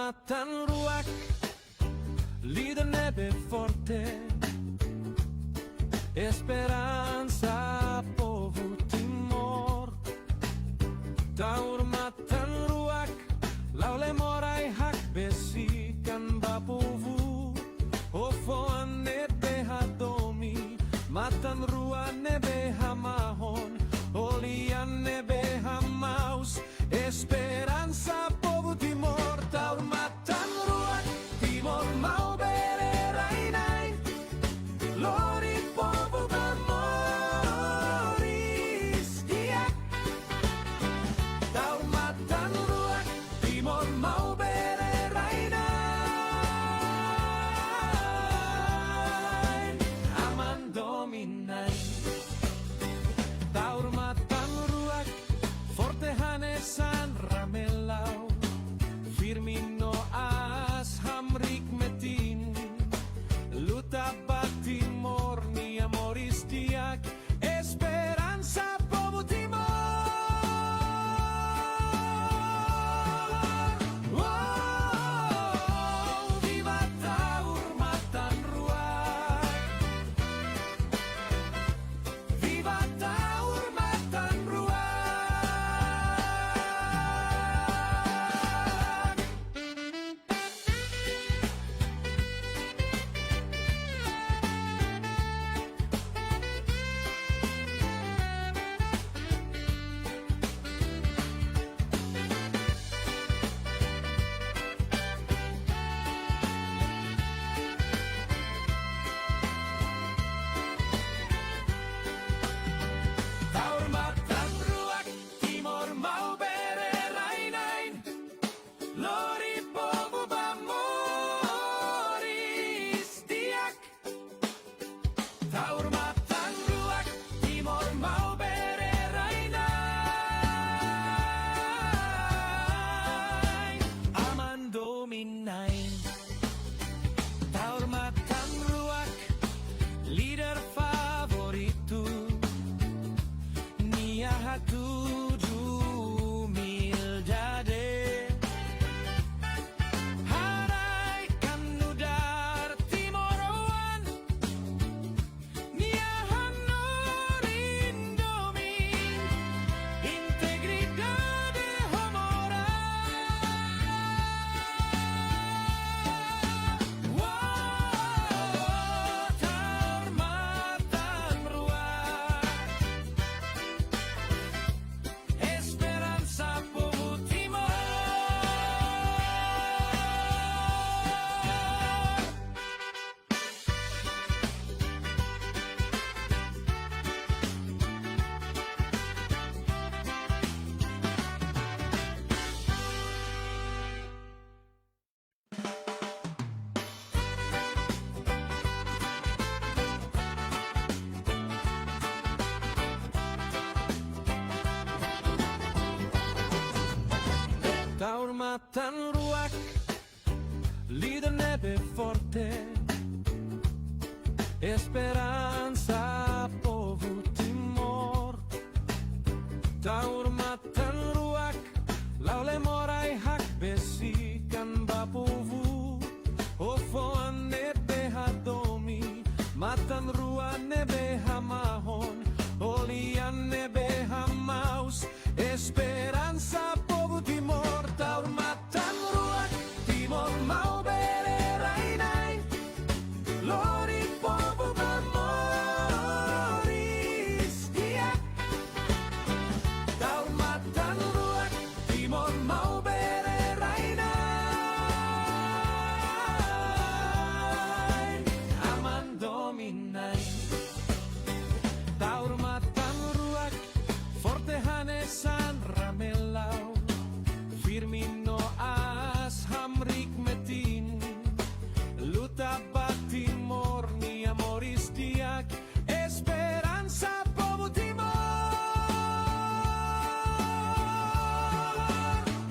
Taurmatan ruak, líder neve forte, esperanza povo timor. Taurmatan ruak, laule morai hak besikan bapovu, ofoan nebe hadomi, matan ruan nebe hamahon, olian nebe hamaus, esperanza povo timor. Taurmatan ruak, timor mau bererainai, lori povo bamoris diak. Taurmatan ruak, timor mau bererainai, aman dominai. Taurmatan ruak, forte hanesan ramelau, firmino as hamrik metin, luta batimor ni amoris diak, esperanza povo timor. Wow, viva Taurmatan ruak, viva Taurmatan ruak. Taurmatan ruak, timor mau bererainain, lori povo bamoris diak. Taurmatan ruak, timor mau bererainain, aman dominain. Taurmatan ruak, leader favorito, Nia hatuju mildade, harai kanudar timoroan, Nia hanorindomin, integridade homora. Wow, Taurmatan ruak, esperanza povo timor. Taurmatan ruak, líder neve forte, esperanza povo timor. Taurmatan ruak, laule morai hak besikan bapovu, ofoan nebe hadomi, matan ruan nebe hamahon, olian nebe hamaus, esperanza povo timor. Taurmatan ruak, timor mau bererainai, lori povo bamoris diak. Taurmatan ruak, timor mau bererainai, aman dominai. Taurmatan ruak, forte hanesan ramelau, firmino as hamrik metin, luta batimor ni amoris diak, esperanza povo timor.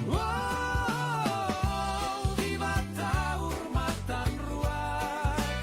Wow, viva Taurmatan ruak,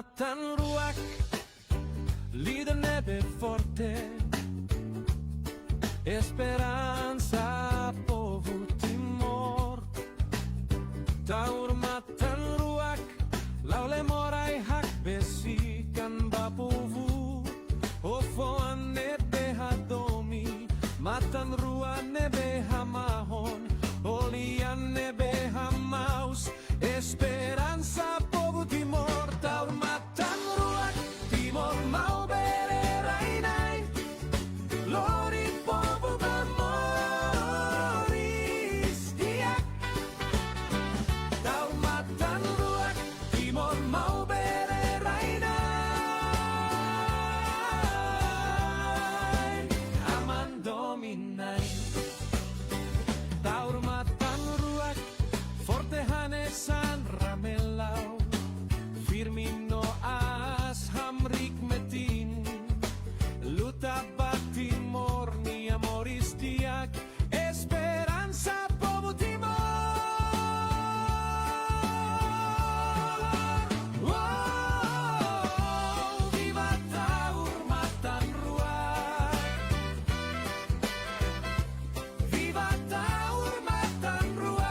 Taurmatan ruak, líder neve forte, esperanza povo timor. Taurmatan ruak, laule morai hak besikan bapuvu, ofoan nebe hadomi, matan ruan nebe hamahon, olian nebe hamaus, esperanza povo timor. Taurmatan ruak, timor mau bererainai, lori povo bamoris diak. Taurmatan ruak, timor mau bererainai, aman dominai. Taurmatan ruak, forte hanesan ramelau, firmino as hamrik metin, luta batimor ni amoris diak, esperanza povo timor. Oh, viva Taurmatan ruak, viva Taurmatan ruak.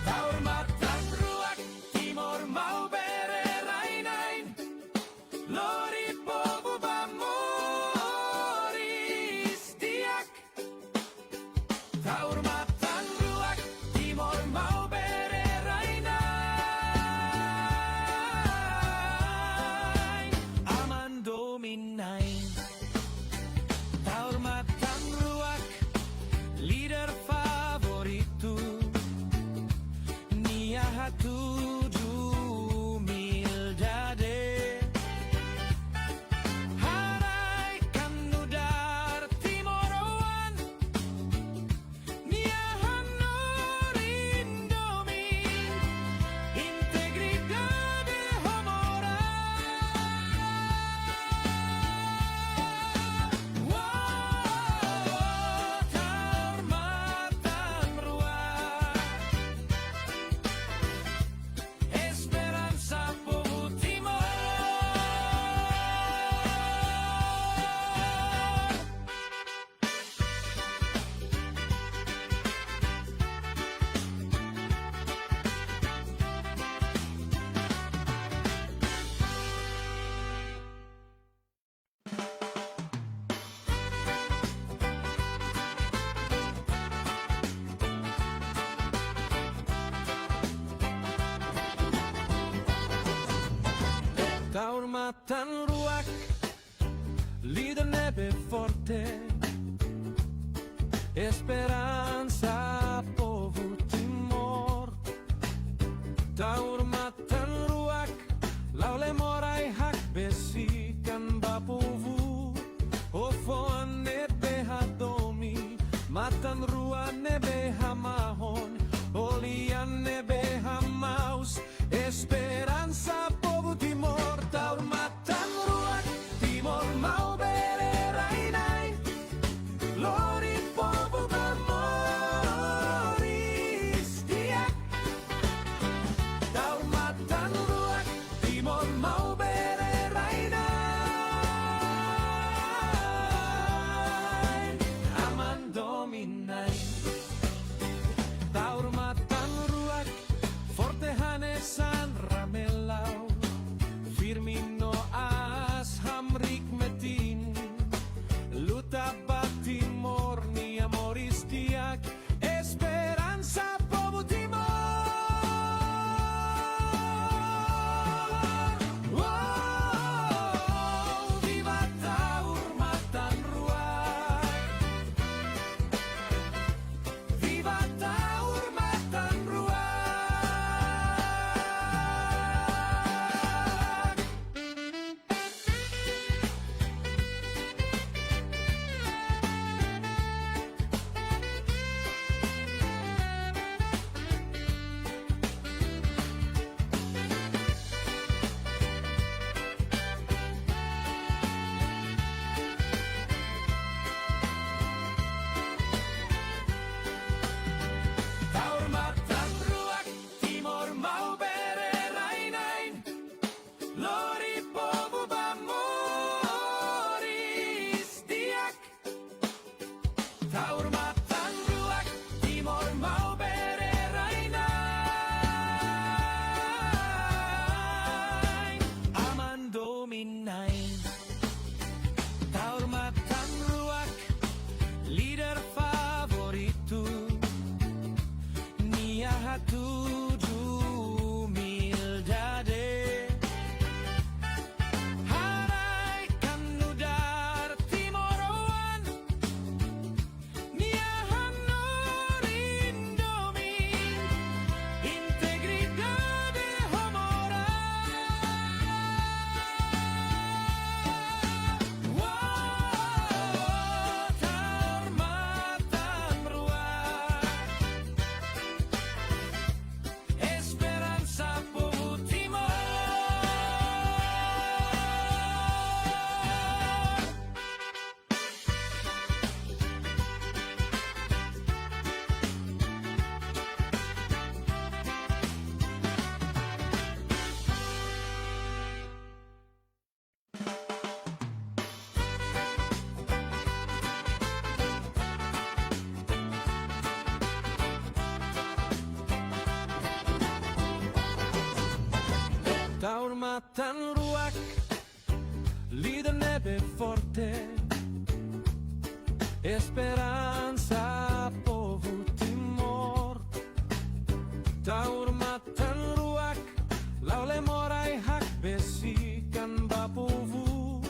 Taurmatan ruak, timor mau bererainain, lori povo bamoris diak. Taurmatan ruak, timor mau bererainain, aman dominain. Taurmatan ruak, leader favoritu, Nia hatuju mildade, harai kanudar timoroan, Nia hanorindomi, integridade homora. Wow, Taurmatan ruak, esperanza povo timor. Taurmatan ruak, líder neve forte, esperanza povo timor. Taurmatan ruak, laule morai hak besikan bapuvu, ofoan nebe hadomi, matan ruan nebe hamahon, olian nebe hamaus, esperanza povo timor. Taurmatan ruak, timor mau bererainai, lori povo bamoris diak. Taurmatan ruak, timor mau bererainai, aman dominai. Taurmatan ruak, forte hanesan ramelau, firmino as hamrik metin, luta batimor ni amoris diak, esperanza povo timor. Oh, viva Taurmatan ruak, viva Taurmatan ruak. Taurmatan ruak, leader nebe forte, esperanza povo timor. Taurmatan ruak, laule morai hak besikan bapovu,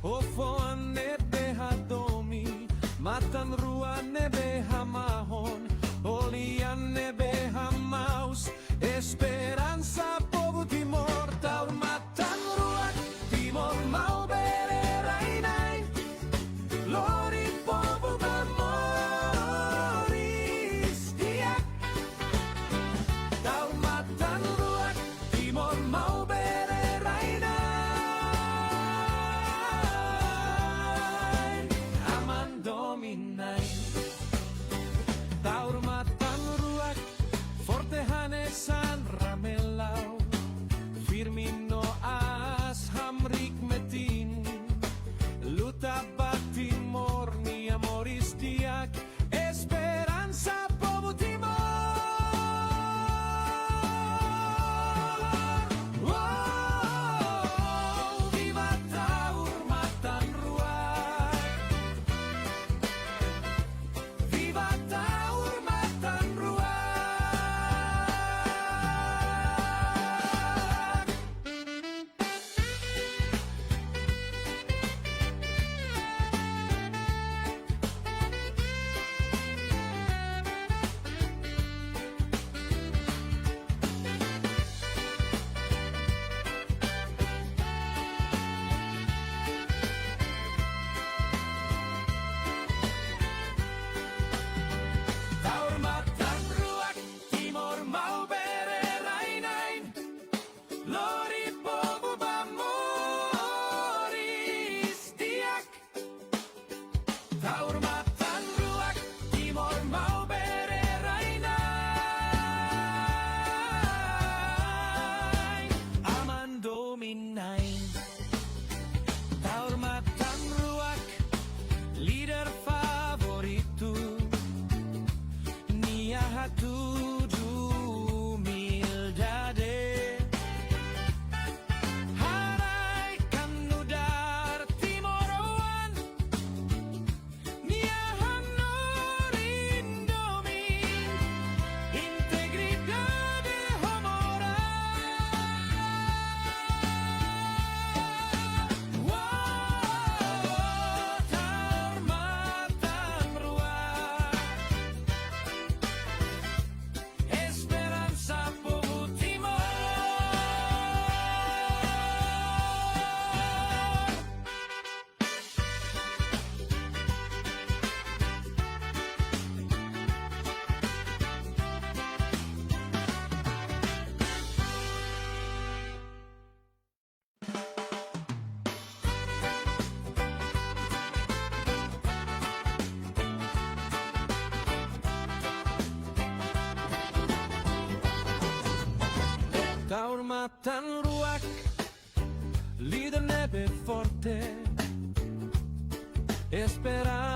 ofoan nebe hadomi, matan ruan nebe hamahon, olian nebe hamaus, esperanza povo timor. Taurmatan ruak, timor mau bererai, lori povo memoris diak. Taurmatan ruak, timor mau bererai, aman dominai. Taurmatan ruak, forte hanesan ramelau, firmino as hamrik metin, luta batimor ni amoris diak, esperanza povo timor. Oh, viva Taurmatan ruak, viva Taurmatan ruak. Taurmatan ruak, timor mau bererai, lori povo bamoris diak. Taurmatan ruak, timor mau bererai, aman dominai. Taurmatan ruak, leader favorito, nia hatudu mildade. Harai kanudar timoroan, nia hanorindomin, integridade homora. Wow, Taurmatan ruak, esperanza povo timor. Taurmatan ruak, leader nebe forte, esperanza